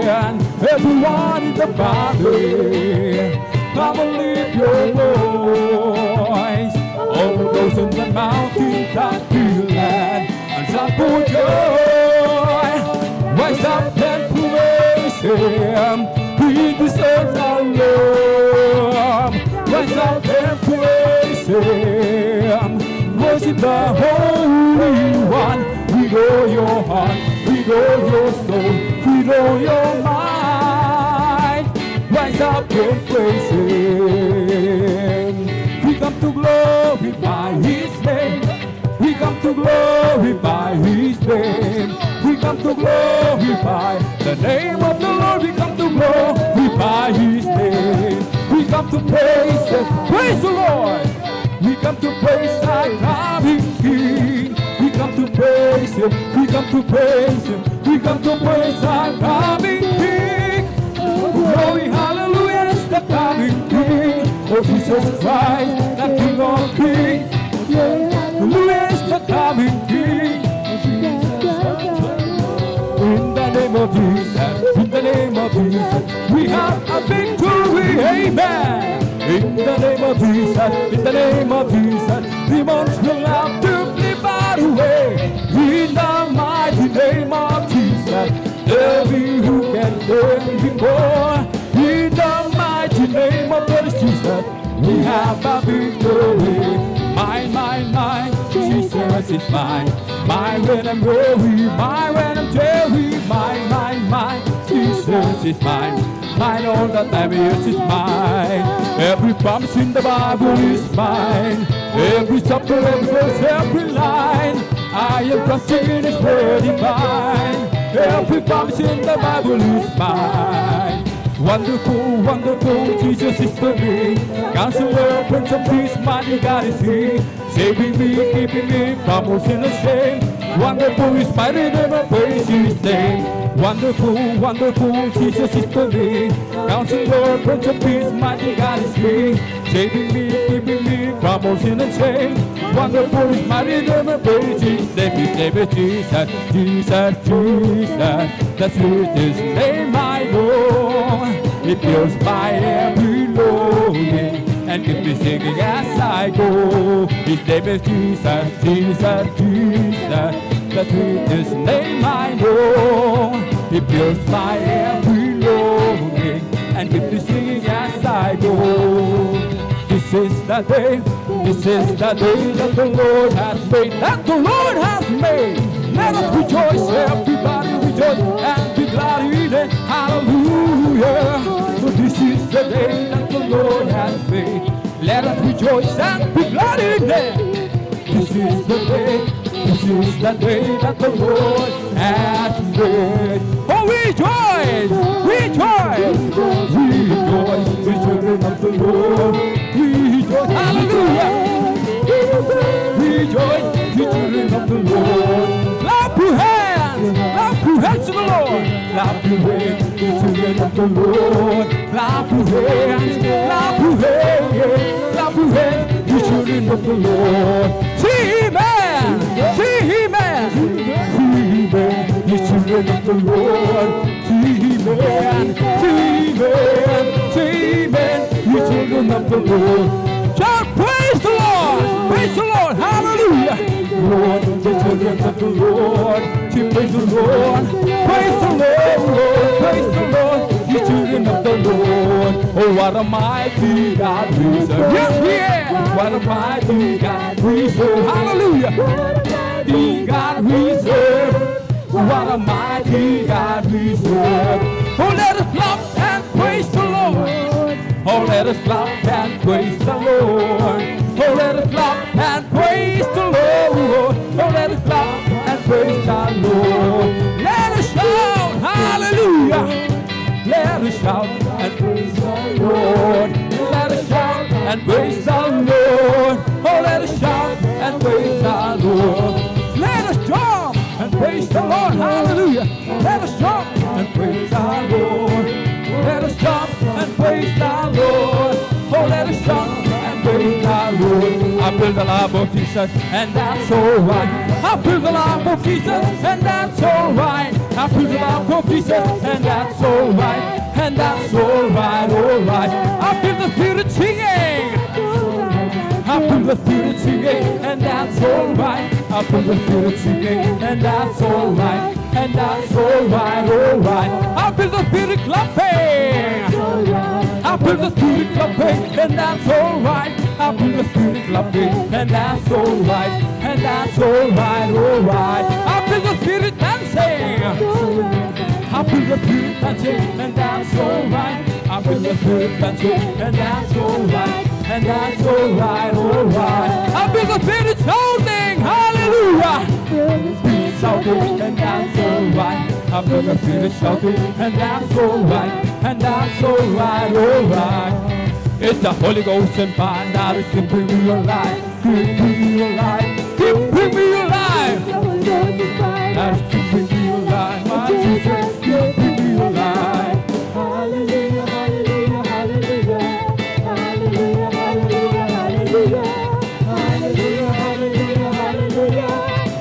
land. Everyone in the body, come and lift your voice. All those in the mountain top to land and shout for joy. Rise up and praise Him, He deserves our love. Rise up and praise Him, worship the Holy One. We know your heart, we know your soul, we know your mind. Rise up and praise Him. We come to glorify His name. We come to glorify His name. We come to glorify the name of the Lord. We come to glorify His name. We come to praise Him. Praise the Lord. We come to praise our coming King. We come to praise Him. We come to praise Him. We come to praise our coming King. Glory, hallelujah, is the coming King. Oh, Jesus Christ, the King of Kings. Hallelujah is the coming King. In the name of Jesus, in the name of Jesus, we have a victory, amen. In the name of Jesus, in the name of Jesus, demons will have to flee out away. In the mighty name of Jesus, every who can stand before. In the mighty name of Jesus, we have a victory. Mine, Jesus is mine. Mine when I'm weary, mine when I'm dreary. Mine, Jesus is mine. Mine all the time, yes, it's mine. Every promise in the Bible is mine. Every chapter, every verse, every line, I am trusting in His word divine. Every promise in the Bible is mine. Wonderful, wonderful, Jesus is for me. Counselor, Prince of Peace, mighty God is He. Saving me, keeping me from all sin and shame. Wonderful is my Redeemer, praise His name. Wonderful, wonderful, Jesus is for me. Counselor, Prince of Peace, mighty God is He. Saving me, keeping me from all sin and shame. Wonderful is my Redeemer, praise His name. His name is Jesus, Jesus, Jesus. The sweetest name I know. It fills my every longing and keeps me singing as I go. His name is Jesus, Jesus, Jesus. The sweetest name I know. It fills my every longing and keeps me singing as I go. This is the day, this is the day that the Lord has made, that the Lord has made. Let us rejoice, everybody rejoice and be glad in it. Hallelujah. For this is the day that the Lord has made. Let us rejoice and be glad in it. This is the day, this is the day that the Lord has made. Oh, rejoice, rejoice, rejoice, the children of the Lord. Rejoice, hallelujah. Rejoice, the children of the Lord. Clap your hands to the Lord. Clap your hands, the children of the Lord. Clap your hands, clap your hands, clap your hands, the children of the Lord. See Amen, see Amen, see Amen, the children of the Lord. See Amen, see Amen, see Amen, the children of the Lord. Shout, praise the Lord, hallelujah. Lord, the children of the Lord, to praise the Lord, praise the Lord, praise the Lord, the children of the Lord. Oh, what a mighty God we serve. Yes, we are. What a mighty God we serve. Hallelujah. The God we serve. What a mighty God we serve. Oh, let us clap and praise the Lord. Oh, let us clap and praise the Lord. Oh, let us clap and praise the Lord. Oh, let us clap and praise the Lord. Let us shout, hallelujah. Let us shout and praise the Lord. Let us shout and praise the Lord. Oh, let us shout and praise the Lord. Let us jump and praise the Lord. Hallelujah. Let us jump and praise the Lord. Let us jump and praise the Lord. Oh, let us jump and praise the Lord. I feel the love of Jesus, and that's alright. I feel the love of Jesus, and that's alright. I feel the love of Jesus, and that's alright. And that's alright, alright. I feel the Spirit singing. I feel the Spirit singing, and and that's alright. I feel the Spirit singing, and that's alright, and that's alright, alright. I feel the Spirit clapping. I feel the Spirit clapping, and that's alright. I feel the Spirit clapping, and that's alright, and that's alright, alright. I feel the Spirit dancing. I feel the Spirit dancing, and that's alright. I feel the Spirit dancing, and that's alright, and that's alright, alright. I feel the Spirit shouting, hallelujah. Spirit shouting, and that's alright. I feel the Spirit shouting, and that's alright, and that's alright, alright. It's the Holy Ghost and fire that is keeping me alive, keeping me alive, keeping me alive. That's keeping me alive, my Jesus, keeping me alive. Hallelujah, hallelujah, hallelujah. Hallelujah, hallelujah, hallelujah. Hallelujah, hallelujah, hallelujah.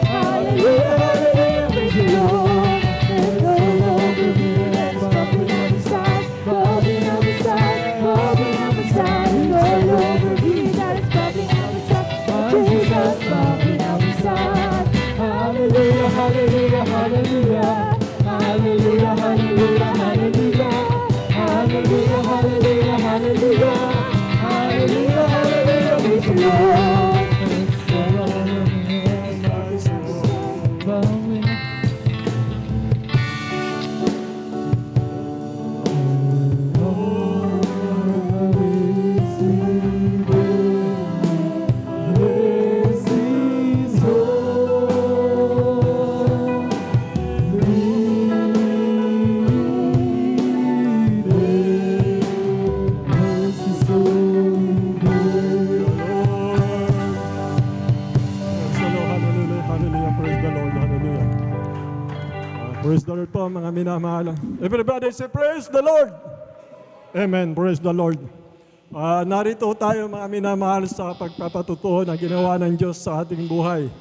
Hallelujah, hallelujah, praise the Lord. There's no longer fear that's bubbling on the side, bubbling on the side, bubbling on the side. There's no longer fear that is bubbling on the side, Jesus bubbling on the side. Hallelujah, hallelujah, hallelujah. Hallelujah, hallelujah, hallelujah. Hallelujah, hallelujah, hallelujah. Hallelujah, hallelujah, praise the Lord. It's the Lord in my soul, bowing. Praise the Lord po mga minamahal. Everybody say praise the Lord. Amen. Praise the Lord. Narito tayo mga minamahal sa pagpapatutuo na ginawa ng Diyos sa ating buhay.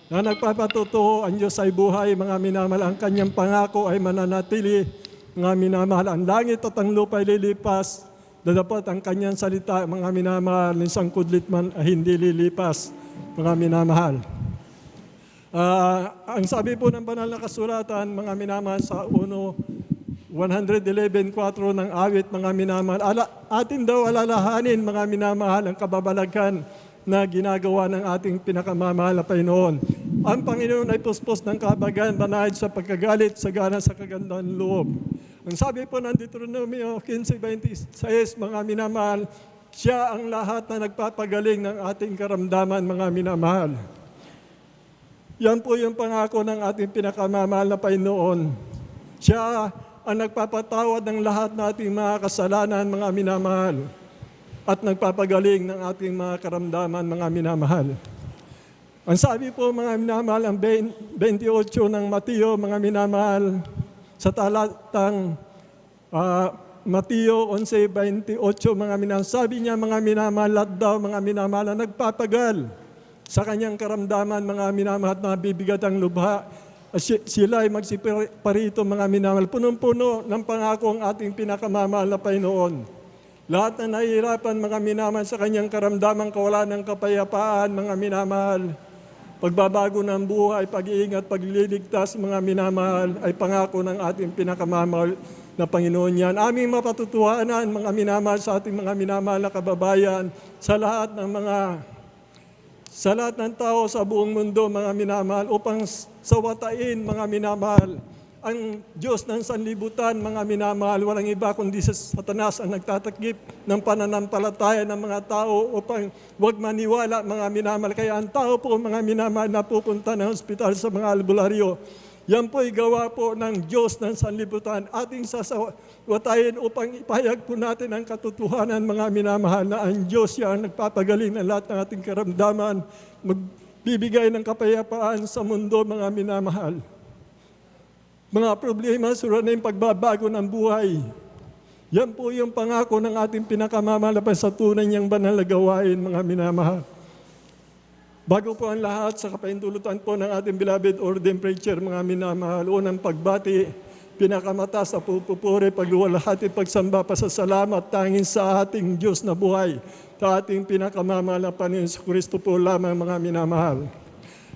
Na nagpapatutuo ang Diyos ay buhay mga minamahal. Ang kanyang pangako ay mananatili mga minamahal. Ang langit at ang lupa ay lilipas. Dadapat ang kanyang salita mga minamahal. Isang kudlit man ay hindi lilipas mga minamahal. Ang sabi po ng banal na kasulatan, mga minamahal sa 111:4 ng awit, mga minamahal, atin daw alalahanin, mga minamahal, ang kababalaghan na ginagawa ng ating pinakamamahal na Panginoon. Ang Panginoon ay puspos ng kabagan, banayad sa pagkagalit, sagana sa kagandang loob. Ang sabi po ng Deuteronomio 15:26, mga minamahal, siya ang lahat na nagpapagaling ng ating karamdaman, mga minamahal. Yan po yung pangako ng ating pinakamamahal na Panginoon. Siya ang nagpapatawad ng lahat ng ating mga kasalanan, mga minamahal, at nagpapagaling ng ating mga karamdaman, mga minamahal. Ang sabi po, mga minamahal, ang 28 ng Mateo, mga minamahal, sa talatang Mateo 11:28, mga minamahal, sabi niya, mga minamahal, lahat daw, mga minamahal, nagpapagal sa kanyang karamdaman, mga minamahal, na bibigat ang lubha. Sila ay magsiparito, mga minamahal. Punong-puno ng pangako ang ating pinakamamahal na Panginoon. Lahat na nahihirapan, mga minamahal, sa kanyang karamdaman, kawalan ng kapayapaan, mga minamahal. Pagbabago ng buhay, pag-iingat, pagliligtas, mga minamahal, ay pangako ng ating pinakamamahal na Panginoon yan. Aming mapatutuhanan, mga minamahal, sa ating mga minamahal na kababayan, sa lahat ng tao sa buong mundo, mga minamahal, upang sawatain, mga minamahal, ang Diyos ng sanlibutan, mga minamahal, walang iba kundi sa Satanas ang nagtatakip ng pananampalataya ng mga tao upang huwag maniwala, mga minamahal. Kaya ang tao po, mga minamahal, na pupunta ng ospital sa mga albularyo, yan po'y gawa po ng Diyos ng sanlibutan. Ating sasawatayin upang ipahayag po natin ang katotohanan, mga minamahal, na ang Diyos siya ang nagpapagaling ng lahat ng ating karamdaman, magbibigay ng kapayapaan sa mundo, mga minamahal. Mga problema, sura na yung pagbabago ng buhay. Yan po yung pangako ng ating pinakamamahal sa tunay niyang banal na gawain, mga minamahal. Bago po ang lahat, sa kapahintulutan po ng ating beloved ordained preacher, mga minamahal, unang pagbati, pinakamata sa pupupuri, pagluwalhati, pagsamba, pasasalamat, tanging sa ating Diyos na buhay. sa ating pinakamamahal na Panginoon sa Kristo po lamang mga minamahal.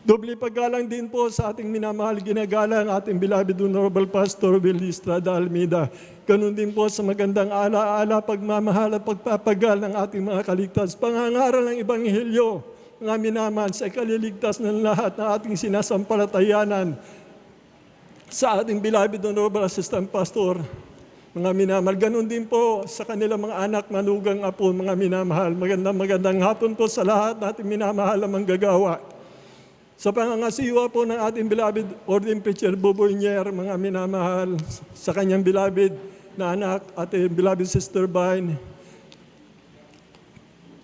Doble paggalang din po sa ating minamahal ginagalang ating beloved Honorable Pastor Will Estrada Almeida. Ganun din po sa magandang alaala, pagmamahal at pagpapagal ng ating mga kaligtas. Pangangaral ng Ebanghelyo, mga minamahal, sa ikaliligtas ng lahat ng ating sinasampalatayanan sa ating beloved Honorable Assistant Pastor, mga minamahal. Ganun din po sa kanilang mga anak, manugang apo, mga minamahal. Magandang hapon po sa lahat nating minamahal na manggagawa. Sa pangangasiwa po ng ating beloved Ordin Preacher Boboy Nyer, mga minamahal, sa kanyang beloved na anak, ating beloved Sister Vine,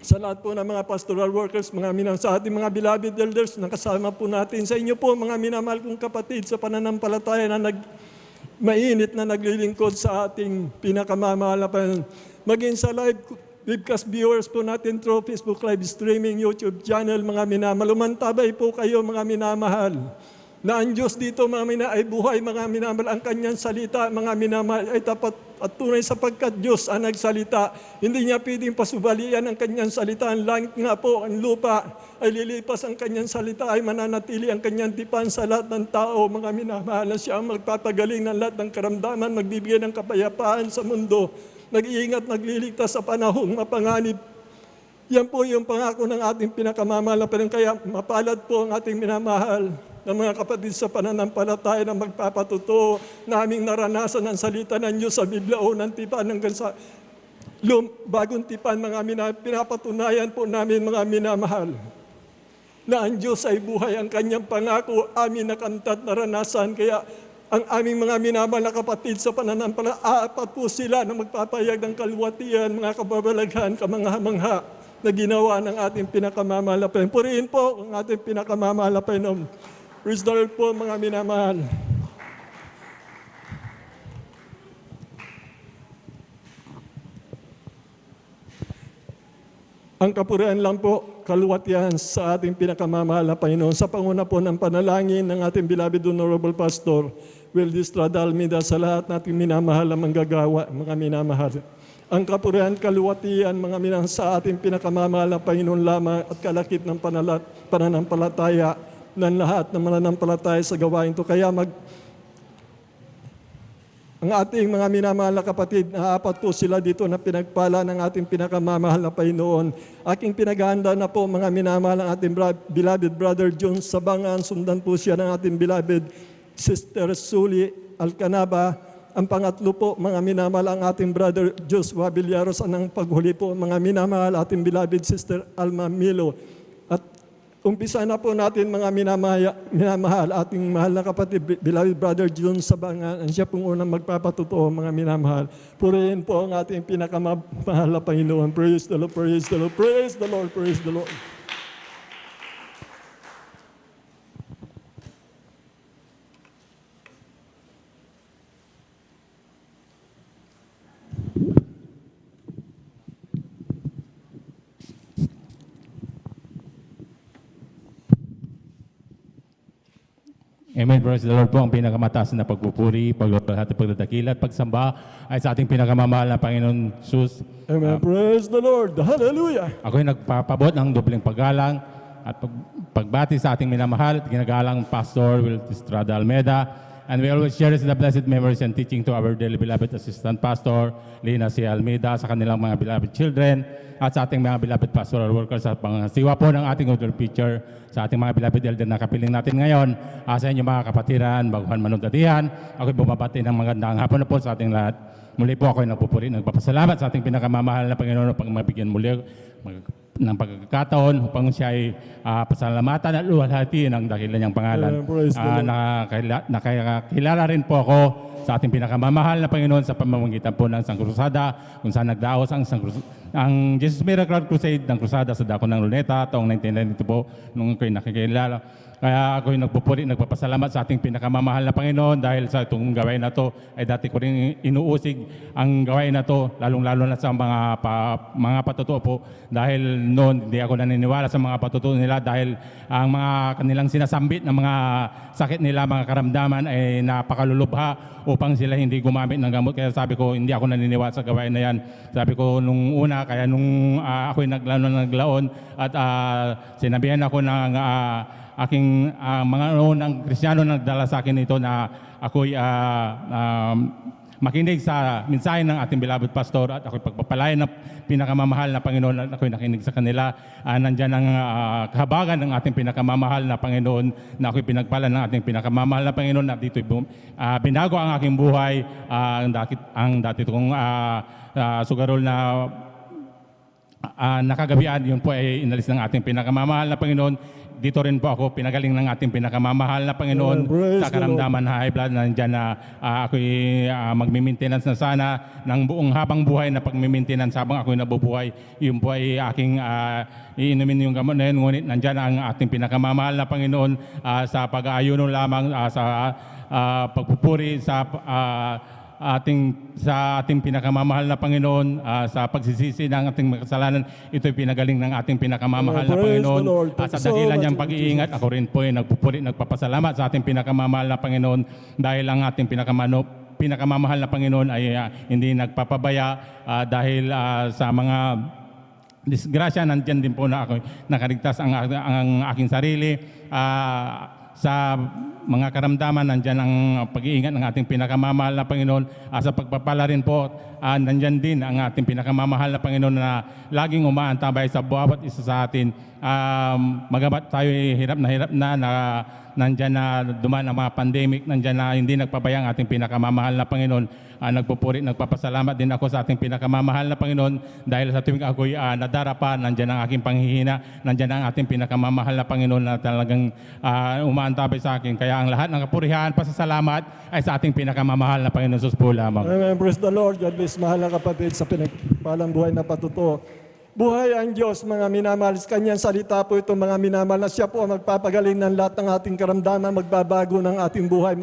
sa lahat po ng mga pastoral workers, mga minamahal, sa ating mga beloved elders na kasama po natin, sa inyo po mga minamahal kong kapatid sa pananampalataya na mainit na naglilingkod sa ating pinakamamahal na Panginoon. Maging sa webcast viewers po natin through Facebook live streaming, YouTube channel, mga minamahal. Umantabay po kayo mga minamahal. Na ang Diyos dito mga minamahal ay buhay, mga minamahal. Ang kanyang salita mga minamahal ay tapat at tunay sapagkat Diyos ang nagsalita. Hindi niya pwedeng pasubalian ang kanyang salita. Ang langit nga po, ang lupa ay lilipas, ang kanyang salita ay mananatili, ang kanyang tipan sa lahat ng tao, mga minamahal. Siya ang magpapagaling ng lahat ng karamdaman, magbibigay ng kapayapaan sa mundo. Nag-iingat, nagliligtas sa panahong mapanganib. Yan po yung pangako ng ating pinakamamahal na Panginoon. Kaya mapalad po ang ating minamahal ng mga kapatid sa pananampalataya na magpapatuto naming naranasan ang salita ng Diyos sa Biblia o ng tipan hanggang sa bagong tipan, mga minamahal. Pinapatunayan po namin mga minamahal na ang Diyos ay buhay, ang kanyang pangako amin nakamtat naranasan. Kaya ang aming mga minamahal na kapatid sa pananampalataya, apat po sila na magpapayag ng kalwatian, mga kababalaghan, kamangha-mangha na ginawa ng ating pinakamamahal na Panginoon. Purihin po ang ating pinakamamahal na Panginoon. Praise the Lord po mga minamahal. Ang kapurihan lang po, kaluwatian sa ating pinakamamahal na Panginoon. Sa panguna po ng panalangin ng ating beloved Honorable Pastor Will Estrada Almeida, sa lahat nating minamahal na manggagawa, mga minamahal. Ang kapurihan, kaluwatian, mga minamahal, sa ating pinakamamahal na Panginoon lamang at kalakip ng pananampalataya ng lahat ng mananampalataya sa gawain ito. Kaya ang ating mga minamahal na kapatid, apat po sila dito na pinagpala ng ating pinakamamahal na Panginoon. Aking pinaghahanda na po mga minamahal ng ating beloved Brother John Sabangan. Sundan po siya ng ating beloved Sister Suli Alcanaba. Ang pangatlo po mga minamahal ang ating Brother Joshua Villaros. Ang paghuli po mga minamahal ating beloved Sister Alma Milo. At umpisa na po natin mga minamahal, ating mahal na kapatid, beloved Brother John Sabangan, ang siya pong unang magpapatuto mga minamahal. Purihin po ang ating pinakamahal na Panginoon. Praise the Lord, praise the Lord, praise the Lord, praise the Lord. Amen. Praise the Lord po. Ang pinakamataas na pagpupuri, pagluwalhati, pagdadakila at pagsamba ay sa ating pinakamamahal na Panginoon Jesus. Amen. Praise the Lord. Hallelujah. Ako'y nagpapabot ng dobleng paggalang at pagbati sa ating minamahal at ginagalang Pastor Will Estrada Almeida. And we always cherish the blessed memories and teaching to our dearly beloved Assistant Pastor, Lina C. Almeida, sa kanilang mga beloved children, at sa ating mga beloved pastoral workers at pangasiwa po ng ating order preacher, sa ating mga beloved elder na kapiling natin ngayon, sa inyo mga kapatiran, baguhan manugdatihan, ako'y bumabati ng magandang hapon na po sa ating lahat. Muli po ako'y nagpupuri, nagpapasalamat sa ating pinakamamahal na Panginoon upang mabigyan muli ng pagkakataon upang siya ay pasalamatan at luwalhatiin ang dakilan niyang pangalan. Nakakilala rin po ako sa ating pinakamamahal na Panginoon sa pamamagitan po ng Sangkrusada, kung saan nagdaos ang Jesus Miracle Crusade ng Krusada sa Dako ng Luneta taong 1992 po nung ako'y nakikilala. Kaya ako'y nagpupuri, nagpapasalamat sa ating pinakamamahal na Panginoon dahil sa itong gawain na to ay dati ko rin inuusig ang gawain na to, lalong-lalo na sa mga patutuo po. Dahil noon hindi ako naniniwala sa mga patutuo nila dahil ang mga kanilang sinasambit na mga sakit nila, mga karamdaman ay napakalulubha upang sila hindi gumamit ng gamot. Kaya sabi ko, hindi ako naniniwala sa gawain na yan. Sabi ko nung una, kaya nung ako'y naglaon at sinabihan ako ng aking mga unang Kristiyano na nagdala sa akin ito na ako'y makinig sa mensahe ng ating beloved pastor at ako'y pagpapalain ng pinakamamahal na Panginoon at ako'y nakinig sa kanila. Nandyan ang kahabagan ng ating pinakamamahal na Panginoon na ako'y pinagpala ng ating pinakamamahal na Panginoon na dito'y binago ang aking buhay. Ang dati kong sugarol na nakagabian, yun po ay inalis ng ating pinakamamahal na Panginoon. Dito rin po ako pinagaling ng ating pinakamamahal na Panginoon sa karamdaman na high blood. Nandyan na ako'y magmi-maintenance na sana ng buong habang buhay na pagmi-maintenance habang ako'y nabubuhay. Yun po ay aking iinumin yung gamot na yun. Ngunit nandyan ang ating pinakamamahal na Panginoon sa pag-aayuno lamang, sa pagpupuri, sa ating pinakamamahal na Panginoon, sa pagsisisi ng ating kasalanan. Ito'y pinagaling ng ating pinakamamahal na Panginoon. Sa dakila niyang pag-iingat, ako rin po ay nagpupuri, nagpapasalamat sa ating pinakamamahal na Panginoon dahil ang ating pinakamamahal na Panginoon ay hindi nagpapabaya dahil sa mga disgrasya. Nandiyan din po na ako nakaligtas ang aking sarili. Sa mga karamdaman, nandyan ang pag-iingat ng ating pinakamamahal na Panginoon. Sa pagpapala rin po, nandyan din ang ating pinakamamahal na Panginoon na laging umaantabay sa bawat isa sa atin. Magabat tayo hirap na nandyan na dumaan ang mga pandemic, nandyan na hindi nagpabaya ang ating pinakamamahal na Panginoon. Nagpupuri, nagpapasalamat din ako sa ating pinakamamahal na Panginoon dahil sa tuwing ako'y nadarapa, nandyan ang aking panghihina, nandyan ang ating pinakamamahal na Panginoon na talagang umaantabay sa akin. Kaya ang lahat ng kapurihan, pasasalamat ay sa ating pinakamamahal na Panginoon Jesus po lamang. Amen. Praise the Lord. God bless, mahal na kapatid, sa pinagpalang buhay na patuto. Buhay ang Diyos, mga minamahal. Kanyang salita po ito, mga minamahal, na siya po ang magpapagaling ng lahat ng ating karamdaman, magbabago ng ating buhay.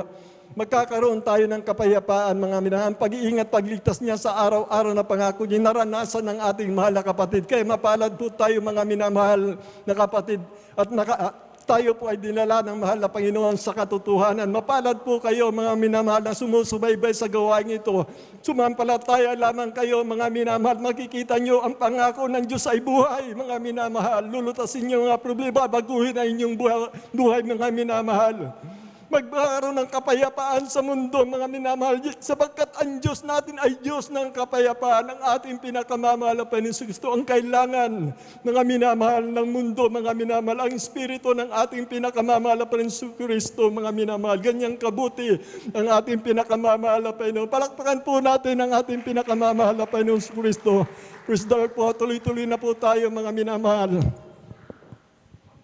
Magkakaroon tayo ng kapayapaan, mga minamahal. Ang pag-iingat, pagligtas niya sa araw-araw na pangako niya, naranasan ng ating mahal na kapatid. Kaya mapalad po tayo, mga minamahal na kapatid. At tayo po ay dinala ng mahal na Panginoon sa katotohanan. Mapalad po kayo, mga minamahal, na sumusubaybay sa gawain ito. Sumampalataya lamang kayo, mga minamahal. Makikita nyo ang pangako ng Diyos ay buhay, mga minamahal. Lulutasin nyo mga problema, baguhin na inyong buhay, mga minamahal. Magkaroon ng kapayapaan sa mundo, mga minamahal, sapagkat ang Diyos natin ay Diyos ng kapayapaan. Ang ating pinakamamahal na Panginoon Kristo ang kailangan, mga minamahal ng mundo, mga minamahal, ang Espiritu ng ating pinakamamahal na Panginoon Kristo, mga minamahal. Ganyang kabuti ang ating pinakamamahal na Panginoon. Palakpakan po natin ang ating pinakamamahal na Panginoon Kristo. Praise the Lord po, tuloy-tuloy na po tayo, mga minamahal.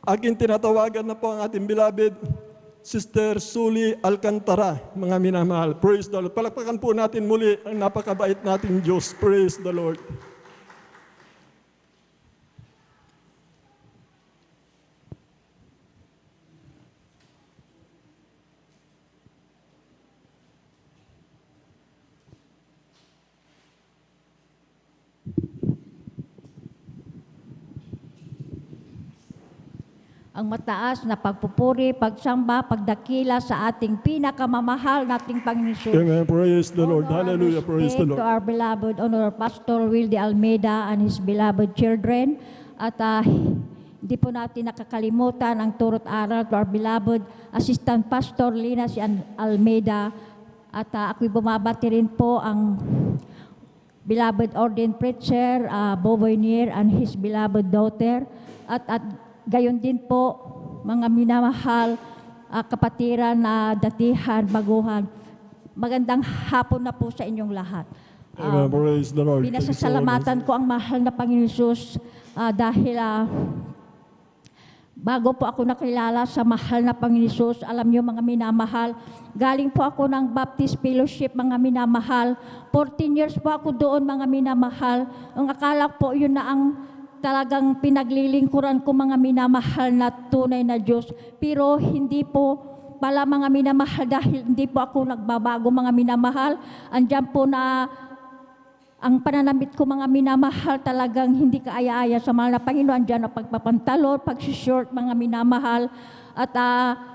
Aking tinatawagan na po ang ating beloved Sister Suli Alcantara, mga minamahal. Praise the Lord. Palakpakan po natin muli ang napakabait nating Diyos. Praise the Lord. Ang mataas na pagpupuri, pagsamba, pagdakila sa ating pinakamamahal nating Panginoon Jesus. Amen. Praise the Lord. Honor and Hallelujah. Praise the respect Lord. to our beloved Honorable Pastor Wilde Almeida and his beloved children. At hindi po natin nakakalimutan ang turot aral to our beloved Assistant Pastor Lina si Almeida. At ako'y bumabati rin po ang beloved ordained preacher, Boboy Nier and his beloved daughter. At gayon din po, mga minamahal, kapatiran na datihan, baguhan. Magandang hapon na po sa inyong lahat. Amen. Praise the Lord. Pinasasalamatan ko ang mahal na Panginoon Jesus dahil bago po ako nakilala sa mahal na Panginoon Jesus, alam niyo mga minamahal, galing po ako ng Baptist Fellowship, mga minamahal. 14 years po ako doon, mga minamahal. Ang akala po yun na ang talagang pinaglilingkuran ko mga minamahal na tunay na Diyos. Pero hindi po pala mga minamahal dahil hindi po ako nagbabago mga minamahal. Andyan po na ang pananamit ko mga minamahal talagang hindi kaaya-aya sa mahal na Panginoon. Andyan ang pagpapantalo, pag-short mga minamahal. At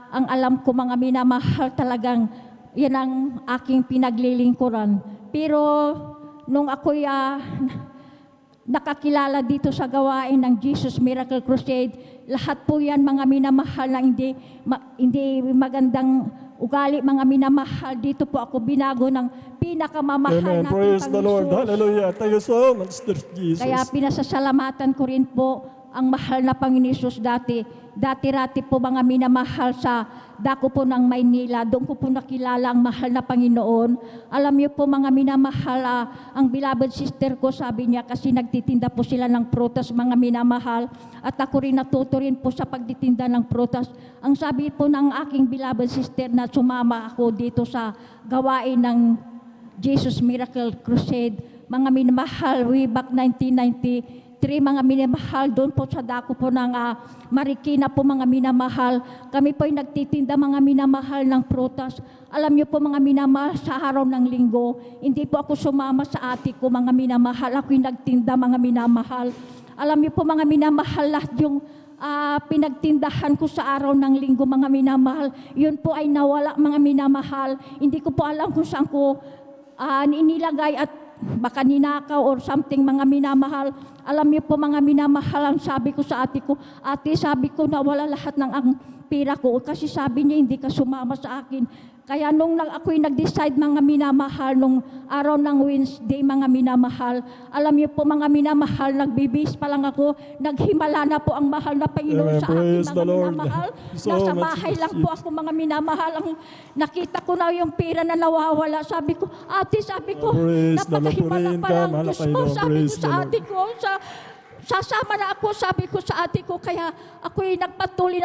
ang alam ko mga minamahal talagang yan ang aking pinaglilingkuran. Pero nung ako'y nakakilala dito sa gawain ng Jesus Miracle Crusade, lahat po yan mga minamahal na hindi magandang ugali, mga minamahal. Dito po ako binago ng pinakamamahal Amen. nating Praise the Lord. Panginoon. Hallelujah. Thank you so much, Dear Jesus. Kaya pinasasalamatan ko rin po ang mahal na Panginoon Jesus dati-rati po mga minamahal sa dako po ng Maynila. Doon ko po nakilala ang mahal na Panginoon. Alam niyo po mga minamahal, ang beloved sister ko sabi niya kasi nagtitinda po sila ng prutas mga minamahal. At ako rin natuto rin po sa pagtitinda ng prutas. Ang sabi po ng aking beloved sister na sumama ako dito sa gawain ng Jesus Miracle Crusade. Mga minamahal, way back 1993, mga minamahal, doon po sa dako po ng Marikina po mga minamahal. Kami po ay nagtitinda mga minamahal ng prutas. Alam niyo po mga minamahal, sa araw ng linggo, hindi po ako sumama sa ate ko mga minamahal. Ako'y nagtinda mga minamahal. Alam niyo po mga minamahal, lahat yung pinagtindahan ko sa araw ng linggo mga minamahal, yun po ay nawala mga minamahal. Hindi ko po alam kung saan ko inilagay at baka ninakaw or something mga minamahal. Alam niyo po mga minamahal, ang sabi ko sa ate ko, ate, sabi ko na wala lahat ng ang pira ko kasi sabi niya hindi ka sumama sa akin. Kaya nung ako'y nag-decide mga minamahal, nung araw ng Wednesday mga minamahal, alam niyo po mga minamahal, nagbibis pa lang ako, naghimala na po ang mahal na Panginoon Amen. sa akin Praise the mga Lord. minamahal. So Nasa much, bahay lang po ako mga minamahal. Ang nakita ko na yung pira na nawawala. Sabi ko, ate, sabi ko, Praise the Lord. napakahimala Purihin pa ka, lang mahal na Diyos mo. Panginoon. Sabi ko Praise the sa Lord. ate ko, sasama na ako, sabi ko sa ate ko, kaya ako'y nagpatuloy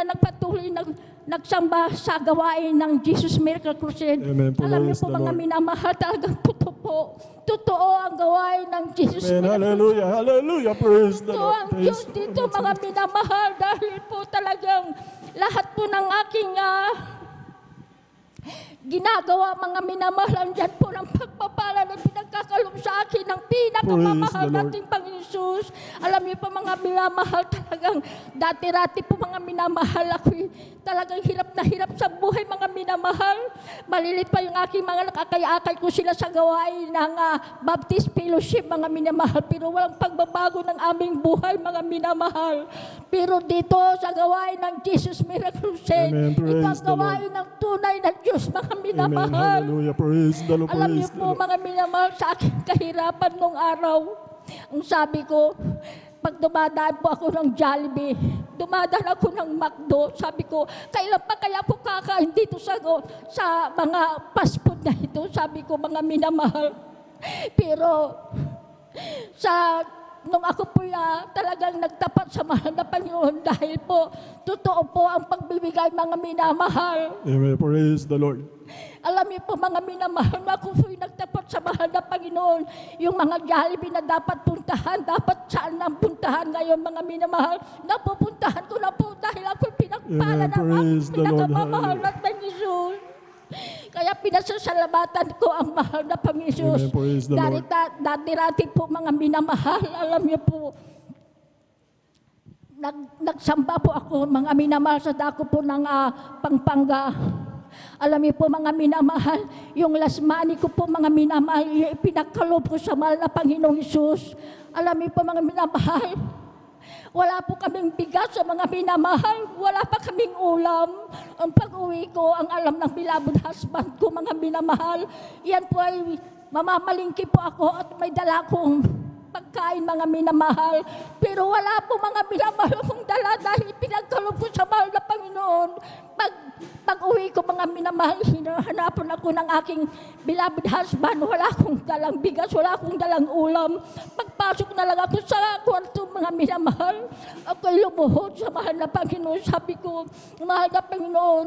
nagsamba sa gawain ng Jesus Miracle Crusade. Amen. Alam niyo Praise po the mga Lord. minamahal, talagang totoo ang gawain ng Jesus Amen. Miracle Hallelujah. Hallelujah. Praise the Ito Lord. ang Diyos dito mga minamahal dahil po talagang lahat po ng aking ginagawa mga minamahal, andyan po ng pagpapala na pinagkakalob sa akin ng pinakamamahal Praise the Lord. nating Panginoon Jesus. Alam niyo pa mga minamahal, talagang dati-rati po mga minamahal, ako'y talagang hirap na hirap sa buhay mga minamahal. Malilit pa yung aking mga nakakayakay ko sila sa gawain ng Baptist Fellowship mga minamahal, pero walang pagbabago ng aming buhay mga minamahal. Pero dito sa gawain ng Jesus Miracle Crusade, Amen. ito ang Praise the Lord. gawain ng tunay na Diyos mga Amen. minamahal. Hallelujah. Praise the Lord. Alam niyo Praise the po Lord. mga minamahal, sa aking kahirapan nung araw, ang sabi ko, pag dumadaan po ako ng Jollibee, dumadaan ako ng McDo, sabi ko, kailan pa kaya ako kakain dito sa mga fast food na ito? Sabi ko, mga minamahal. Pero nung ako po talagang nagtapat sa mahal na Panginoon dahil po, totoo po ang pagbibigay mga minamahal. Amen. Praise the Lord. Alam niyo po mga minamahal, na ako po'y nagtapat sa mahal na Panginoon. Yung mga Jollibee na dapat puntahan, dapat saan ang puntahan ngayon mga minamahal, napupuntahan ko na po dahil ako'y pinagpala Amen. ng Praise the Lord. pinakamamahal na Panginoon. Kaya pinasasalamatan ko ang mahal na Panginoon. Amen. Praise the Lord. Dati-rati po mga minamahal, alam niyo po, nagsamba po ako mga minamahal sa dako po ng Pampanga. Alam niyo po mga minamahal, yung last money ko po mga minamahal, yung ipinagkaloob ko sa mahal na Panginoong Isus. Alam niyo po mga minamahal, wala po kaming bigas sa mga minamahal, wala pa kaming ulam. Ang pag-uwi ko, ang alam ng beloved husband ko mga minamahal, yan po ay mamamalingki po ako at may dala kong pagkain mga minamahal. Pero wala po mga minamahal akong dala dahil pinagkaloob ko sa mahal na Panginoon. Pag-uwi ko mga minamahal, hinahanapan ako ng aking beloved husband. Wala akong dalang bigas, wala akong dalang ulam. Pagpasok na lang ako sa kwarto mga minamahal, ako'y lumuhod sa mahal na Panginoon. Sabi ko, mahal na Panginoon,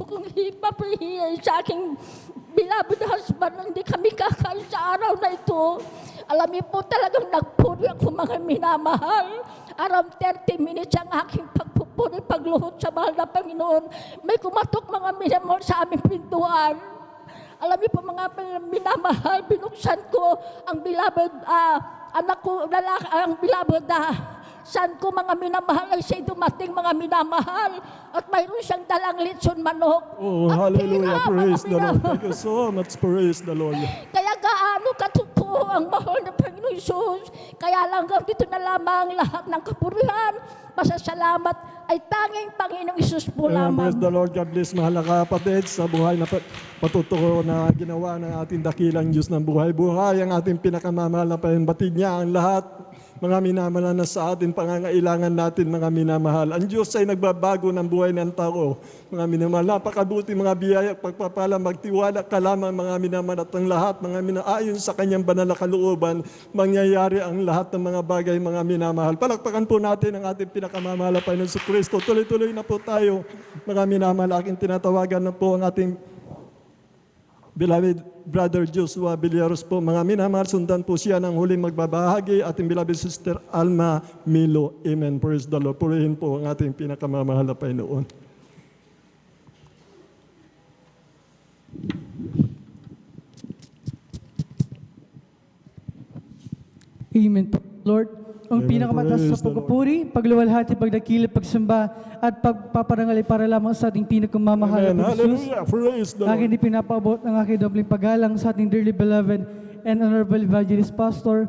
kung ipapahiya sa aking beloved husband, hindi kami kakain sa araw na ito. Alam niyo po talagang nagpuri ako mga minamahal. around 30 minutes ang aking pagpupuri, pagluhod sa mahal na Panginoon. May kumatok mga minamahal sa aming pintuan. Alam niyo po mga minamahal, binuksan ko ang beloved, anak ko, lalaki, ang beloved son ko mga minamahal ay siya'y dumating mga minamahal at mayroon siyang dalang litson manok. Oh, Ang hallelujah. tira, Praise mga the Lord. minamahal. Thank you so much. Praise the Lord. Kaya gaano katotoo ang mahal na Panginoon Jesus. Kaya lang dito na lamang lahat ng kapurihan, pasasalamat ay tanging Panginoong Jesus po Amen. lamang. Praise the Lord. God bless mahal na kapatid sa buhay na patutuko na ginawa ng ating dakilang Diyos ng buhay-buhay. Ang ating pinakamamahal na pahinbatid niya ang lahat. Mga minamahal na sa atin, pangangailangan natin mga minamahal. Ang Diyos ay nagbabago ng buhay ng tao. Mga minamahal, napakabuti mga biyaya, pagpapala, magtiwala ka lamang mga minamahal at ang lahat, ayon sa kanyang banal na kalooban, mangyayari ang lahat ng mga bagay mga minamahal. Palakpakan po natin ang ating pinakamamahal na Panginoon sa Kristo. Tuloy-tuloy na po tayo mga minamahal. Aking tinatawagan na po ang ating beloved Brother Joshua Villaros po. Mga minamahal, sundan po siya ng huling magbabahagi. Ating beloved Sister Alma Milo. Amen. Praise the Lord. Purihin po ang ating pinakamamahal na Panginoon. Amen po, Lord. Ang Amen. pinakamataas Praise sa the Lord. pagpupuri, pagluwalhati, pagdakila, pagsamba, at pagpaparangalay para lamang sa ating pinakamamahal Amen. na Jesus. Hallelujah. Praise the Akin Lord. din pinapaabot ang aking dobling paggalang sa ating dearly beloved and honorable evangelist pastor,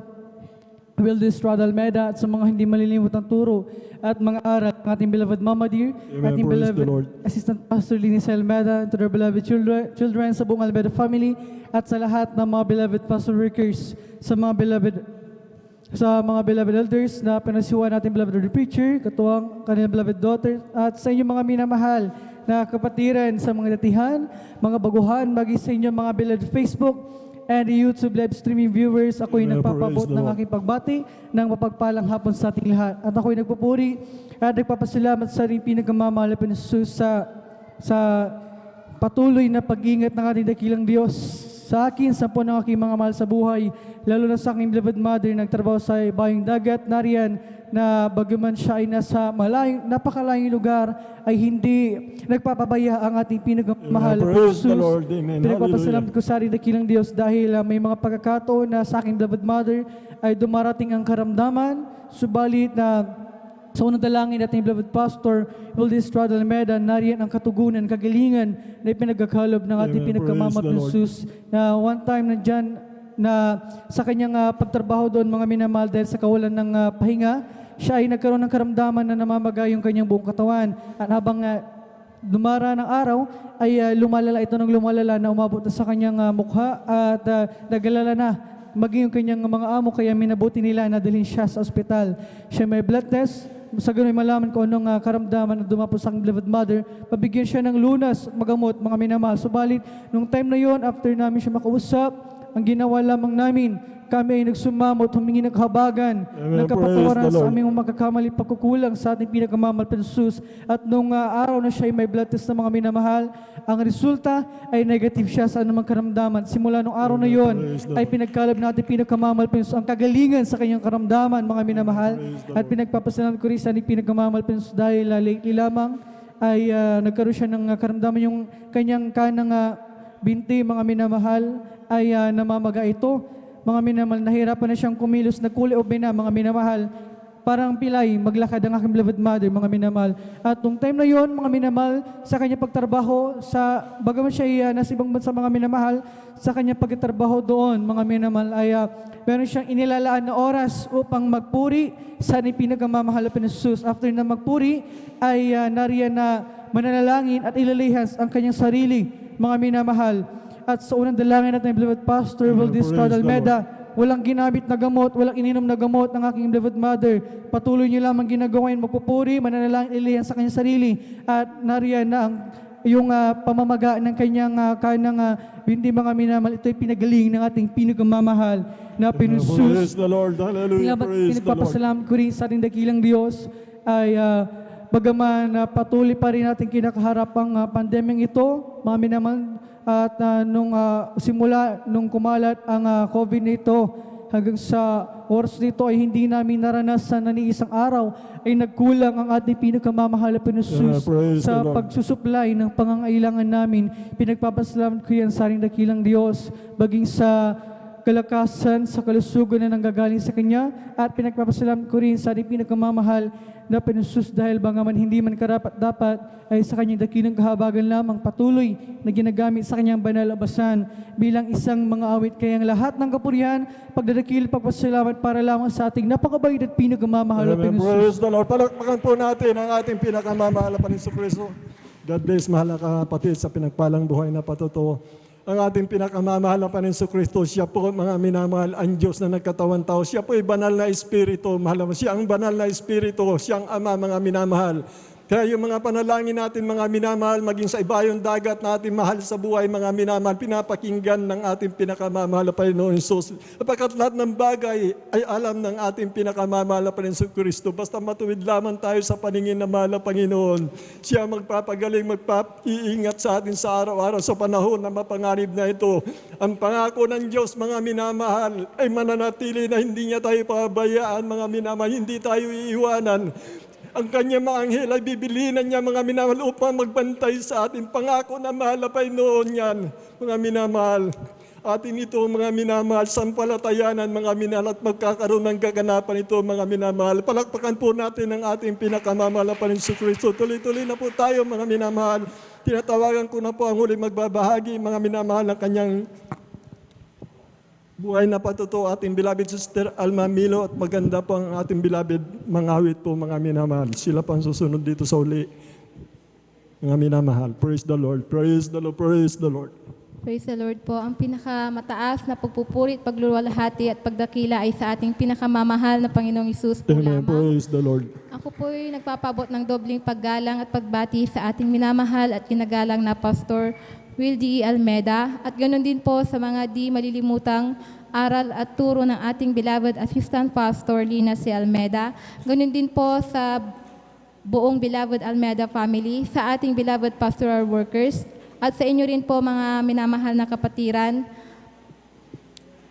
Wildis Rod Almeida, at sa mga hindi malilimot ang turo at mga aral ng ating beloved Mama Dear, Amen. ating Praise the beloved Lord. Assistant Pastor Linis Almeida, and to their beloved children sa buong Almeida family, at sa lahat ng mga beloved pastor workers, sa mga beloved elders na pinasiwa natin beloved Lord preacher, katuwang kanilang beloved daughter, at sa inyong mga minamahal na kapatiran sa mga datihan, mga baguhan, maging sa inyong mga beloved Facebook and YouTube live streaming viewers. Ako'y Amen. nagpapabot Praise the ng Lord. aking pagbati ng mapagpalang hapon sa ating lahat. At ako'y nagpupuri at nagpapasalamat sa rin pinakamamahal na Jesus sa patuloy na pag-ingat ng ating dakilang Diyos sa akin, sa po ng aking mga mahal sa buhay, lalo na sa aking beloved mother, nagtrabaho sa bayong dagat, nariyan, na bagaman siya ay nasa napakalayong lugar, ay hindi nagpapabaya ang ating pinakamahal na Amen. Praise the Jesus. Lord. Amen. Pinagpapasalamat ko sa ating dakilang Diyos dahil may mga pagkakataon na sa aking beloved mother ay dumarating ang karamdaman, subalit na sa unang dalangin ating beloved pastor, Wildis Rod Almeida, nariyan ang katugunan, kagalingan na ipinagkakalob ng ating Amen. pinagkamamahal Praise the na Lord. Jesus, na one time na dyan, na sa kanyang pagtrabaho doon mga minamahal dahil sa kawalan ng pahinga, siya ay nagkaroon ng karamdaman na namamaga yung kanyang buong katawan. At habang dumara ng araw, ay lumalala ito ng lumalala na umabot na sa kanyang mukha at nagalala na maging yung kanyang mga amo, kaya minabuti nila na dalhin siya sa ospital. Siya may blood test, sa ganun ay malaman ko anong karamdaman na dumapo sa aking beloved mother, pabigyan siya ng lunas, magamot, mga minamahal. Subalit, nung time na yon, after namin siya makausap, ang ginawa lamang namin, kami ay nagsumamot, humingi ng kahabagan, Amen. nagkapatawaran Praise the sa Lord. aming magkakamali, pagkukulang sa ating pinakamamahal na Jesus. At nung araw na siya ay may blood test ng mga minamahal, ang resulta ay negative siya sa anumang karamdaman. Simula nung araw na yon, Praise the ay Lord. pinagkalab natin pinakamamahal na Jesus, ang kagalingan sa kanyang karamdaman, mga minamahal. Praise the At pinagpapasalamat ko rin sa ating pinakamamahal na Jesus dahil lately lamang ay nagkaroon siya ng karamdaman yung kanyang kanang binti, mga minamahal, ay namamaga ito. Mga minamahal, nahirapan na siyang kumilos, nagkuli-obe na, mga minamahal. Parang pilay, maglakad ang aking beloved mother, mga minamahal. At nung time na yon, mga minamahal, sa kanya pagtrabaho, bagaman siya ay nasa ibang bansa, mga minamahal, sa kanya pagtrabaho doon, mga minamahal, ay meron siyang inilalaan na oras upang magpuri sa ating pinakamamahal na Jesus. After na magpuri, ay nariyan na mananalangin at ilalihas ang kanyang sarili, mga minamahal. At sa unang dalangin natin, beloved Pastor Wildis Praise Rod the Almeida, walang ginamit na gamot, walang ininom na gamot ng aking beloved mother. Patuloy niyo lamang ginagawa yun, magpupuri, mananalangin, ilihan sa kanyang sarili. At nariyan na yung pamamaga ng kanyang kanang hindi mga minamahal. Ito'y pinagaling ng ating pinakamamahal na Praise pinusus. the Lord. Hallelujah. Praise the Lord. Pinagpapasalamat ko rin sa ating dakilang Diyos ay bagaman patuloy pa rin natin kinakaharap ang pandemyang ito, mga minamahal. At nung simula nung kumalat ang COVID nito hanggang sa oras nito ay hindi namin naranasan na ni isang araw ay nagkulang ang ating pinakamamahal na Panginoon Praise sa the Lord. pagsusupply ng pangangailangan namin. Pinagpapasalamat ko yan sa ating dakilang Diyos, baging sa kalakasan, sa kalusugan na nanggagaling sa Kanya, at pinagpapasalamat ko rin sa ating pinakamamahal na Panginoon dahil bangaman hindi man karapat-dapat ay sa Kanyang dakilang kahabagan lamang patuloy na ginagamit sa Kanyang banal na basan bilang isang mga awit. Kayang lahat ng kapurihan, pagdadakil, pagpasalamat para lamang sa ating napakabait at pinakamamahal na Amen. Panginoon. Praise the Lord. Palakpakan po natin ang ating pinakamamahal na Panginoon Kristo. God bless, mahal na kapatid, sa pinagpalang buhay na patutuo. Ang ating pinakamamahal na Panginoon Kristo, siya po, mga minamahal, ang Diyos na nagkatawan tao. Siya po ay banal na Espiritu. Mahal mo, siya ang banal na Espiritu. Siya ang Ama, mga minamahal. Kaya yung mga panalangin natin, mga minamahal, maging sa ibayong dagat na ating mahal sa buhay, mga minamahal, pinapakinggan ng ating pinakamamahal na Panginoon Jesus. Sapagkat lahat ng bagay ay alam ng ating pinakamamahal na Panginoon Kristo. Basta matuwid lamang tayo sa paningin na mahal na Panginoon. Siya magpapagaling, magpaiingat sa atin sa araw-araw sa panahon na mapanganib na ito. Ang pangako ng Diyos, mga minamahal, ay mananatili na hindi niya tayo pabayaan, mga minamahal, hindi tayo iiwanan. Ang kanyang mga anghel ay bibilinan niya, mga minamahal, upang magbantay sa ating pangako na mahal na Panginoon yan, mga minamahal. Atin ito, mga minamahal, sampalatayanan, mga minamahal, at magkakaroon ng kaganapan ito, mga minamahal. Palakpakan po natin ang ating pinakamamahal na Panginoon Kristo. Tuloy-tuloy na po tayo, mga minamahal. Tinatawagan ko na po ang huli magbabahagi, mga minamahal, ng kanyang buhay na patuto, ating beloved Sister Alma Milo, at maganda po ang ating beloved mga awit po, mga minamahal. Sila pang susunod dito sa uli, mga minamahal. Praise the Lord, praise the Lord, praise the Lord. Praise the Lord po. Ang pinakamataas na pagpupuri at pagluluwalhati at pagdakila ay sa ating pinakamamahal na Panginoong Hesus po Amen, lamang. praise the Lord. Ako po ay nagpapabot ng dobling paggalang at pagbati sa ating minamahal at kinagalang na Pastor Will D. Almeda, at ganoon din po sa mga di malilimutang aral at turo ng ating beloved Assistant Pastor Lina C. Almeda. Ganoon din po sa buong beloved Almeda family, sa ating beloved pastoral workers, at sa inyo rin po, mga minamahal na kapatiran.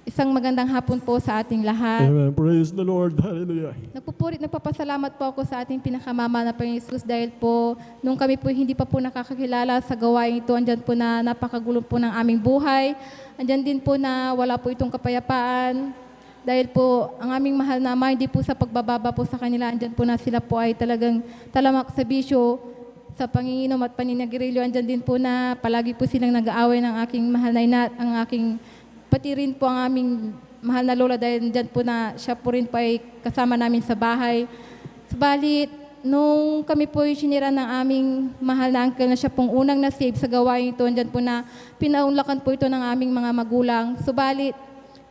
Isang magandang hapon po sa ating lahat. Amen, praise the Lord, hallelujah. Nagpapasalamat po ako sa ating pinakamamahal na Panginoon Jesus dahil po nung kami po hindi pa po nakakakilala sa gawain ito, andyan po na napakagulo po ng aming buhay. Andyan din po na wala po itong kapayapaan dahil po ang aming mahal na Ama, hindi po sa pagbababa po sa kanila, andyan po na sila po ay talagang talamak sa bisyo, sa panginginom at paninagarilyo. Andyan din po na palagi po silang nag-aaway ng aking mahal na ina at ang aking pati rin po ang aming mahal na lola dahil dyan po na siya po rin po ay kasama namin sa bahay. Subalit, nung kami po ay sinira ng aming mahal na uncle na siya pong unang na-save sa gawain ito, dyan po na pinaunlakan po ito ng aming mga magulang. Subalit,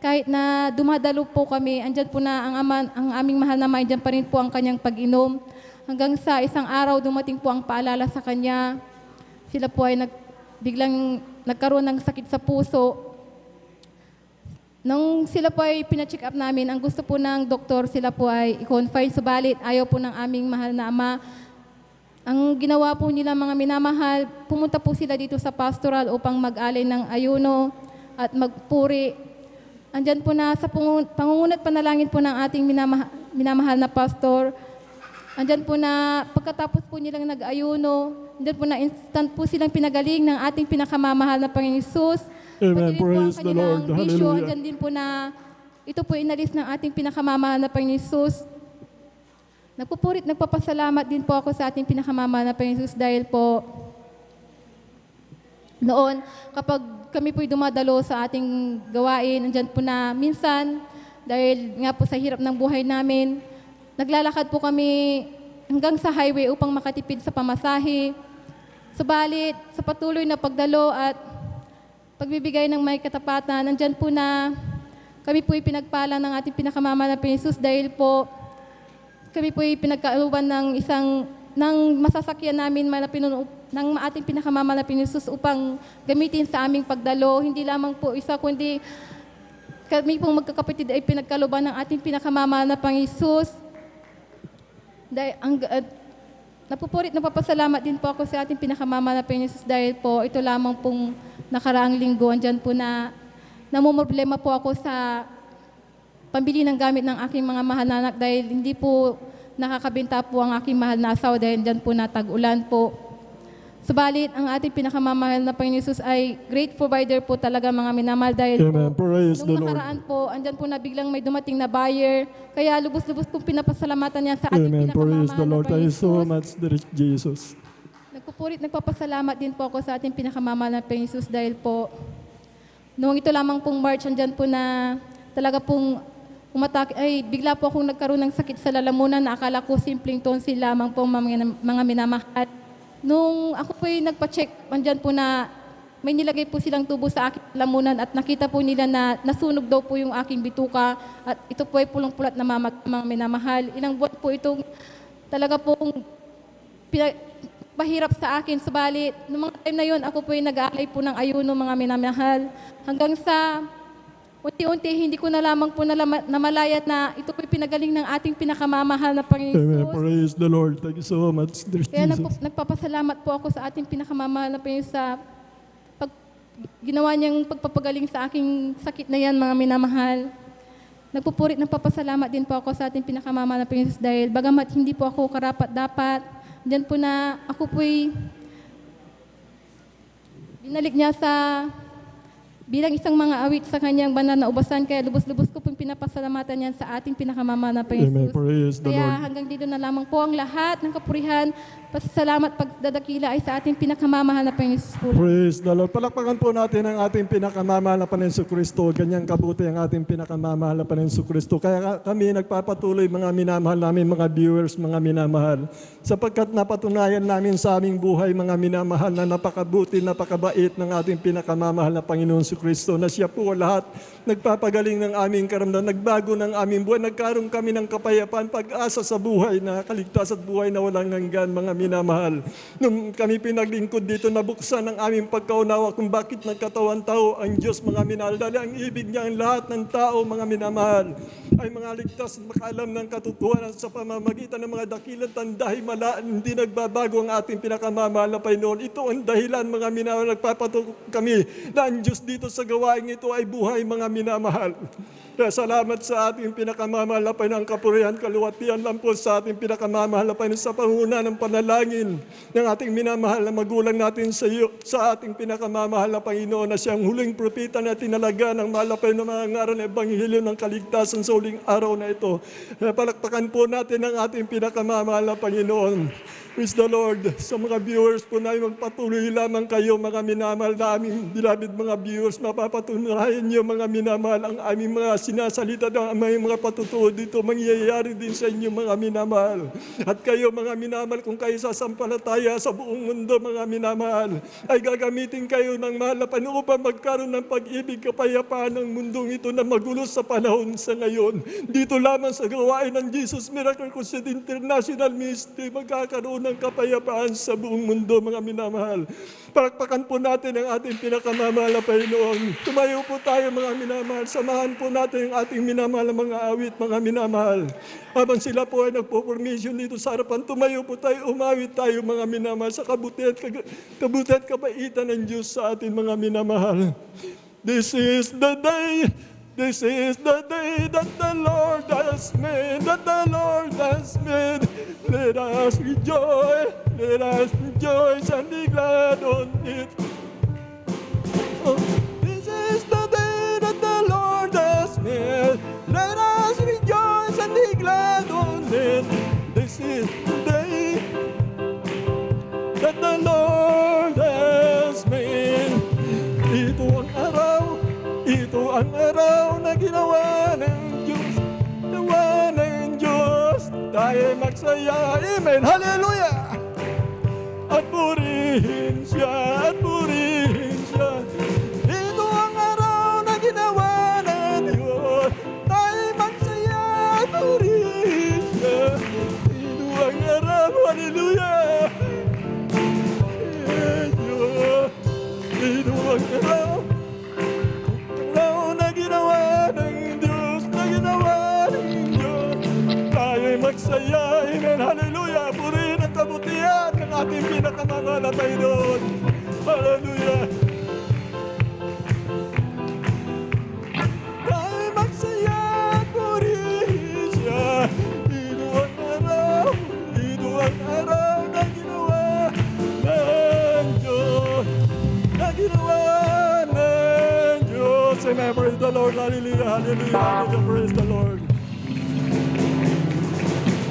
kahit na dumadalo po kami, andyan po na ang aming mahal na may, dyan pa rin po ang kanyang pag-inom. Hanggang sa isang araw, dumating po ang paalala sa kanya. Sila po ay biglang nagkaroon ng sakit sa puso. Nung sila po ay pina-check up namin, ang gusto po ng doktor, sila po ay i-confine, subalit ayaw po ng aming mahal na ama. Ang ginawa po nila, mga minamahal, pumunta po sila dito sa pastoral upang mag-alay ng ayuno at magpuri. Andyan po na sa pangungunat panalangin po ng ating minamahal na pastor. Andyan po na pagkatapos po nilang nag-ayuno, andyan po na instant po silang pinagaling ng ating pinakamamahal na Panginoon Hesus. Amen, Pati rin po ang praise the Lord, kanilang bisyo. hallelujah. Andyan din po na ito po inalis ng ating pinakamamahal na Panginoon Hesus. Nagpapasalamat din po ako sa ating pinakamamahal na Panginoon Hesus dahil po noon, kapag kami po'y dumadalo sa ating gawain, andyan po na minsan, dahil nga po sa hirap ng buhay namin, naglalakad po kami hanggang sa highway upang makatipid sa pamasahe. Subalit, sa patuloy na pagdalo at pagbibigay ng may katapatan, nandyan po na kami po'y pinagpala ng ating pinakamamahal na Panginoon Hesus dahil po kami po'y pinagkaaluban ng masasakyan namin ng ating pinakamamahal na Panginoon Hesus upang gamitin sa aming pagdalo. Hindi lamang po isa, kundi kami pong magkakapatid ay pinagkaluban ng ating pinakamamahal na Panginoon Hesus. Napapasalamat din po ako sa ating pinakamamahal na Panginoon Hesus dahil po ito lamang pong nakaraang linggo, andyan po na namumroblema po ako sa pambili ng gamit ng aking mga mahal na anak dahil hindi po nakakabenta po ang aking mahal na asawa dahil dyan po natag-ulan po. Subalit, ang ating pinakamamahal na Panginoon Jesus ay great provider po talaga mga minamahal dahil Amen. Praise the nung Lord. nakaraan po, andyan po na biglang may dumating na buyer. Kaya lubos-lubos kong pinapasalamatan niya sa ating Amen. Praise pinakamamahal the na Lord. Thank Panginoon you so Jesus. much, dear Jesus. Nagpapasalamat din po ako sa ating pinakamamahal na Panginoon Jesus dahil po noong ito lamang pong March, andyan po na talaga pong umatake, ay bigla po akong nagkaroon ng sakit sa lalamunan na akala ko simpleng tonsil lamang po mga minamahal. Nung ako po ay nagpa-check, andyan po na may nilagay po silang tubo sa aking lalamunan at nakita po nila na nasunog daw po yung aking bituka at ito po ay pulang-pulat na mga minamahal. Ilang buwan po itong talaga pong mahirap sa akin. Subalit, noong mga time na yun, ako po ay nag-aalay po ng ayuno mga minamahal. Hanggang sa unti-unti, hindi ko na lamang po namalayat na ito po'y pinagaling ng ating pinakamamahal na Amen. Panginoon. Praise the Lord. Thank you so much, dear Kaya Jesus. nagpapasalamat po ako sa ating pinakamamahal na Panginoon sa ginawa niyang pagpapagaling sa aking sakit na yan, mga minamahal. Nagpapasalamat din po ako sa ating pinakamamahal na Panginoon dahil bagamat hindi po ako karapat-dapat, diyan po na ako po'y binalik niya sa bilang isang mga awit sa kanyang banal na ubasan, kaya lubos-lubos ko pong pinapasalamatan yan sa ating pinakamamahal na Amen. Panginoon. Praise the Kaya Lord. hanggang dito na lamang po ang lahat ng kapurihan, pasasalamat, pagdadakila ay sa ating pinakamamahal na Panginoon po. Praise the Lord. Palakpakan po natin ang ating pinakamamahal na Panginoon Kristo. Ganyang kabuti ang ating pinakamamahal na Panginoon Kristo. Kaya kami nagpapatuloy mga minamahal namin, mga viewers, mga minamahal. Sapagkat napatunayan namin sa aming buhay, mga minamahal, na napakabuti, napakabait ng ating pinakamamahal na Panginoon Kristo, na siya po lahat nagpapagaling ng aming karamdaman, nagbago ng aming buhay, nagkaroon kami ng kapayapaan, pag-asa sa buhay na kaligtas at buhay na walang hanggan, mga minamahal. Nung kami pinaglingkod dito, nabuksan ang aming pagkaunawa kung bakit nagkatawan tao ang Diyos, mga minamahal. Dahil ang ibig niya, ang lahat ng tao, mga minamahal, ay mga ligtas at makaalam ng katotohanan sa pamamagitan ng mga dakilan tandahimala, hindi nagbabago ang ating pinakamamahal na Panginoon. Ito ang dahilan, mga minamahal, nagpapatok kami na ang Diyos dito sa gawain ito ay buhay, mga minamahal. Kaya salamat sa ating pinakamamahal na Panginoon, kapurihan, kaluwatian lang po sa ating pinakamamahal na Panginoon sa panguna ng panalangin ng ating minamahal na magulang natin sa iyo, sa ating pinakamamahal na Panginoon, na siyang huling propeta na tinalaga ng mahal na Panginoon, mga ngaral na ebanghelyo ng kaligtasan sa huling araw na ito. Kaya palakpakan po natin ang ating pinakamamahal na Panginoon. Praise the Lord. Sa mga viewers po namin, magpatuloy lamang kayo, mga minamahal na aming beloved mga viewers. Mapapatunayan niyo, mga minamahal, ang aming mga sinasalita ng aming mga patutuo dito. Mangyayari din sa inyo, mga minamahal. At kayo, mga minamahal, kung kayo sasampalataya sa buong mundo, mga minamahal, ay gagamitin kayo ng mahal na Panginoon upang magkaroon ng pag-ibig, kapayapaan ng mundong ito na magulo sa panahon sa ngayon. Dito lamang sa gawain ng Jesus Miracle Crusade International Ministry, magkakaroon ng kapayapaan sa buong mundo, mga minamahal. Palakpakan po natin ang ating pinakamamahal na Panginoon. Tumayo po tayo, mga minamahal. Samahan po natin ang ating minamahal na mga awit, mga minamahal. Habang sila po ay nagpo-formation dito sa harapan, tumayo po tayo, umawit tayo, mga minamahal, sa kabutihan at kabaitan ng Diyos sa ating mga minamahal. This is the day that the Lord has made, that the Lord has made. Let us rejoice and be glad on it. Oh, this is the day that the Lord has made. Let us rejoice and be glad on it. This is the day that the Lord has made. Ito ang araw na ginawa ng Diyos, tayo magsaya, amen, hallelujah! At purihin siya, ito ang araw na ginawa ng Diyos, tayo magsaya, at purihin siya, ito ang araw, hallelujah! Ito ang araw na ginawa ng Diyos, tayo'y magsaya, amen, hallelujah, purihin ang kabutihan ng ating pinakamamahal na Panginoon, hallelujah. Tayo'y magsaya, Amen. Praise the Lord. Hallelujah. Hallelujah. Hallelujah. Praise the Lord.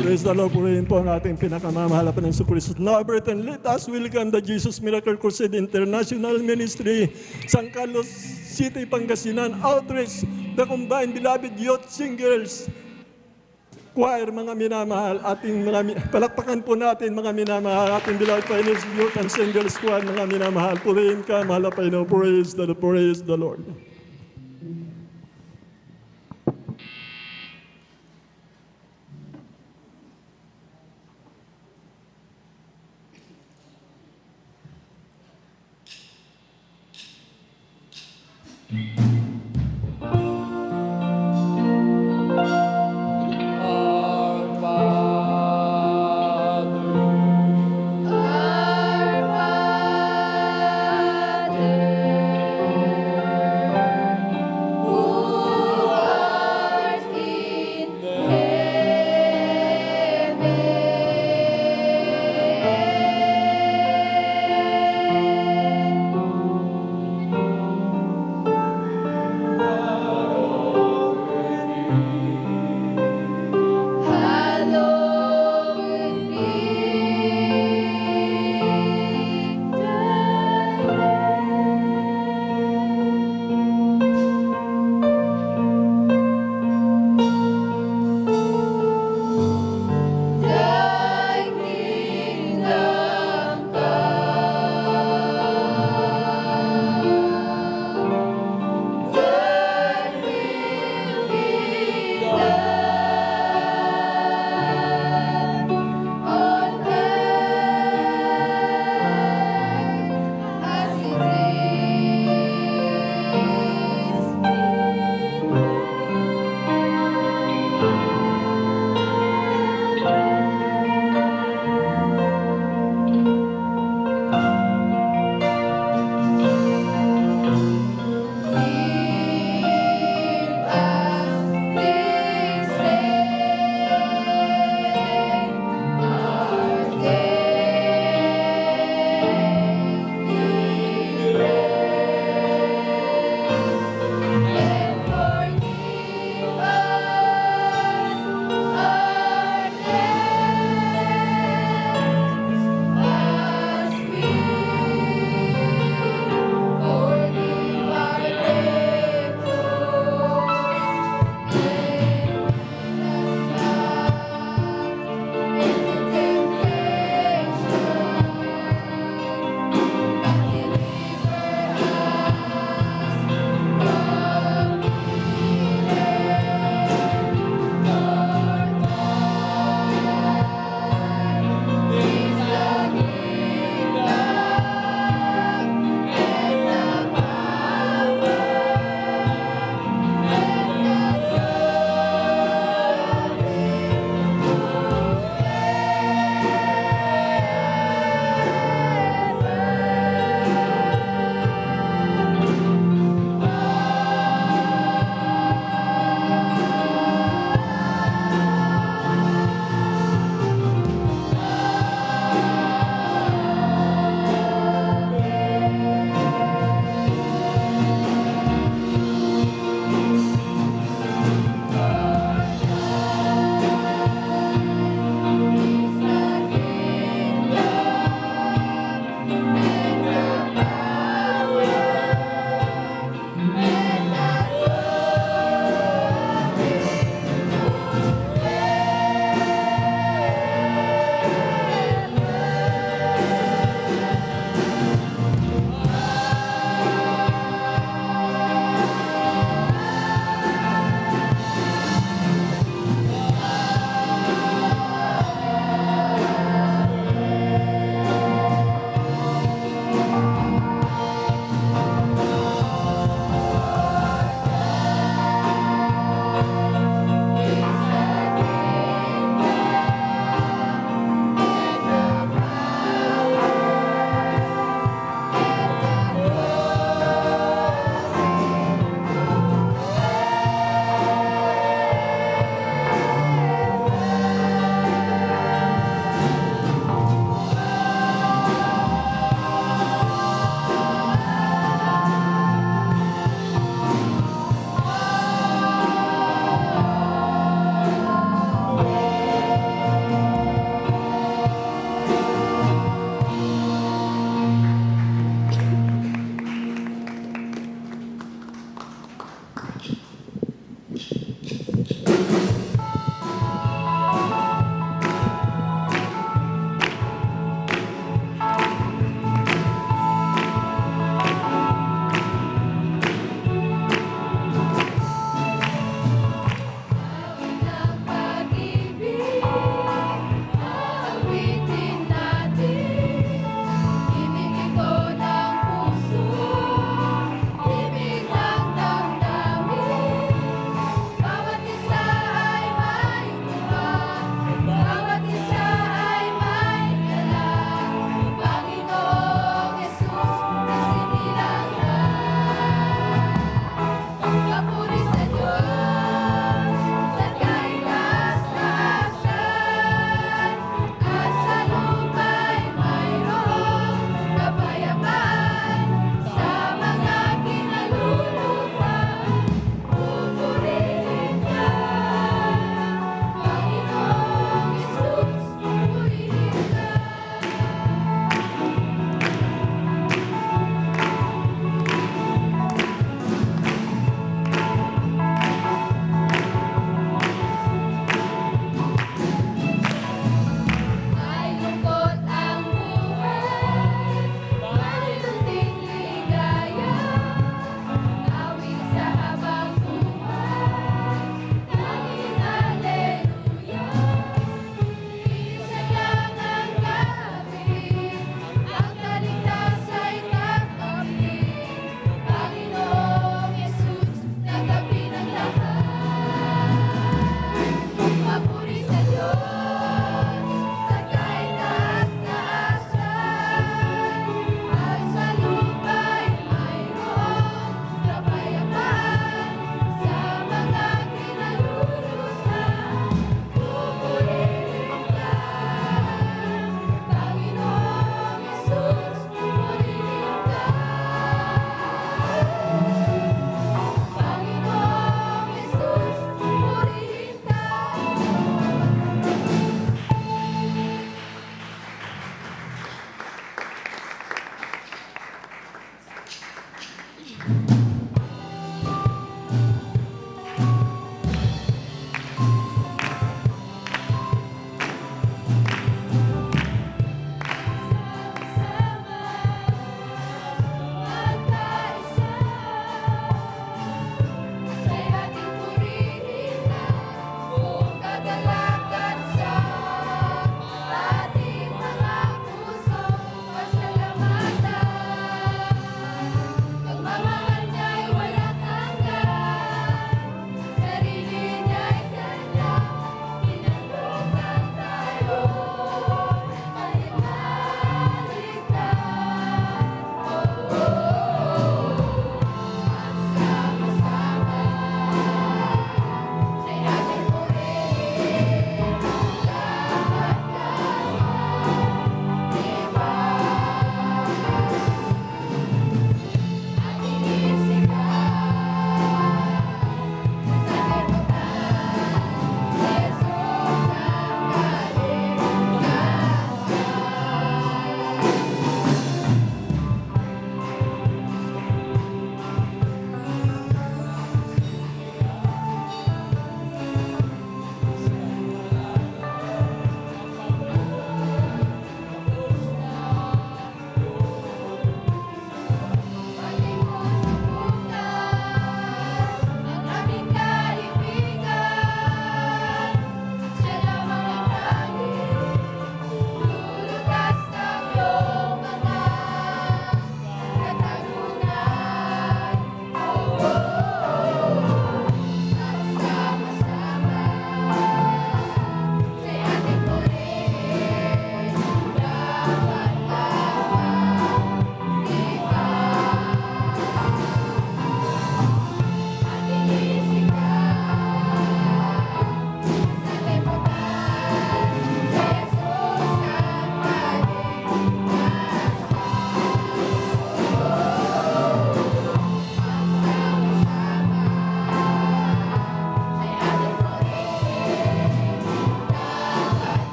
Praise the Lord. Purihin po ang ating pinakamamahal pa ng Kristo. Now, and let us welcome the Jesus Miracle Crusade International Ministry, San Carlos City, Pangasinan, Outreach, the Combined Beloved Youth Singers Choir, mga minamahal, palakpakan po natin mga minamahal, ating Beloved Pioneers Youth and Singers Choir, mga minamahal, purihin ka, mahal na Panginoon, praise the Lord.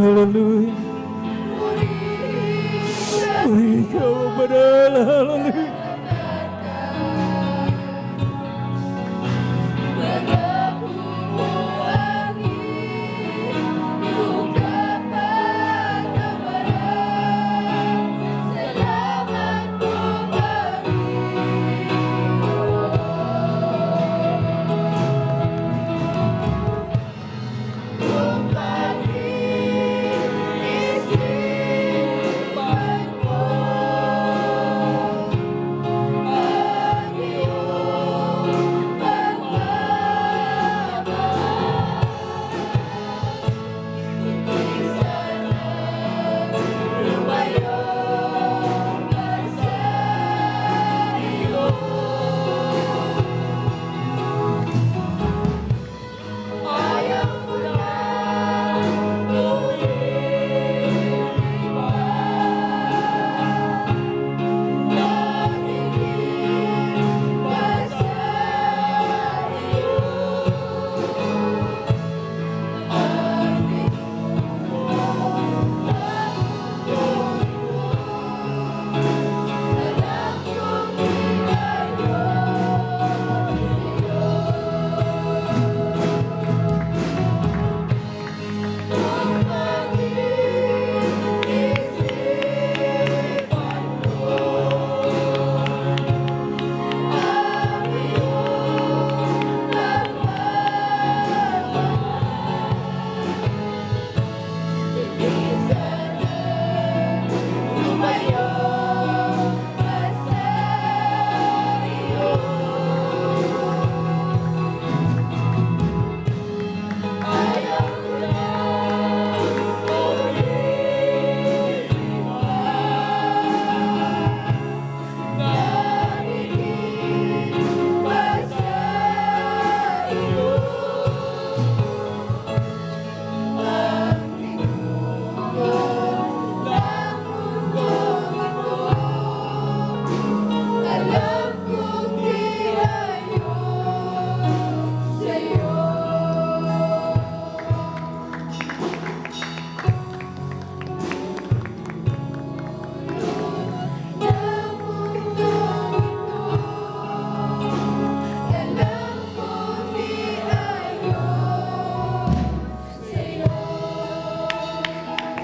Hallelujah. Purihin ka ang banal. Hallelujah.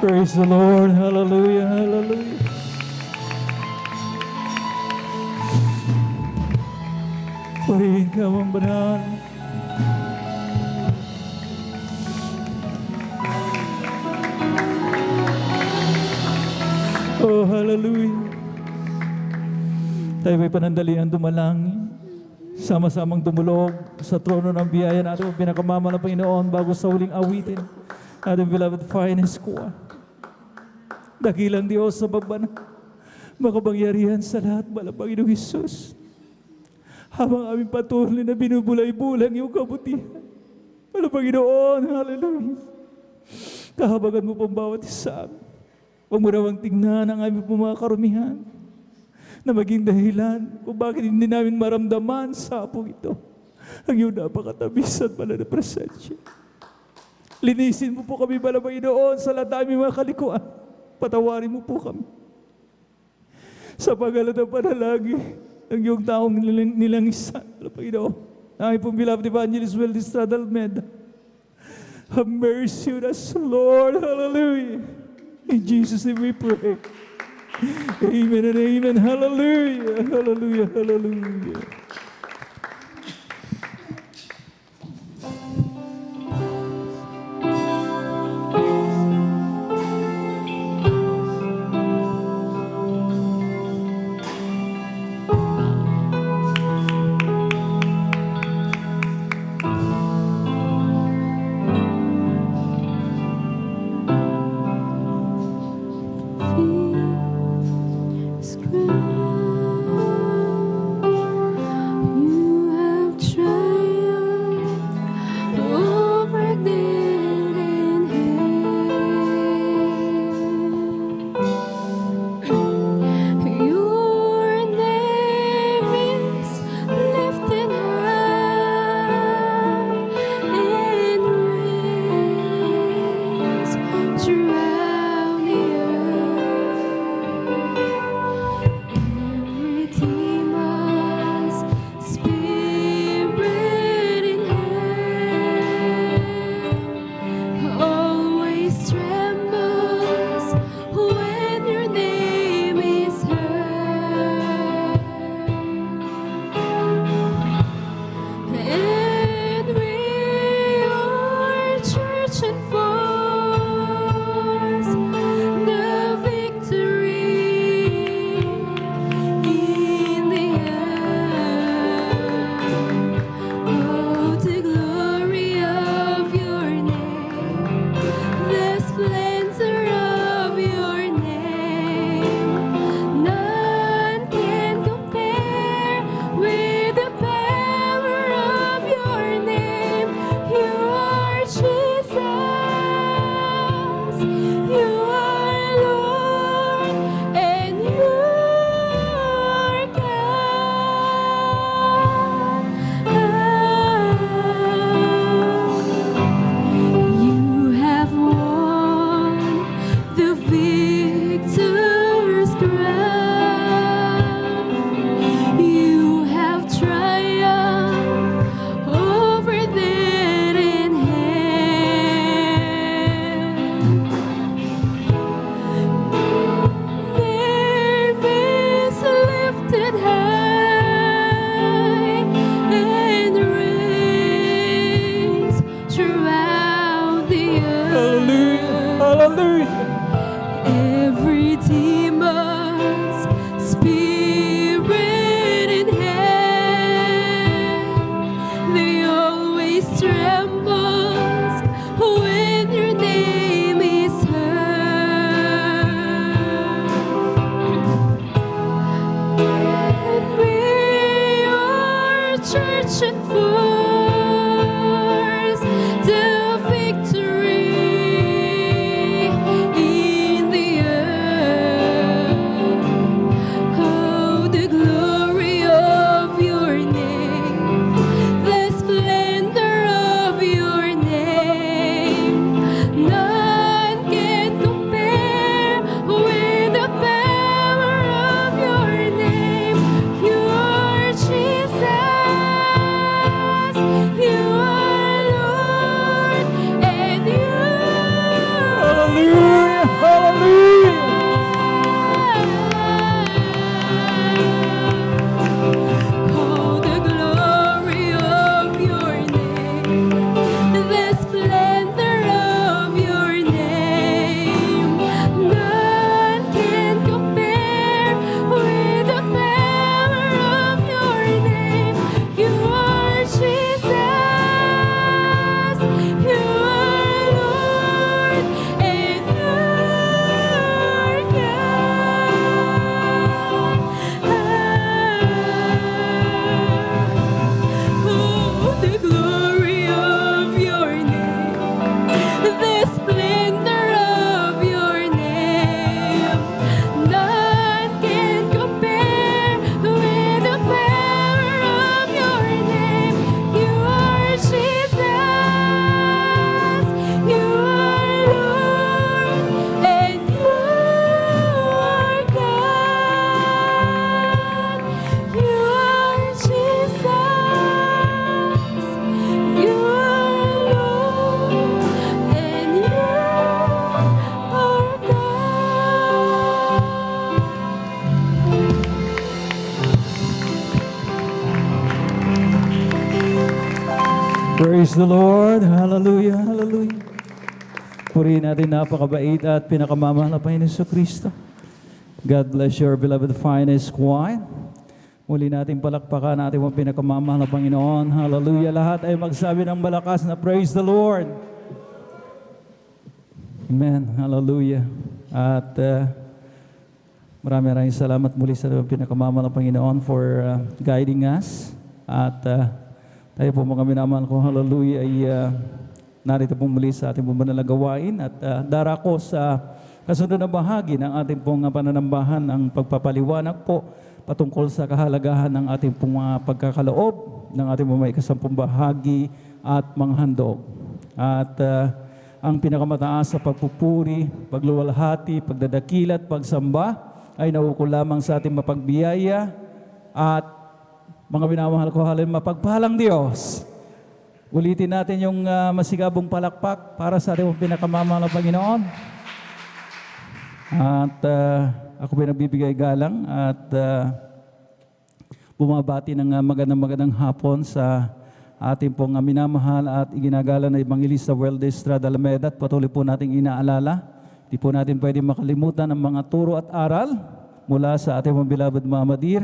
Praise the Lord. Hallelujah. Hallelujah. Purihin ka ang banal. Oh, hallelujah. Tayo may panandalian dumalangin. Sama-samang tumulog sa trono ng biyaya natin ang pinakamama ng Panginoon bago sa huling awitin. Ating beloved finest choir. Dakilang Diyos sa pagbanal, makapangyarihan sa lahat, mahal ang Panginoong Hesus. Habang aming patuloy na binubulay-bulang iyong kabutihan, mahal ang Panginoon, hallelujah. Kahabagan mo pang bawat isa. Huwag mo rawang tingnan ang aming mga karumihan na maging dahilan kung bakit hindi namin maramdaman sa apong ito ang iyong napakatabis at pala na presensya. Linisin mo po kami, mahal ang Panginoon, sa lahat aming mga kalikuan. Patawarin mo po kami. Sa pagalat ng panalagi ng iyong taong nilangisan, Panginoon, ang pong beloved evangelist Will Estrada Almeda. Have mercy on us, Lord. Hallelujah. In Jesus' name we pray. Amen and amen. Hallelujah. Hallelujah. Hallelujah. Hallelujah. Hallelujah. Every demon's spirit in hell, they always trembles when your name is heard. And we are church and force, the victory in the earth. Oh, the glory of your name, the splendor of your name. None can compare with the power of your name. You are Jesus, you are Lord, and you Hallelujah. Hallelujah. Oh, the glory of your name, the splendor of your name. None can compare with the power of your name. You are Jesus, you are Lord, and you are God. Oh, the glory of your name, the splendor of your name. None can compare with the power of your name. You are Jesus, you are Lord, and you are God. You are Jesus, you are Lord, and you are God. Praise the Lord. Hallelujah. Hallelujah. Purihin natin napakabait at pinakamamahal na Panginoon Hesus Kristo. God bless your beloved finest choir. Muli natin palakpakan natin ang pinakamamahal na Panginoon. Hallelujah. Lahat ay magsabi ng malakas na praise the Lord. Amen. Hallelujah. At maraming salamat muli sa pinakamamahal na Panginoon for guiding us. At tayo po mga minamahal ko, hallelujah, ay narito pong muli sa ating pong banal na gawain at darako sa kasunod na bahagi ng ating pong pananambahan ang pagpapaliwanag po patungkol sa kahalagahan ng ating pong pagkakaloob ng ating mga ikasampung bahagi at mga handog. At ang pinakamataas sa pagpupuri, pagluwalhati, pagdadakila at pagsamba ay nauukol lamang sa ating mapagbiyaya at mga minamahal ko, hallelujah, mapagpalang Diyos. Ulitin natin yung masigabong palakpak para sa ating pinakamamahal na Panginoon. At ako pinagbibigay galang at bumabati ng magandang hapon sa ating pong minamahal at iginagalang na Evangelista Weldes Estrada Alameda at patuloy po nating inaalala. Di po natin pwede makalimutan ang mga turo at aral mula sa ating mga beloved Mama Dear.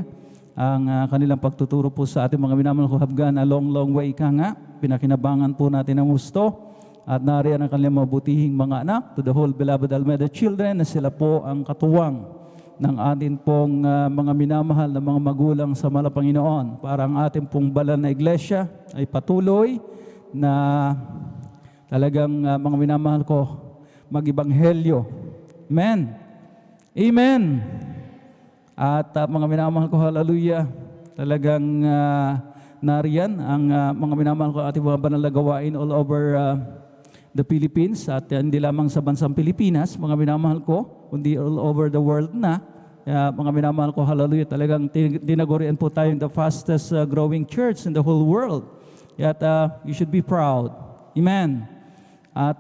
Ang kanilang pagtuturo po sa ating mga minamahal ko Habgan, a long way ka nga. Pinakinabangan po natin ang gusto. At nariyan ang kanilang mabutihing mga anak, to the whole beloved Almeda children, na sila po ang katuwang ng ating pong mga minamahal na mga magulang sa mahal na Panginoon. Para ang ating pong banal na iglesia ay patuloy na talagang mga minamahal ko mag-ibanghelyo. Amen. Amen. At mga minamahal ko, hallelujah, talagang nariyan ang mga minamahal ko ating mga banal na gawain all over the Philippines at hindi lamang sa bansang Pilipinas, mga minamahal ko, kundi all over the world na. Mga minamahal ko, hallelujah, talagang tinagurian po tayong the fastest growing church in the whole world. At you should be proud. Amen. At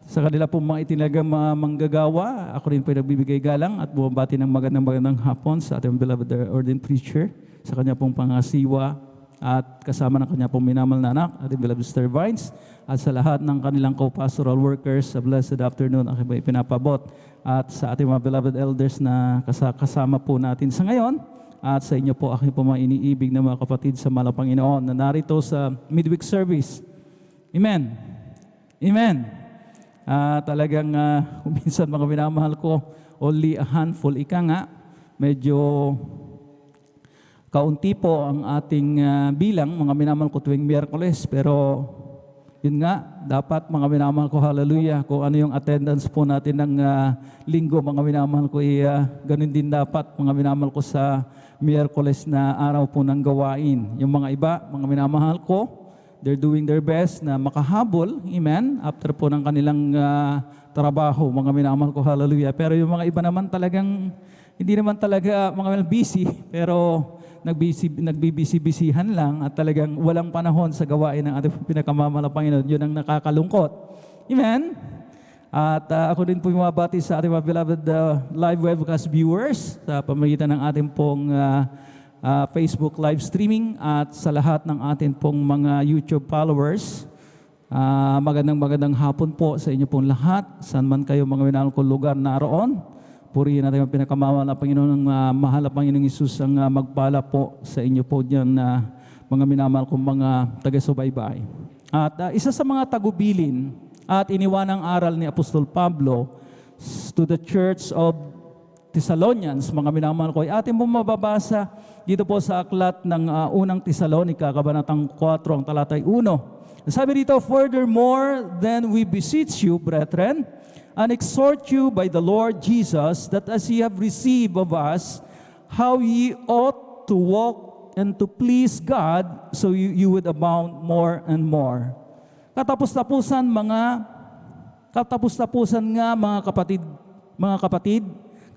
sa kanila pong mga itinagang mga manggagawa, ako rin po nagbibigay galang at bumabati ng magandang hapon sa ating beloved ordained preacher, sa kanya pong pangasiwa at kasama ng kanya pong minamahal na anak, ating beloved Sister Vines, at sa lahat ng kanilang co-pastoral workers, sa blessed afternoon, aking po ipinapabot, at sa ating mga beloved elders na kasama po natin sa ngayon, at sa inyo po, aking po mga iniibig na mga kapatid sa mahal na Panginoon na narito sa midweek service. Amen. Amen. Talagang minsan mga minamahal ko, only a handful, ika nga, medyo kaunti po ang ating bilang, mga minamahal ko tuwing Miyerkules, pero yun nga, dapat mga minamahal ko, hallelujah, kung ano yung attendance po natin ng linggo, mga minamahal ko, ganun din dapat, mga minamahal ko sa Miyerkules na araw po ng gawain. Yung mga iba, mga minamahal ko, they're doing their best na makahabol, amen, after po ng kanilang trabaho, mga minamahal ko, hallelujah. Pero yung mga iba naman talagang, hindi naman talaga mga busy, pero nagbibisi-bisihan lang at talagang walang panahon sa gawain ng ating pinakamamahal na Panginoon. Yun ang nakakalungkot. Amen? At ako din po bumabati sa ating mga beloved live webcast viewers sa pamamagitan ng ating pong Facebook live streaming at sa lahat ng ating pong mga YouTube followers. Magandang hapon po sa inyo pong lahat. Saan man kayo mga minamahal ko lugar naroon. Purihin natin ang pinakamamahal na Panginoon ng mahal na Panginoong Isus ang magpala po sa inyo po dyan na mga minamahal kong mga taga-subaybay. At isa sa mga tagubilin at iniwanang aral ni Apostol Pablo to the Church of Thessalonians, mga minamahal ko, ay ating pong mababasa dito po sa aklat ng unang Thessalonica, kabanatang 4, ang talatay 1. Sabi dito, furthermore, then we beseech you, brethren, and exhort you by the Lord Jesus, that as ye have received of us, how ye ought to walk and to please God, so you would abound more and more. Katapos-tapusan nga mga kapatid,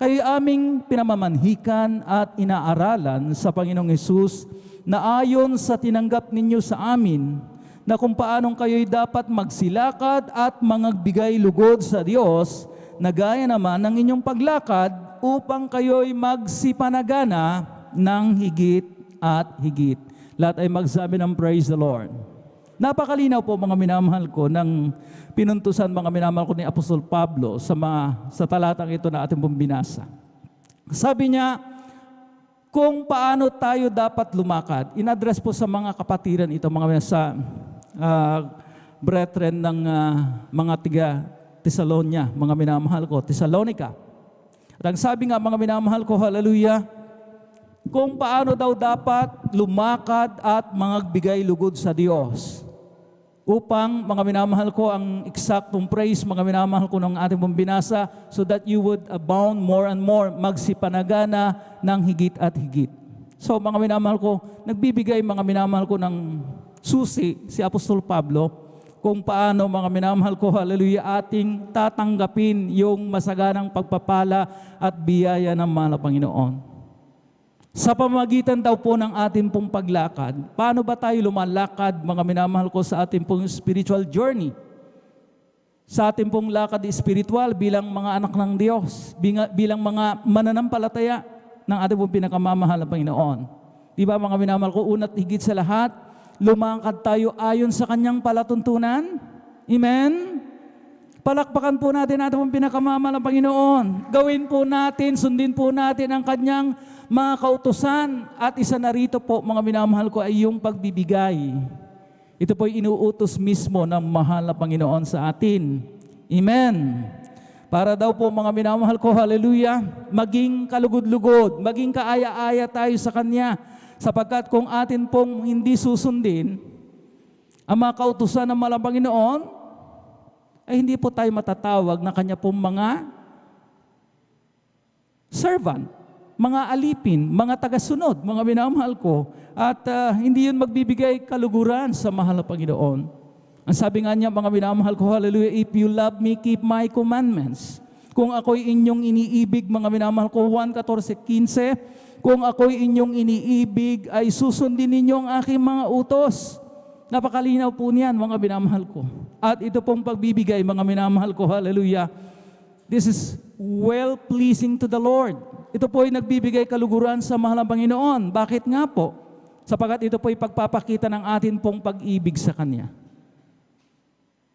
kayo aming pinamamanhikan at inaaralan sa Panginoong Hesus na ayon sa tinanggap ninyo sa amin, na kung paanong kayo'y dapat magsilakad at magbigay lugod sa Diyos, na gaya naman ng inyong paglakad upang kayo'y magsipanagana ng higit at higit. Lahat ay magsabi ng praise the Lord. Napakalinaw po mga minamahal ko ng pinuntusan mga minamahal ko ni Apostol Pablo sa talatang ito na ating pong binasa. Sabi niya, kung paano tayo dapat lumakad, in-address po sa mga kapatiran ito, mga sa brethren ng mga tiga Thessalonia, mga minamahal ko, Thessalonica. At ang sabi nga mga minamahal ko, hallelujah, kung paano daw dapat lumakad at magbigay lugod sa Diyos. Upang, mga minamahal ko, ang eksaktong praise, mga minamahal ko ng ating pong binasa, so that you would abound more and more, magsipanagana ng higit at higit. So, mga minamahal ko, nagbibigay mga minamahal ko ng susi, si Apostol Pablo, kung paano, mga minamahal ko, hallelujah, ating tatanggapin yung masaganang pagpapala at biyaya ng mahal na Panginoon. Sa pamamagitan daw po ng ating pong paglakad, paano ba tayo lumalakad, mga minamahal ko, sa ating pong spiritual journey? Sa ating pong lakad spiritual bilang mga anak ng Diyos, bilang mga mananampalataya ng ating pong pinakamamahal na Panginoon. Diba mga minamahal ko, una't higit sa lahat, lumakad tayo ayon sa Kanyang palatuntunan. Amen? Palakpakan po natin ating pong pinakamamahal na Panginoon. Gawin po natin, sundin po natin ang Kanyang mga kautusan, at isa na rito po, mga minamahal ko, ay yung pagbibigay. Ito po ay inuutos mismo ng mahal na Panginoon sa atin. Amen. Para daw po, mga minamahal ko, hallelujah, maging kalugod-lugod, maging kaaya-aya tayo sa Kanya, sapagkat kung atin pong hindi susundin ang mga kautusan ng mahal na Panginoon, ay hindi po tayo matatawag na Kanya pong mga servant, mga alipin, mga tagasunod, mga minamahal ko, at hindi yun magbibigay kaluguran sa mahal na Panginoon. Ang sabi nga niya, mga minamahal ko, hallelujah, if you love me, keep my commandments. Kung ako'y inyong iniibig, mga minamahal ko, 1:14-15, kung ako'y inyong iniibig, ay susundin ninyo ang aking mga utos. Napakalinaw po niyan, mga minamahal ko. At ito pong pagbibigay, mga minamahal ko, hallelujah, this is well-pleasing to the Lord. Ito po ay nagbibigay kaluguran sa mahal na Panginoon. Bakit nga po? Sapagat ito po'y pagpapakita ng atin pong pag-ibig sa Kanya.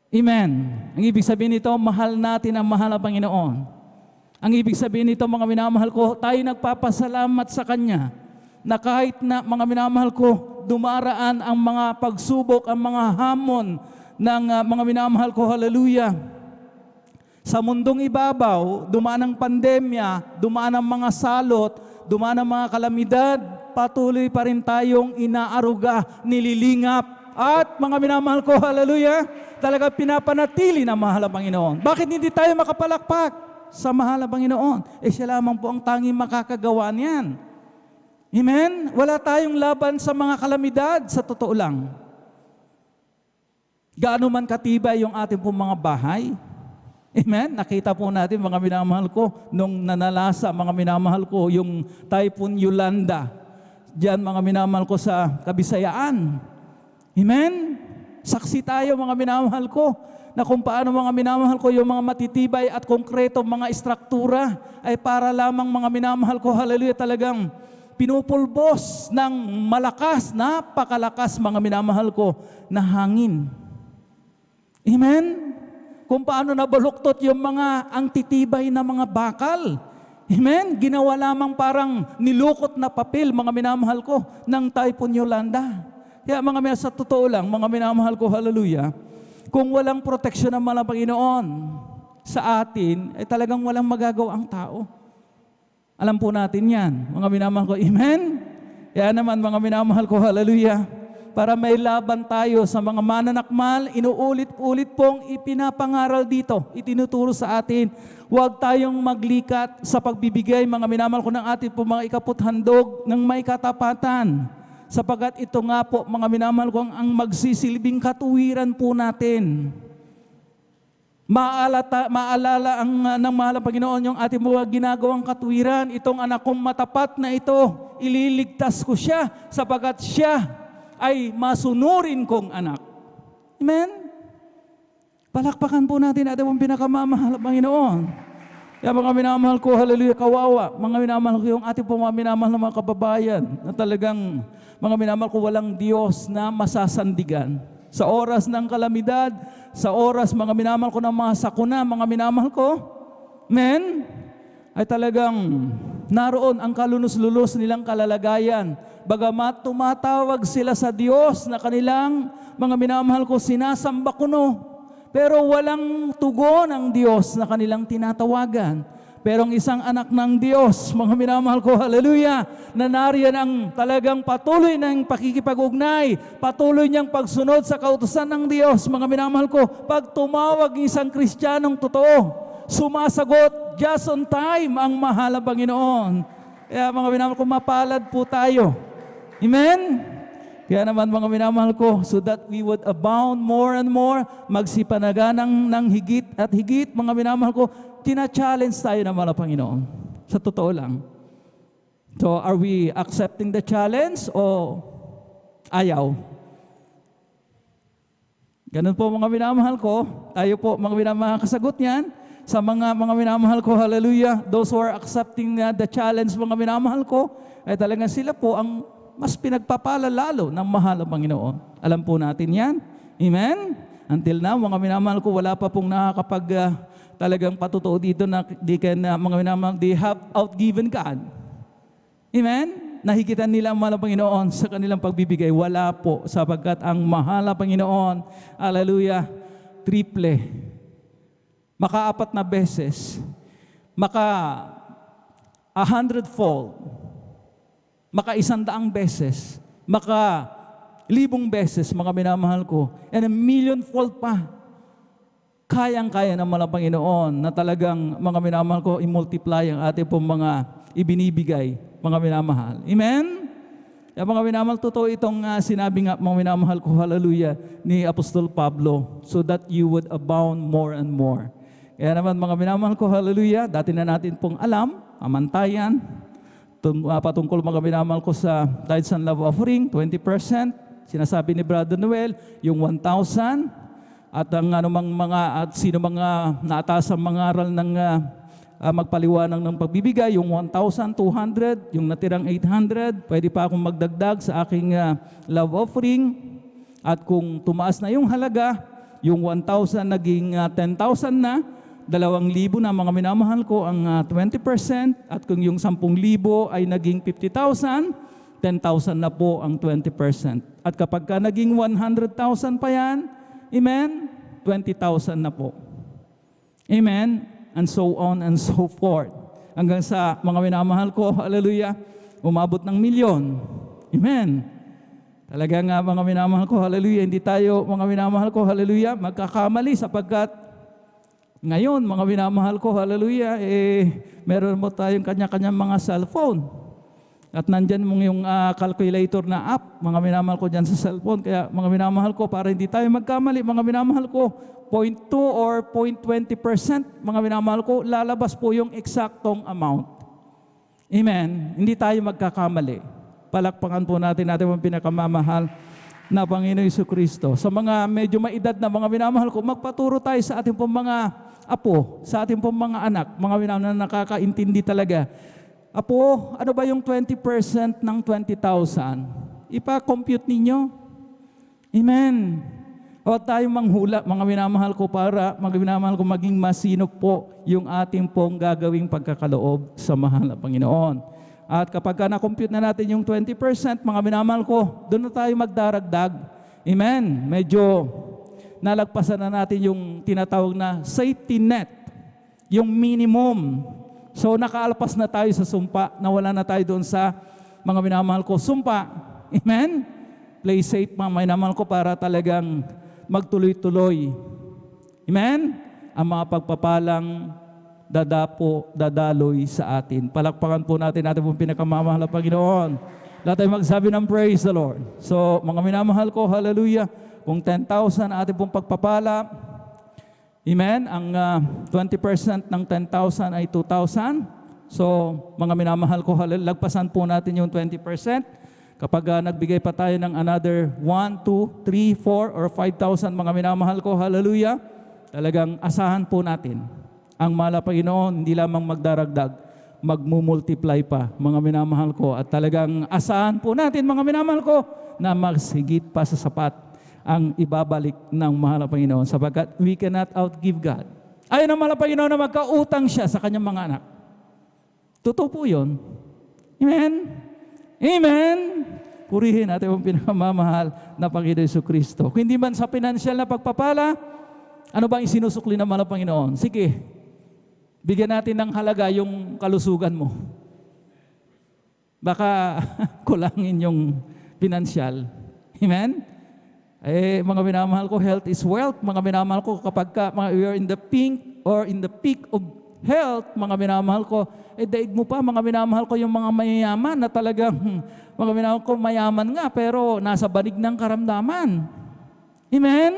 Amen. Ang ibig sabihin nito, mahal natin ang mahal na Panginoon. Ang ibig sabihin nito, mga minamahal ko, tayo nagpapasalamat sa Kanya na kahit na, mga minamahal ko, dumaraan ang mga pagsubok, ang mga hamon ng mga minamahal ko, hallelujah. Sa mundong ibabaw, dumaan ang pandemya, dumaan ang mga salot, dumaan ang mga kalamidad, patuloy pa rin tayong inaaruga, nililingap, at mga minamahal ko, hallelujah, talaga pinapanatili na mahal ang Panginoon. Bakit hindi tayo makapalakpak sa mahal ang Panginoon? Siya lamang po ang tanging makakagawa niyan. Amen? Wala tayong laban sa mga kalamidad, sa totoo lang. Gaano man katibay yung ating pong mga bahay. Amen? Nakita po natin, mga minamahal ko, nung nanalasa, mga minamahal ko, yung Typhoon Yolanda. Diyan, mga minamahal ko, sa Kabisayaan. Amen? Saksi tayo, mga minamahal ko, na kung paano, mga minamahal ko, yung mga matitibay at konkreto mga istruktura ay para lamang, mga minamahal ko, hallelujah, talagang pinupulbos ng malakas, napakalakas, mga minamahal ko, na hangin. Amen? Kung paano nabaluktot yung mga ang titibay na mga bakal. Amen? Ginawa lamang parang nilukot na papel, mga minamahal ko, ng Typhoon Yolanda. Kaya mga minamahal, sa totoo lang, mga minamahal ko, hallelujah, kung walang proteksyon ng mga Panginoon sa atin, ay talagang walang magagawa ang tao. Alam po natin yan, mga minamahal ko, amen? Kaya naman, mga minamahal ko, hallelujah, para may laban tayo sa mga mananakmal, inuulit-ulit pong ipinapangaral dito, itinuturo sa atin. Huwag tayong maglikat sa pagbibigay, mga minamahal ko, ng ating po mga ikaputhandog ng may katapatan. Sapagat ito nga po, mga minamahal ko, ang magsisilbing katuwiran po natin. Maalala ng mahal na Panginoon yung ating mga ginagawang katuwiran. Itong anak kong matapat na ito, ililigtas ko siya, sapagat siya ay masunurin kong anak. Amen? Palakpakan po natin ating pong pinakamamahal na Panginoon. Kaya mga minamahal ko, hallelujah, kawawa. Mga minamahal ko, yung ating pong mga minamahal na mga kababayan, na talagang, mga minamahal ko, walang Diyos na masasandigan. Sa oras ng kalamidad, sa oras, mga minamahal ko, ng mga sakuna, mga minamahal ko, amen, ay talagang naroon ang kalunos-lulos nilang kalalagayan. Bagamat tumatawag sila sa Diyos na kanilang, mga minamahal ko, sinasamba kuno, pero walang tugon ang Diyos na kanilang tinatawagan. Pero ang isang anak ng Diyos, mga minamahal ko, hallelujah, na nariyan ang talagang patuloy ng pakikipag-ugnay, patuloy niyang pagsunod sa kautusan ng Diyos, mga minamahal ko, pag tumawag isang Kristiyanong totoo, sumasagot just on time ang mahal na Panginoon. Kaya mga minamahal ko, mapalad po tayo. Amen? Kaya naman, mga minamahal ko, so that we would abound more and more, magsipanaga ng higit at higit, mga minamahal ko, tina-challenge tayo ng mga Panginoon. Sa totoo lang. So, are we accepting the challenge o ayaw? Ganun po, mga minamahal ko. Tayo po, mga minamahal, kasagot niyan. Sa mga minamahal ko, hallelujah, those who are accepting the challenge, mga minamahal ko, ay talagang sila po ang mas pinagpapala lalo ng mahal ng Panginoon. Alam po natin yan. Amen? Until now, mga minamahal ko, wala pa pong nakakapag talagang patutuo dito na mga minamahal, they have outgiven God. Amen? Nahigitan nila ang mahal ng Panginoon sa kanilang pagbibigay. Wala po, sapagkat ang mahal ng Panginoon, hallelujah, triple. Maka-4 na beses. Maka 100-fold. Maka 100 beses, maka 1,000 beses, mga minamahal ko, and 1,000,000-fold pa. Kayang-kaya ng mga Panginoon na talagang, mga minamahal ko, i-multiply ang ating pong mga ibinibigay, mga minamahal. Amen? Kaya mga minamahal, totoo itong sinabi nga, mga minamahal ko, hallelujah, ni Apostol Pablo, so that you would abound more and more. Kaya naman, mga minamahal ko, hallelujah, dati na natin pong alam, amantayan, patungkol, mga minamahal ko, sa tithes and love offering, 20%. Sinasabi ni Brother Noel, yung 1,000, at ang anumang mga, at sino mga naatasang mangaral ng magpaliwanag ng pagbibigay, yung 1,200, yung natirang 800, pwede pa akong magdagdag sa aking love offering. At kung tumaas na yung halaga, yung 1,000 naging 10,000 na, 2,000 na mga minamahal ko ang 20%, at kung yung 10,000 ay naging 50,000, 10,000 na po ang 20%. At kapag ka naging 100,000 pa yan, amen, 20,000 na po. Amen. And so on and so forth. Hanggang sa mga minamahal ko, hallelujah, umabot ng milyon. Amen. Talaga nga mga minamahal ko, hallelujah, hindi tayo mga minamahal ko, hallelujah, magkakamali sapagkat ngayon, mga minamahal ko, hallelujah, meron mo tayong kanya-kanyang mga cellphone. At nandyan mong yung calculator na app, mga minamahal ko dyan sa cellphone. Kaya mga minamahal ko, para hindi tayo magkamali, mga minamahal ko, 0.2 or 0.20%, mga minamahal ko, lalabas po yung eksaktong amount. Amen. Hindi tayo magkakamali. Palakpakan po natin ang pinakamamahal na Panginoon Jesucristo. Sa mga medyo maedad na mga minamahal ko, magpaturo tayo sa ating pong mga apo, sa ating pong mga anak, mga minamahal na nakakaintindi talaga. Apo, ano ba yung 20% ng 20,000? Ipa-compute ninyo. Amen. Huwag tayong manghula, mga minamahal ko, para mga minamahal ko maging masinop po yung ating pong gagawing pagkakaloob sa mahal na Panginoon. At kapag na-compute na natin yung 20%, mga minamahal ko, doon na tayo magdaragdag. Amen. Medyo nalagpasan na natin yung tinatawag na safety net, yung minimum. So nakaalpas na tayo sa sumpa, nawala na tayo doon sa mga minamahal ko, sumpa. Amen. Play safe mga minamahal ko para talagang magtuloy-tuloy. Amen? Ang mga pagpapalang dadaloy sa atin. Palakpakan po natin pong pinakamamahal na Panginoon. Lahat tayo magsabi ng praise the Lord. So, mga minamahal ko, hallelujah, kung 10,000 ating pong pagpapala, amen, ang 20% ng 10,000 ay 2,000. So, mga minamahal ko, lagpasan po natin yung 20%. Kapag nagbigay pa tayo ng another 1, 2, 3, 4, or 5,000, mga minamahal ko, hallelujah, talagang asahan po natin. Ang mahal na Panginoon, hindi lamang magdaragdag, magmumultiply pa, mga minamahal ko. At talagang asahan po natin, mga minamahal ko, na magsigit pa sa sapat ang ibabalik ng mahal na Panginoon. Sapagkat we cannot outgive God. Ayaw ng mahal na Panginoon na magkautang siya sa kanyang mga anak. Totoo po yun. Amen? Amen! Purihin natin ang pinakamamahal na Panginoon Jesucristo. Kung hindi man sa pinansyal na pagpapala, ano ba ang sinusukli ng mahal na Panginoon? Sige, bigyan natin ng halaga yung kalusugan mo. Baka kulangin yung pinansyal. Amen? Mga minamahal ko, health is wealth. Mga minamahal ko, kapag we are in the pink or in the peak of health, mga minamahal ko, daig mo pa, mga minamahal ko, yung mga mayayaman na talagang, mga minamahal ko, mayaman nga, pero nasa banig ng karamdaman. Amen?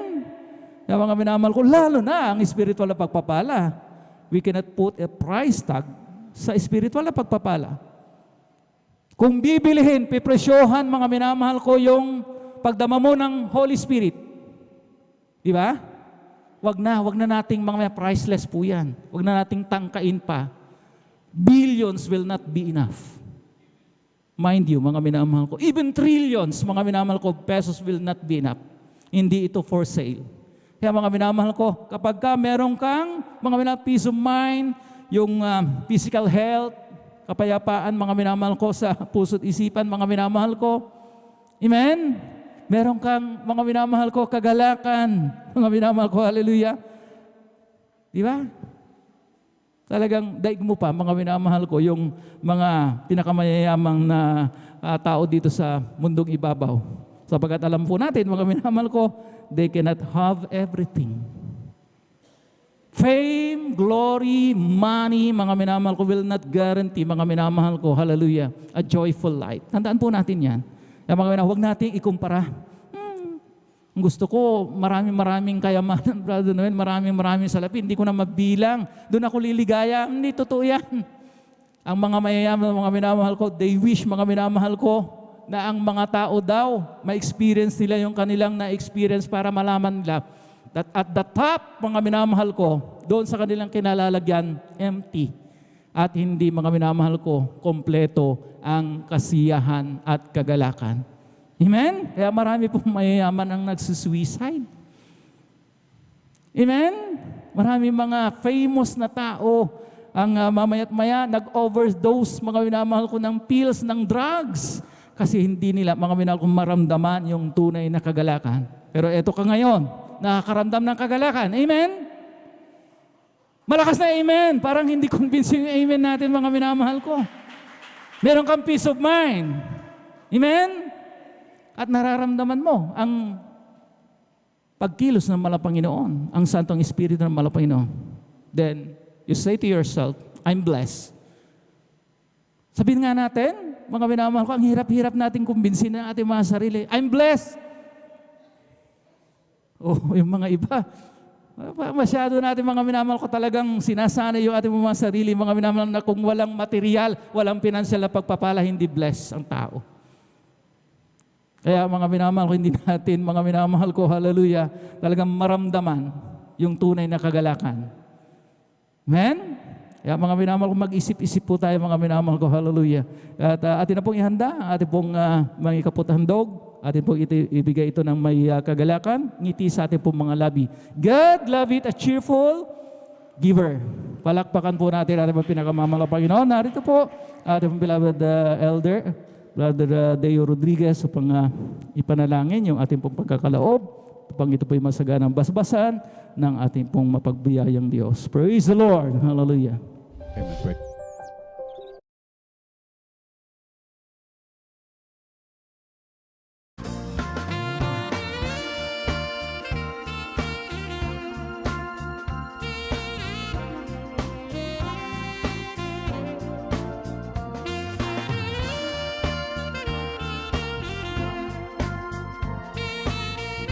Kaya mga minamahal ko, lalo na ang spiritual na pagpapala. We cannot put a price tag sa spiritual na pagpapala. Kung bibilihin, pipresyohan, mga minamahal ko, yung pagdama mo ng Holy Spirit. Di ba? Wag na nating mga priceless po yan. Wag na nating tangkain pa. Billions will not be enough. Mind you, mga minamahal ko, even trillions, mga minamahal ko, pesos will not be enough. Hindi ito for sale. Kaya mga minamahal ko, kapag ka meron kang mga minamahal, peace of mind, yung physical health, kapayapaan, mga minamahal ko, sa puso't isipan, mga minamahal ko, amen? Meron kang mga minamahal ko, kagalakan, mga minamahal ko, hallelujah. Di ba? Talagang daig mo pa, mga minamahal ko, yung mga pinakamayayamang na tao dito sa mundong ibabaw. Sapagkat alam po natin, mga minamahal ko, they cannot have everything. Fame, glory, money, mga minamahal ko, will not guarantee, mga minamahal ko, hallelujah, a joyful life. Tandaan po natin yan. Kaya mga minamahal, huwag natin ikumpara. Gusto ko, maraming kayamanan, Brother Noel, maraming salapi. Hindi ko na mabilang. Doon ako liligaya. Hindi, totoo yan. Ang mga mayayaman, mga minamahal ko, they wish, mga minamahal ko, na ang mga tao daw, ma-experience nila yung kanilang na-experience para malaman nila that at the top, mga minamahal ko, doon sa kanilang kinalalagyan, empty. at hindi, mga minamahal ko, kompleto ang kasiyahan at kagalakan. Amen? Kaya marami pong mayayaman ang nagsusuicide. Amen? Marami mga famous na tao ang mamaya't maya nag-overdose, mga minamahal ko, ng pills, ng drugs. Kasi hindi nila, mga minamahal ko, maramdaman yung tunay na kagalakan. Pero eto ka ngayon, nakakaramdam ng kagalakan. Amen? Malakas na amen. Parang hindi convincing yung amen natin, mga minamahal ko. Meron kang peace of mind. Amen? At nararamdaman mo ang pagkilos ng Malapanginoon, ang Santong Espiritu ng Malapanginoon. Then, you say to yourself, I'm blessed. Sabihin nga natin, mga minamahal ko, ang hirap-hirap natin kumbinsin ng ating mga sarili. I'm blessed. Oh, yung mga iba, masyado natin, mga minamahal ko, talagang sinasanay yung ating mga sarili, mga minamahal, na kung walang material, walang pinansyal na pagpapala, hindi bless ang tao. Kaya mga minamahal ko, hindi natin, mga minamahal ko, hallelujah, talagang maramdaman yung tunay na kagalakan. Amen? Kaya mga minamahal ko, mag-isip-isip po tayo, mga minamahal ko, hallelujah. At atin na pong ihanda, atin pong mga kaputhandog, atin pong ibigay ito ng may kagalakan, ngiti sa atin pong mga labi. God love it, a cheerful giver. Palakpakan po natin ating pinakamamahal na Panginoon. Narito po, ating pong beloved elder, Brother Deo Rodriguez, upang ipanalangin yung ating pong pagkakalaob, upang ito po yung masaganang basbasan ng ating pong mapagbiyayang Diyos. Praise the Lord. Hallelujah. Amen.